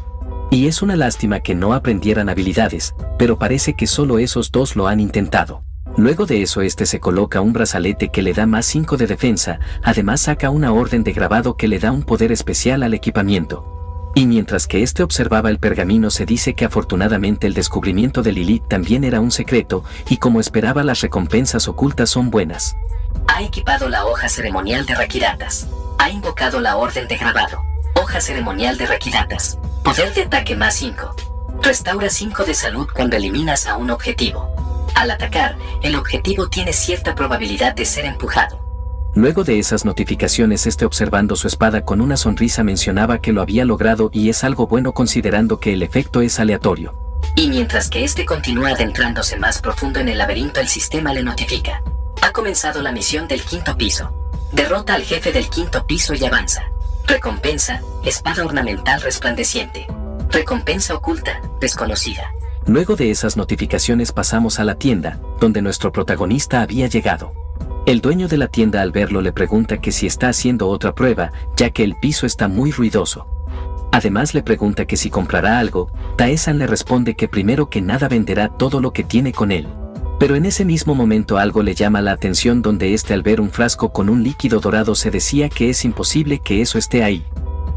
Y es una lástima que no aprendieran habilidades, pero parece que solo esos dos lo han intentado. Luego de eso este se coloca un brazalete que le da más 5 de defensa, además saca una orden de grabado que le da un poder especial al equipamiento. Y mientras que este observaba el pergamino se dice que afortunadamente el descubrimiento de Lilith también era un secreto, y como esperaba las recompensas ocultas son buenas.
Ha equipado la hoja ceremonial de Rakiratas. Ha invocado la orden de grabado. Hoja ceremonial de Rakiratas. Poder de ataque más 5. Restaura 5 de salud cuando eliminas a un objetivo. Al atacar, el objetivo tiene cierta probabilidad de ser empujado.
Luego de esas notificaciones este observando su espada con una sonrisa mencionaba que lo había logrado y es algo bueno considerando que el efecto es aleatorio.
Y mientras que este continúa adentrándose más profundo en el laberinto el sistema le notifica. Ha comenzado la misión del quinto piso. Derrota al jefe del quinto piso y avanza. Recompensa, espada ornamental resplandeciente. Recompensa oculta, desconocida.
Luego de esas notificaciones pasamos a la tienda, donde nuestro protagonista había llegado. El dueño de la tienda al verlo le pregunta que si está haciendo otra prueba, ya que el piso está muy ruidoso. Además le pregunta que si comprará algo. Tae-san le responde que primero que nada venderá todo lo que tiene con él. Pero en ese mismo momento algo le llama la atención, donde al ver un frasco con un líquido dorado se decía que es imposible que eso esté ahí.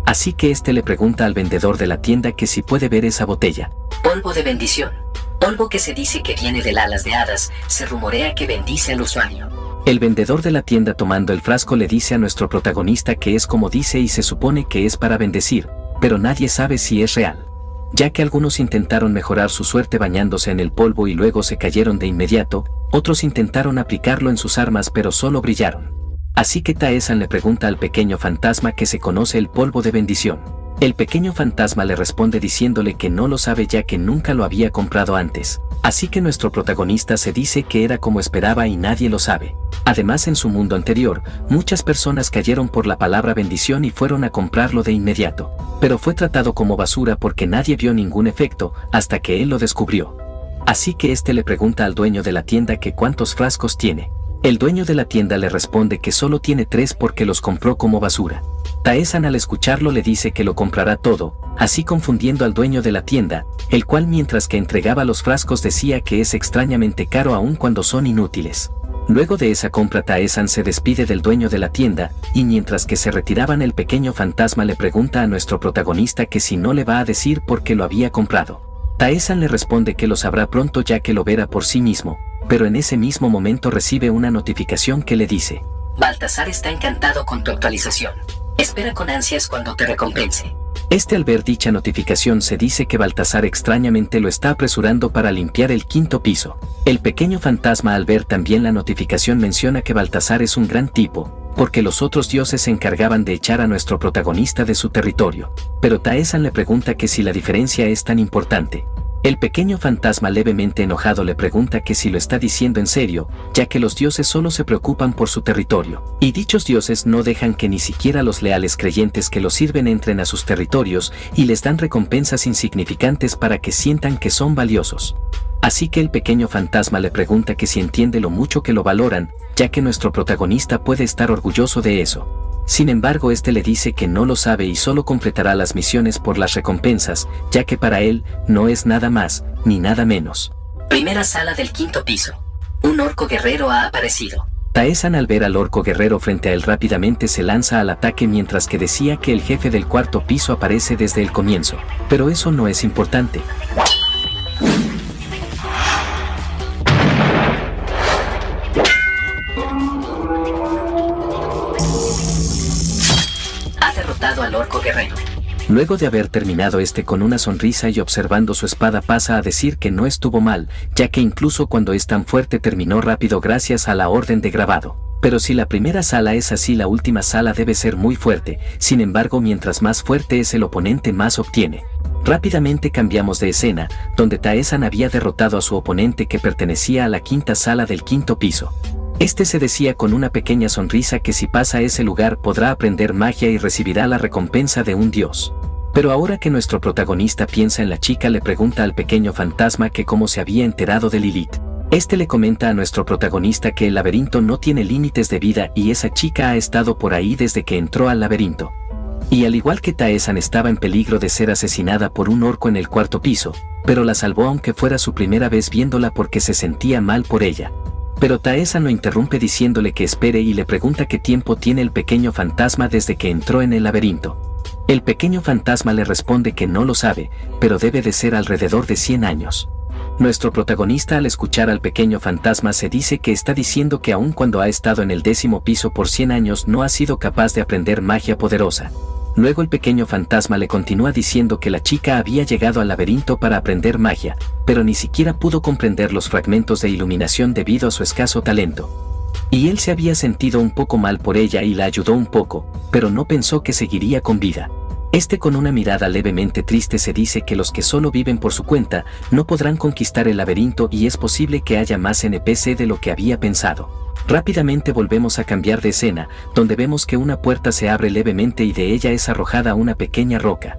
Así que le pregunta al vendedor de la tienda que si puede ver esa botella.
Polvo de bendición. Polvo que se dice que viene del alas de hadas, se rumorea que bendice al usuario.
El vendedor de la tienda, tomando el frasco, le dice a nuestro protagonista que es como dice y se supone que es para bendecir, pero nadie sabe si es real, ya que algunos intentaron mejorar su suerte bañándose en el polvo y luego se cayeron de inmediato, otros intentaron aplicarlo en sus armas pero solo brillaron. Así que Tae-san le pregunta al pequeño fantasma que se conoce el polvo de bendición. El pequeño fantasma le responde diciéndole que no lo sabe ya que nunca lo había comprado antes. Así que nuestro protagonista se dice que era como esperaba y nadie lo sabe. Además, en su mundo anterior, muchas personas cayeron por la palabra bendición y fueron a comprarlo de inmediato. Pero fue tratado como basura porque nadie vio ningún efecto hasta que él lo descubrió. Así que le pregunta al dueño de la tienda que cuántos frascos tiene. El dueño de la tienda le responde que solo tiene 3 porque los compró como basura. Tae-san al escucharlo le dice que lo comprará todo, así confundiendo al dueño de la tienda, el cual mientras que entregaba los frascos decía que es extrañamente caro aun cuando son inútiles. Luego de esa compra Tae-san se despide del dueño de la tienda, y mientras que se retiraban el pequeño fantasma le pregunta a nuestro protagonista que si no le va a decir por qué lo había comprado. Tae-san le responde que lo sabrá pronto ya que lo verá por sí mismo, pero en ese mismo momento recibe una notificación que le dice:
Baltasar está encantado con tu actualización. Espera con ansias cuando te recompense.
Al ver dicha notificación se dice que Baltasar extrañamente lo está apresurando para limpiar el quinto piso. El pequeño fantasma al ver también la notificación menciona que Baltasar es un gran tipo, porque los otros dioses se encargaban de echar a nuestro protagonista de su territorio. Pero Tae-san le pregunta que si la diferencia es tan importante. El pequeño fantasma levemente enojado le pregunta que si lo está diciendo en serio, ya que los dioses solo se preocupan por su territorio, y dichos dioses no dejan que ni siquiera los leales creyentes que los sirven entren a sus territorios y les dan recompensas insignificantes para que sientan que son valiosos. Así que el pequeño fantasma le pregunta que si entiende lo mucho que lo valoran, ya que nuestro protagonista puede estar orgulloso de eso. Sin embargo, le dice que no lo sabe y solo completará las misiones por las recompensas, ya que para él no es nada más ni nada menos.
Primera sala del quinto piso. Un orco guerrero ha aparecido.
Tae-san al ver al orco guerrero frente a él rápidamente se lanza al ataque mientras que decía que el jefe del cuarto piso aparece desde el comienzo. Pero eso no es importante.
Al orco guerrero.
Luego de haber terminado con una sonrisa y observando su espada pasa a decir que no estuvo mal, ya que incluso cuando es tan fuerte terminó rápido gracias a la orden de grabado. Pero si la primera sala es así, la última sala debe ser muy fuerte, sin embargo mientras más fuerte es el oponente más obtiene. Rápidamente cambiamos de escena, donde Tae-san había derrotado a su oponente que pertenecía a la quinta sala del quinto piso. Se decía con una pequeña sonrisa que si pasa a ese lugar podrá aprender magia y recibirá la recompensa de un dios. Pero ahora que nuestro protagonista piensa en la chica le pregunta al pequeño fantasma que cómo se había enterado de Lilith. Le comenta a nuestro protagonista que el laberinto no tiene límites de vida y esa chica ha estado por ahí desde que entró al laberinto. Y al igual que Tae-san estaba en peligro de ser asesinada por un orco en el cuarto piso, pero la salvó aunque fuera su primera vez viéndola porque se sentía mal por ella. Pero Tae-san lo interrumpe diciéndole que espere y le pregunta qué tiempo tiene el pequeño fantasma desde que entró en el laberinto. El pequeño fantasma le responde que no lo sabe, pero debe de ser alrededor de 100 años. Nuestro protagonista al escuchar al pequeño fantasma se dice que está diciendo que aun cuando ha estado en el 10º piso por 100 años no ha sido capaz de aprender magia poderosa. Luego el pequeño fantasma le continúa diciendo que la chica había llegado al laberinto para aprender magia, pero ni siquiera pudo comprender los fragmentos de iluminación debido a su escaso talento. Y él se había sentido un poco mal por ella y la ayudó un poco, pero no pensó que seguiría con vida. Este con una mirada levemente triste se dice que los que solo viven por su cuenta no podrán conquistar el laberinto y es posible que haya más NPC de lo que había pensado. Rápidamente volvemos a cambiar de escena, donde vemos que una puerta se abre levemente y de ella es arrojada una pequeña roca.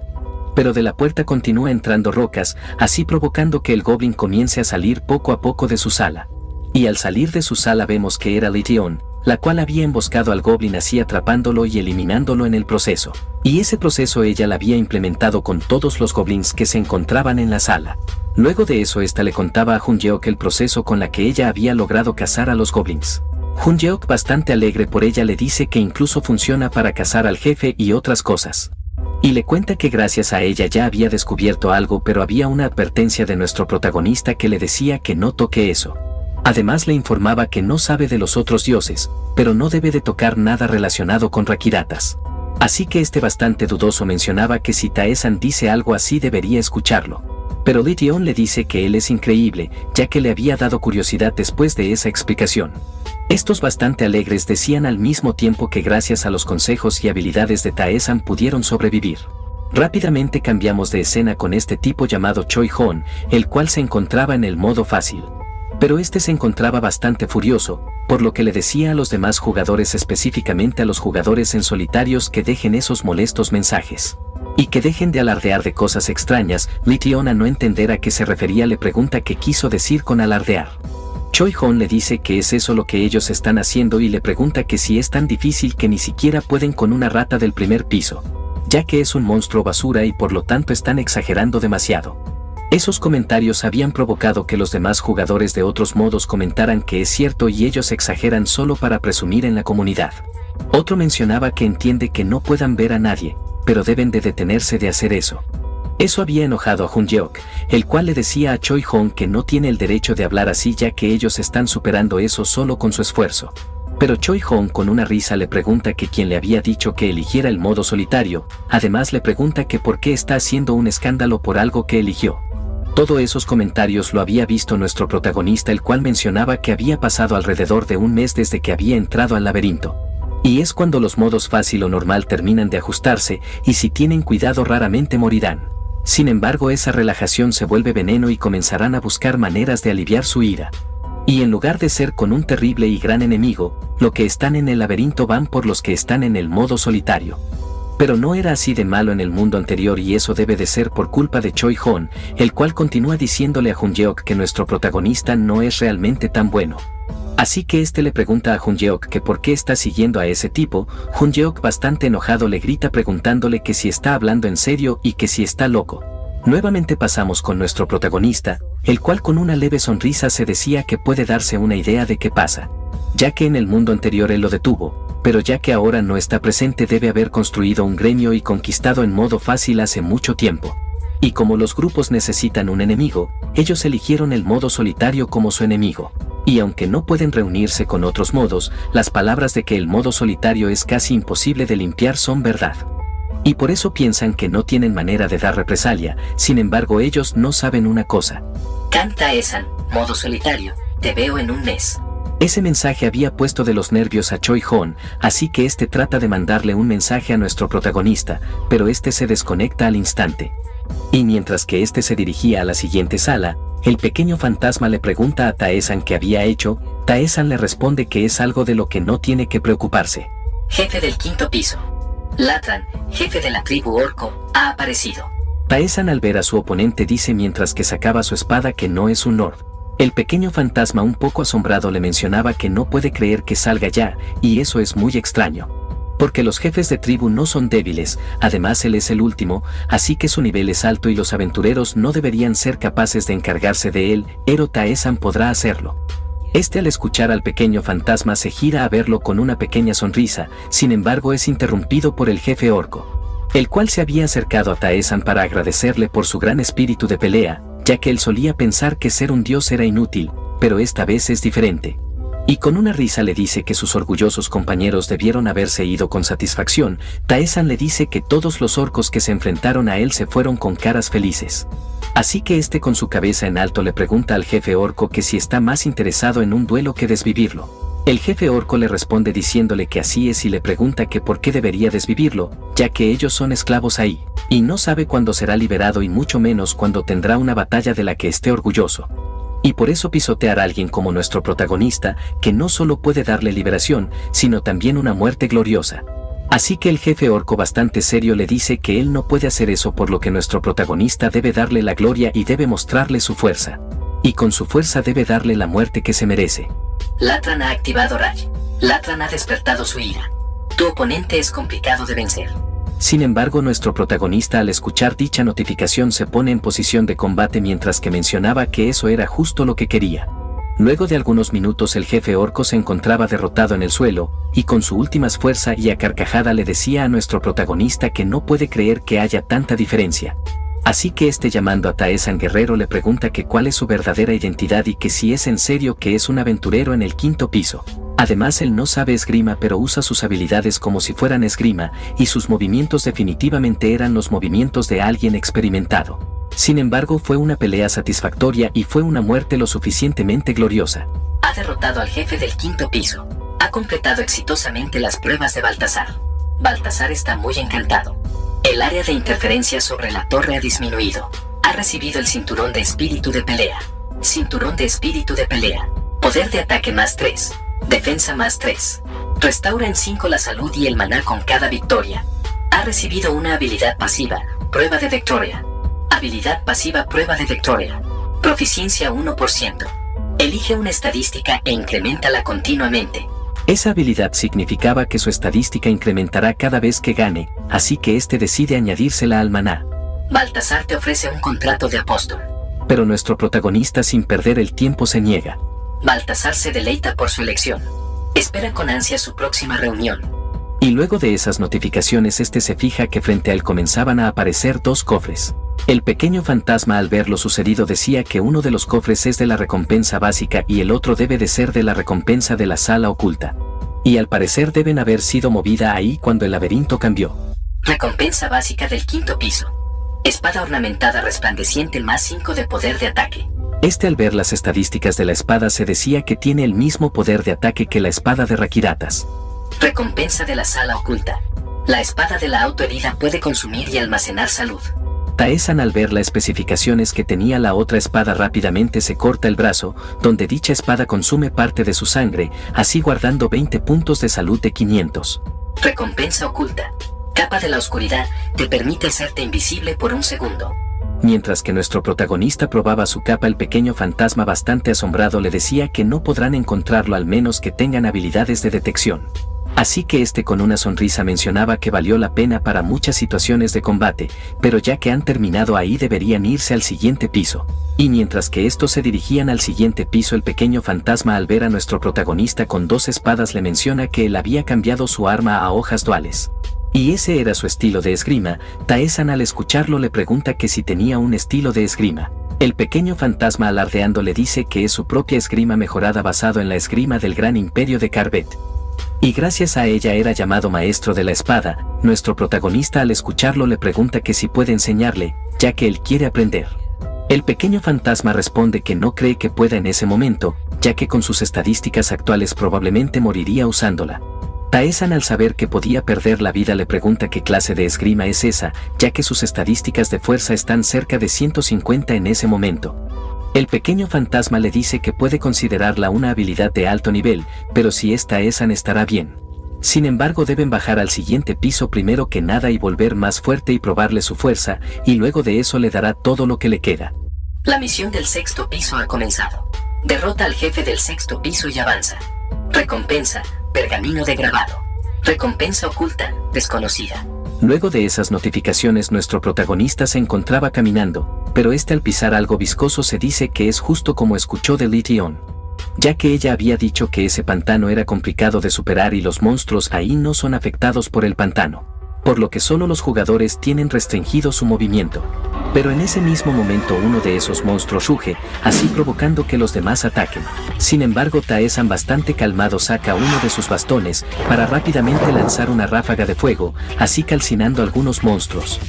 Pero de la puerta continúa entrando rocas, así provocando que el goblin comience a salir poco a poco de su sala. Y al salir de su sala vemos que era Lition, la cual había emboscado al goblin así atrapándolo y eliminándolo en el proceso. Y ese proceso ella la había implementado con todos los goblins que se encontraban en la sala. Luego de eso esta le contaba a Hunyeok el proceso con la que ella había logrado cazar a los goblins. Hunyeok, bastante alegre por ella, le dice que incluso funciona para cazar al jefe y otras cosas. Y le cuenta que gracias a ella ya había descubierto algo, pero había una advertencia de nuestro protagonista que le decía que no toque eso. Además le informaba que no sabe de los otros dioses, pero no debe de tocar nada relacionado con Rakiratas. Así que este bastante dudoso mencionaba que si Taesan dice algo así debería escucharlo. Pero Lition le dice que él es increíble, ya que le había dado curiosidad después de esa explicación. Estos bastante alegres decían al mismo tiempo que gracias a los consejos y habilidades de Taesan pudieron sobrevivir. Rápidamente cambiamos de escena con este tipo llamado Choi Hon, el cual se encontraba en el modo fácil. Pero este se encontraba bastante furioso, por lo que le decía a los demás jugadores, específicamente a los jugadores en solitarios, que dejen esos molestos mensajes. Y que dejen de alardear de cosas extrañas. Lition, a no entender a qué se refería, le pregunta qué quiso decir con alardear. Choi Hon le dice que es eso lo que ellos están haciendo y le pregunta que si es tan difícil que ni siquiera pueden con una rata del primer piso, ya que es un monstruo basura y por lo tanto están exagerando demasiado. Esos comentarios habían provocado que los demás jugadores de otros modos comentaran que es cierto y ellos exageran solo para presumir en la comunidad. Otro mencionaba que entiende que no puedan ver a nadie, pero deben de detenerse de hacer eso. Eso había enojado a Hunyeok, el cual le decía a Choi Hon que no tiene el derecho de hablar así ya que ellos están superando eso solo con su esfuerzo. Pero Choi Hon con una risa le pregunta que quién le había dicho que eligiera el modo solitario, además le pregunta que por qué está haciendo un escándalo por algo que eligió. Todos esos comentarios lo había visto nuestro protagonista, el cual mencionaba que había pasado alrededor de un mes desde que había entrado al laberinto. Y es cuando los modos fácil o normal terminan de ajustarse y si tienen cuidado raramente morirán. Sin embargo, esa relajación se vuelve veneno y comenzarán a buscar maneras de aliviar su ira. Y en lugar de ser con un terrible y gran enemigo, lo que están en el laberinto van por los que están en el modo solitario. Pero no era así de malo en el mundo anterior y eso debe de ser por culpa de Choi Hon, el cual continúa diciéndole a Hunyeok que nuestro protagonista no es realmente tan bueno. Así que este le pregunta a Hunyeok que por qué está siguiendo a ese tipo. Hunyeok, bastante enojado, le grita preguntándole que si está hablando en serio y que si está loco. Nuevamente pasamos con nuestro protagonista, el cual con una leve sonrisa se decía que puede darse una idea de qué pasa, ya que en el mundo anterior él lo detuvo, pero ya que ahora no está presente debe haber construido un gremio y conquistado en modo fácil hace mucho tiempo. Y como los grupos necesitan un enemigo, ellos eligieron el modo solitario como su enemigo. Y aunque no pueden reunirse con otros modos, las palabras de que el modo solitario es casi imposible de limpiar son verdad. Y por eso piensan que no tienen manera de dar represalia. Sin embargo, ellos no saben una cosa.
Canta Esan, modo solitario, te veo en un mes.
Ese mensaje había puesto de los nervios a Choi Hon, así que este trata de mandarle un mensaje a nuestro protagonista, pero este se desconecta al instante. Y mientras que este se dirigía a la siguiente sala, el pequeño fantasma le pregunta a Taesan qué había hecho. Taesan le responde que es algo de lo que no tiene que preocuparse.
Jefe del quinto piso. Latran, jefe de la tribu orco, ha aparecido.
Taesan, al ver a su oponente, dice mientras que sacaba su espada que no es un lord. El pequeño fantasma, un poco asombrado, le mencionaba que no puede creer que salga ya, y eso es muy extraño. Porque los jefes de tribu no son débiles, además él es el último, así que su nivel es alto y los aventureros no deberían ser capaces de encargarse de él, pero Taesan podrá hacerlo. Este, al escuchar al pequeño fantasma, se gira a verlo con una pequeña sonrisa, sin embargo es interrumpido por el jefe orco, el cual se había acercado a Taesan para agradecerle por su gran espíritu de pelea, ya que él solía pensar que ser un dios era inútil, pero esta vez es diferente. Y con una risa le dice que sus orgullosos compañeros debieron haberse ido con satisfacción. Taesan le dice que todos los orcos que se enfrentaron a él se fueron con caras felices. Así que este, con su cabeza en alto, le pregunta al jefe orco que si está más interesado en un duelo que desvivirlo. El jefe orco le responde diciéndole que así es y le pregunta que por qué debería desvivirlo, ya que ellos son esclavos ahí, y no sabe cuándo será liberado y mucho menos cuándo tendrá una batalla de la que esté orgulloso. Y por eso pisotear a alguien como nuestro protagonista, que no solo puede darle liberación, sino también una muerte gloriosa. Así que el jefe orco bastante serio le dice que él no puede hacer eso, por lo que nuestro protagonista debe darle la gloria y debe mostrarle su fuerza. Y con su fuerza debe darle la muerte que se merece.
Latran ha activado Raj. Latran ha despertado su ira. Tu oponente es complicado de vencer.
Sin embargo, nuestro protagonista al escuchar dicha notificación se pone en posición de combate mientras que mencionaba que eso era justo lo que quería. Luego de algunos minutos el jefe orco se encontraba derrotado en el suelo, y con su última fuerza y a carcajada le decía a nuestro protagonista que no puede creer que haya tanta diferencia. Así que llamando a Taesan Guerrero le pregunta que cuál es su verdadera identidad y que si es en serio que es un aventurero en el 5º piso. Además él no sabe esgrima pero usa sus habilidades como si fueran esgrima, y sus movimientos definitivamente eran los movimientos de alguien experimentado. Sin embargo fue una pelea satisfactoria y fue una muerte lo suficientemente gloriosa.
Ha derrotado al jefe del 5º piso. Ha completado exitosamente las pruebas de Baltasar. Baltasar está muy encantado. El área de interferencia sobre la torre ha disminuido. Ha recibido el cinturón de espíritu de pelea. Cinturón de espíritu de pelea. Poder de ataque +3. Defensa +3. Restaura en 5 la salud y el maná con cada victoria. Ha recibido una habilidad pasiva, prueba de victoria. Habilidad pasiva, prueba de victoria. Proficiencia 1%. Elige una estadística e increméntala continuamente.
Esa habilidad significaba que su estadística incrementará cada vez que gane, así que decide añadírsela al maná.
Baltasar te ofrece un contrato de apóstol.
Pero nuestro protagonista sin perder el tiempo se niega.
Baltasar se deleita por su elección. Espera con ansia su próxima reunión.
Y luego de esas notificaciones se fija que frente a él comenzaban a aparecer 2 cofres. El pequeño fantasma al ver lo sucedido decía que uno de los cofres es de la recompensa básica y el otro debe de ser de la recompensa de la sala oculta. Y al parecer deben haber sido movida ahí cuando el laberinto cambió.
Recompensa básica del 5º piso. Espada ornamentada resplandeciente +5 de poder de ataque.
Al ver las estadísticas de la espada se decía que tiene el mismo poder de ataque que la espada de Rakiratas.
Recompensa de la sala oculta. La espada de la autoherida puede consumir y almacenar salud.
Taesan al ver las especificaciones que tenía la otra espada rápidamente se corta el brazo, donde dicha espada consume parte de su sangre, así guardando 20 puntos de salud de 500.
Recompensa oculta. Capa de la oscuridad, te permite hacerte invisible por un segundo.
Mientras que nuestro protagonista probaba su capa, el pequeño fantasma bastante asombrado le decía que no podrán encontrarlo al menos que tengan habilidades de detección. Así que con una sonrisa mencionaba que valió la pena para muchas situaciones de combate, pero ya que han terminado ahí deberían irse al siguiente piso. Y mientras que estos se dirigían al siguiente piso, el pequeño fantasma al ver a nuestro protagonista con 2 espadas le menciona que él había cambiado su arma a hojas duales. Y ese era su estilo de esgrima. Taesan al escucharlo le pregunta que si tenía un estilo de esgrima. El pequeño fantasma alardeando le dice que es su propia esgrima mejorada basado en la esgrima del gran imperio de Carvet. Y gracias a ella era llamado maestro de la espada. Nuestro protagonista al escucharlo le pregunta que si puede enseñarle, ya que él quiere aprender. El pequeño fantasma responde que no cree que pueda en ese momento, ya que con sus estadísticas actuales probablemente moriría usándola. Taesan al saber que podía perder la vida le pregunta qué clase de esgrima es esa, ya que sus estadísticas de fuerza están cerca de 150 en ese momento. El pequeño fantasma le dice que puede considerarla una habilidad de alto nivel, pero si Taesan estará bien. Sin embargo deben bajar al siguiente piso primero que nada y volver más fuerte y probarle su fuerza, y luego de eso le dará todo lo que le queda.
La misión del 6º piso ha comenzado. Derrota al jefe del 6º piso y avanza. Recompensa, pergamino de grabado. Recompensa oculta, desconocida.
Luego de esas notificaciones nuestro protagonista se encontraba caminando, pero al pisar algo viscoso se dice que es justo como escuchó de Lition, ya que ella había dicho que ese pantano era complicado de superar y los monstruos ahí no son afectados por el pantano, por lo que solo los jugadores tienen restringido su movimiento. Pero en ese mismo momento uno de esos monstruos ruge, así provocando que los demás ataquen. Sin embargo Taesan bastante calmado saca uno de sus bastones para rápidamente lanzar una ráfaga de fuego, así calcinando algunos monstruos.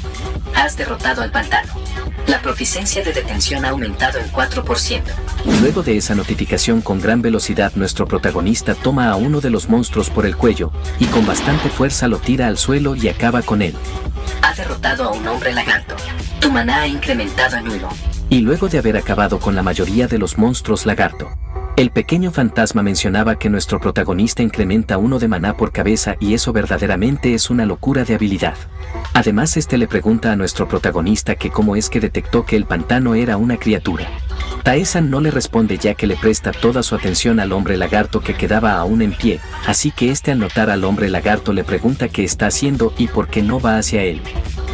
Has derrotado al pantano. La proficiencia de detención ha aumentado en 4%.
Luego de esa notificación, con gran velocidad nuestro protagonista toma a uno de los monstruos por el cuello y con bastante fuerza lo tira al suelo y acaba con él.
Ha derrotado a un hombre lagarto. Tu maná ha incrementado en 1.
Y luego de haber acabado con la mayoría de los monstruos lagarto, el pequeño fantasma mencionaba que nuestro protagonista incrementa 1 de maná por cabeza y eso verdaderamente es una locura de habilidad. Además, le pregunta a nuestro protagonista que cómo es que detectó que el pantano era una criatura. Tae-san no le responde, ya que le presta toda su atención al hombre lagarto que quedaba aún en pie, así que al notar al hombre lagarto le pregunta qué está haciendo y por qué no va hacia él.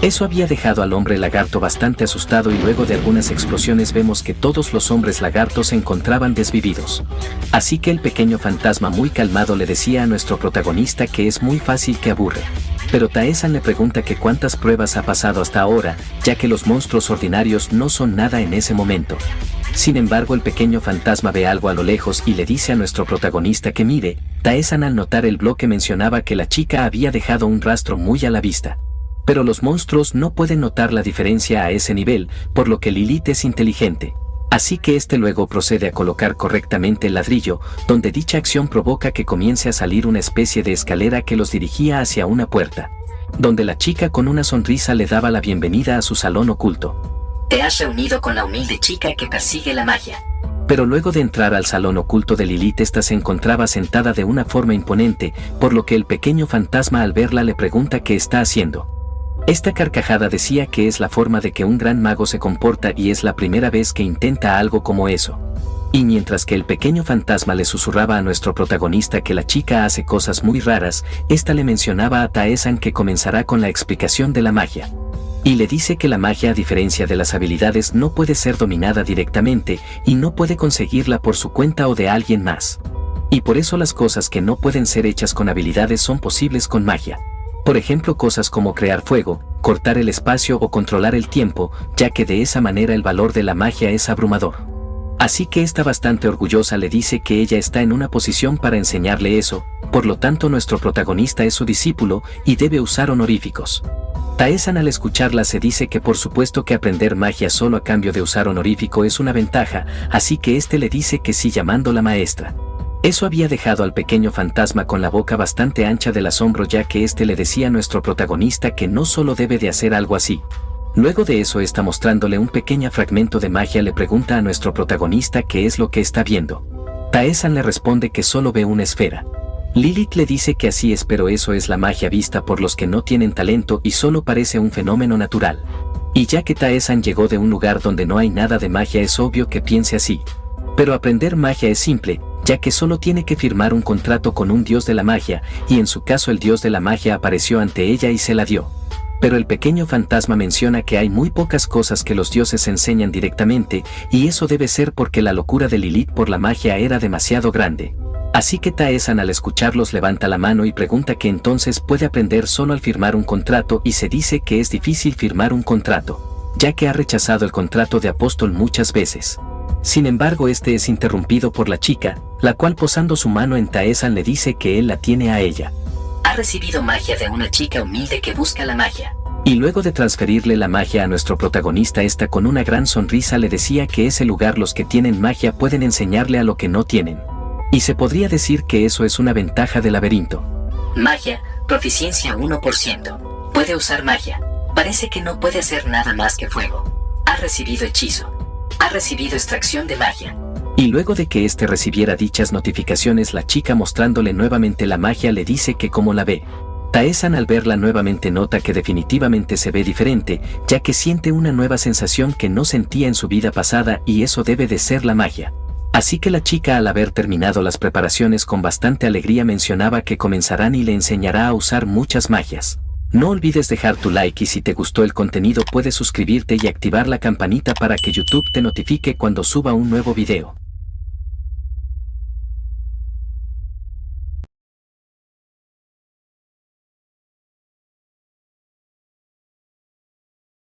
Eso había dejado al hombre lagarto bastante asustado y luego de algunas explosiones vemos que todos los hombres lagartos se encontraban desvividos. Así que el pequeño fantasma muy calmado le decía a nuestro protagonista que es muy fácil que aburre. Pero Tae-san le pregunta que cuántas pruebas ha pasado hasta ahora, ya que los monstruos ordinarios no son nada en ese momento. Sin embargo, el pequeño fantasma ve algo a lo lejos y le dice a nuestro protagonista que mire. Tae-san al notar el bloque mencionaba que la chica había dejado un rastro muy a la vista. Pero los monstruos no pueden notar la diferencia a ese nivel, por lo que Lilith es inteligente. Así que luego procede a colocar correctamente el ladrillo, donde dicha acción provoca que comience a salir una especie de escalera que los dirigía hacia una puerta, donde la chica con una sonrisa le daba la bienvenida a su salón oculto.
Te has reunido con la humilde chica que persigue la magia.
Pero luego de entrar al salón oculto de Lilith, se encontraba sentada de una forma imponente, por lo que el pequeño fantasma al verla le pregunta qué está haciendo. Esta carcajada decía que es la forma de que un gran mago se comporta y es la primera vez que intenta algo como eso. Y mientras que el pequeño fantasma le susurraba a nuestro protagonista que la chica hace cosas muy raras, le mencionaba a Tae-san que comenzará con la explicación de la magia. Y le dice que la magia, a diferencia de las habilidades, no puede ser dominada directamente y no puede conseguirla por su cuenta o de alguien más. Y por eso las cosas que no pueden ser hechas con habilidades son posibles con magia. Por ejemplo, cosas como crear fuego, cortar el espacio o controlar el tiempo, ya que de esa manera el valor de la magia es abrumador. Así que bastante orgullosa le dice que ella está en una posición para enseñarle eso, por lo tanto nuestro protagonista es su discípulo y debe usar honoríficos. Tae-san al escucharla se dice que por supuesto que aprender magia solo a cambio de usar honorífico es una ventaja, así que le dice que sí, llamándola maestra. Eso había dejado al pequeño fantasma con la boca bastante ancha del asombro, ya que le decía a nuestro protagonista que no solo debe de hacer algo así. Luego de eso, mostrándole un pequeño fragmento de magia, le pregunta a nuestro protagonista qué es lo que está viendo. Tae-san le responde que solo ve una esfera. Lilith le dice que así es, pero eso es la magia vista por los que no tienen talento y solo parece un fenómeno natural. Y ya que Tae-san llegó de un lugar donde no hay nada de magia, es obvio que piense así. Pero aprender magia es simple, ya que solo tiene que firmar un contrato con un dios de la magia, y en su caso el dios de la magia apareció ante ella y se la dio. Pero el pequeño fantasma menciona que hay muy pocas cosas que los dioses enseñan directamente, y eso debe ser porque la locura de Lilith por la magia era demasiado grande. Así que Tae-san al escucharlos levanta la mano y pregunta que entonces puede aprender solo al firmar un contrato, y se dice que es difícil firmar un contrato, ya que ha rechazado el contrato de apóstol muchas veces. Sin embargo, es interrumpido por la chica, la cual posando su mano en Tae-san le dice que él la tiene a ella.
Ha recibido magia de una chica humilde que busca la magia.
Y luego de transferirle la magia a nuestro protagonista, con una gran sonrisa le decía que ese lugar los que tienen magia pueden enseñarle a lo que no tienen. Y se podría decir que eso es una ventaja del laberinto.
Magia, proficiencia 1%. Puede usar magia. Parece que no puede hacer nada más que fuego. Ha recibido hechizo. Ha recibido extracción de magia.
Y luego de que recibiera dichas notificaciones, la chica mostrándole nuevamente la magia le dice que cómo la ve. Tae-san al verla nuevamente nota que definitivamente se ve diferente, ya que siente una nueva sensación que no sentía en su vida pasada, y eso debe de ser la magia. Así que la chica, al haber terminado las preparaciones, con bastante alegría mencionaba que comenzarán y le enseñará a usar muchas magias. No olvides dejar tu like, y si te gustó el contenido puedes suscribirte y activar la campanita para que YouTube te notifique cuando suba un nuevo video.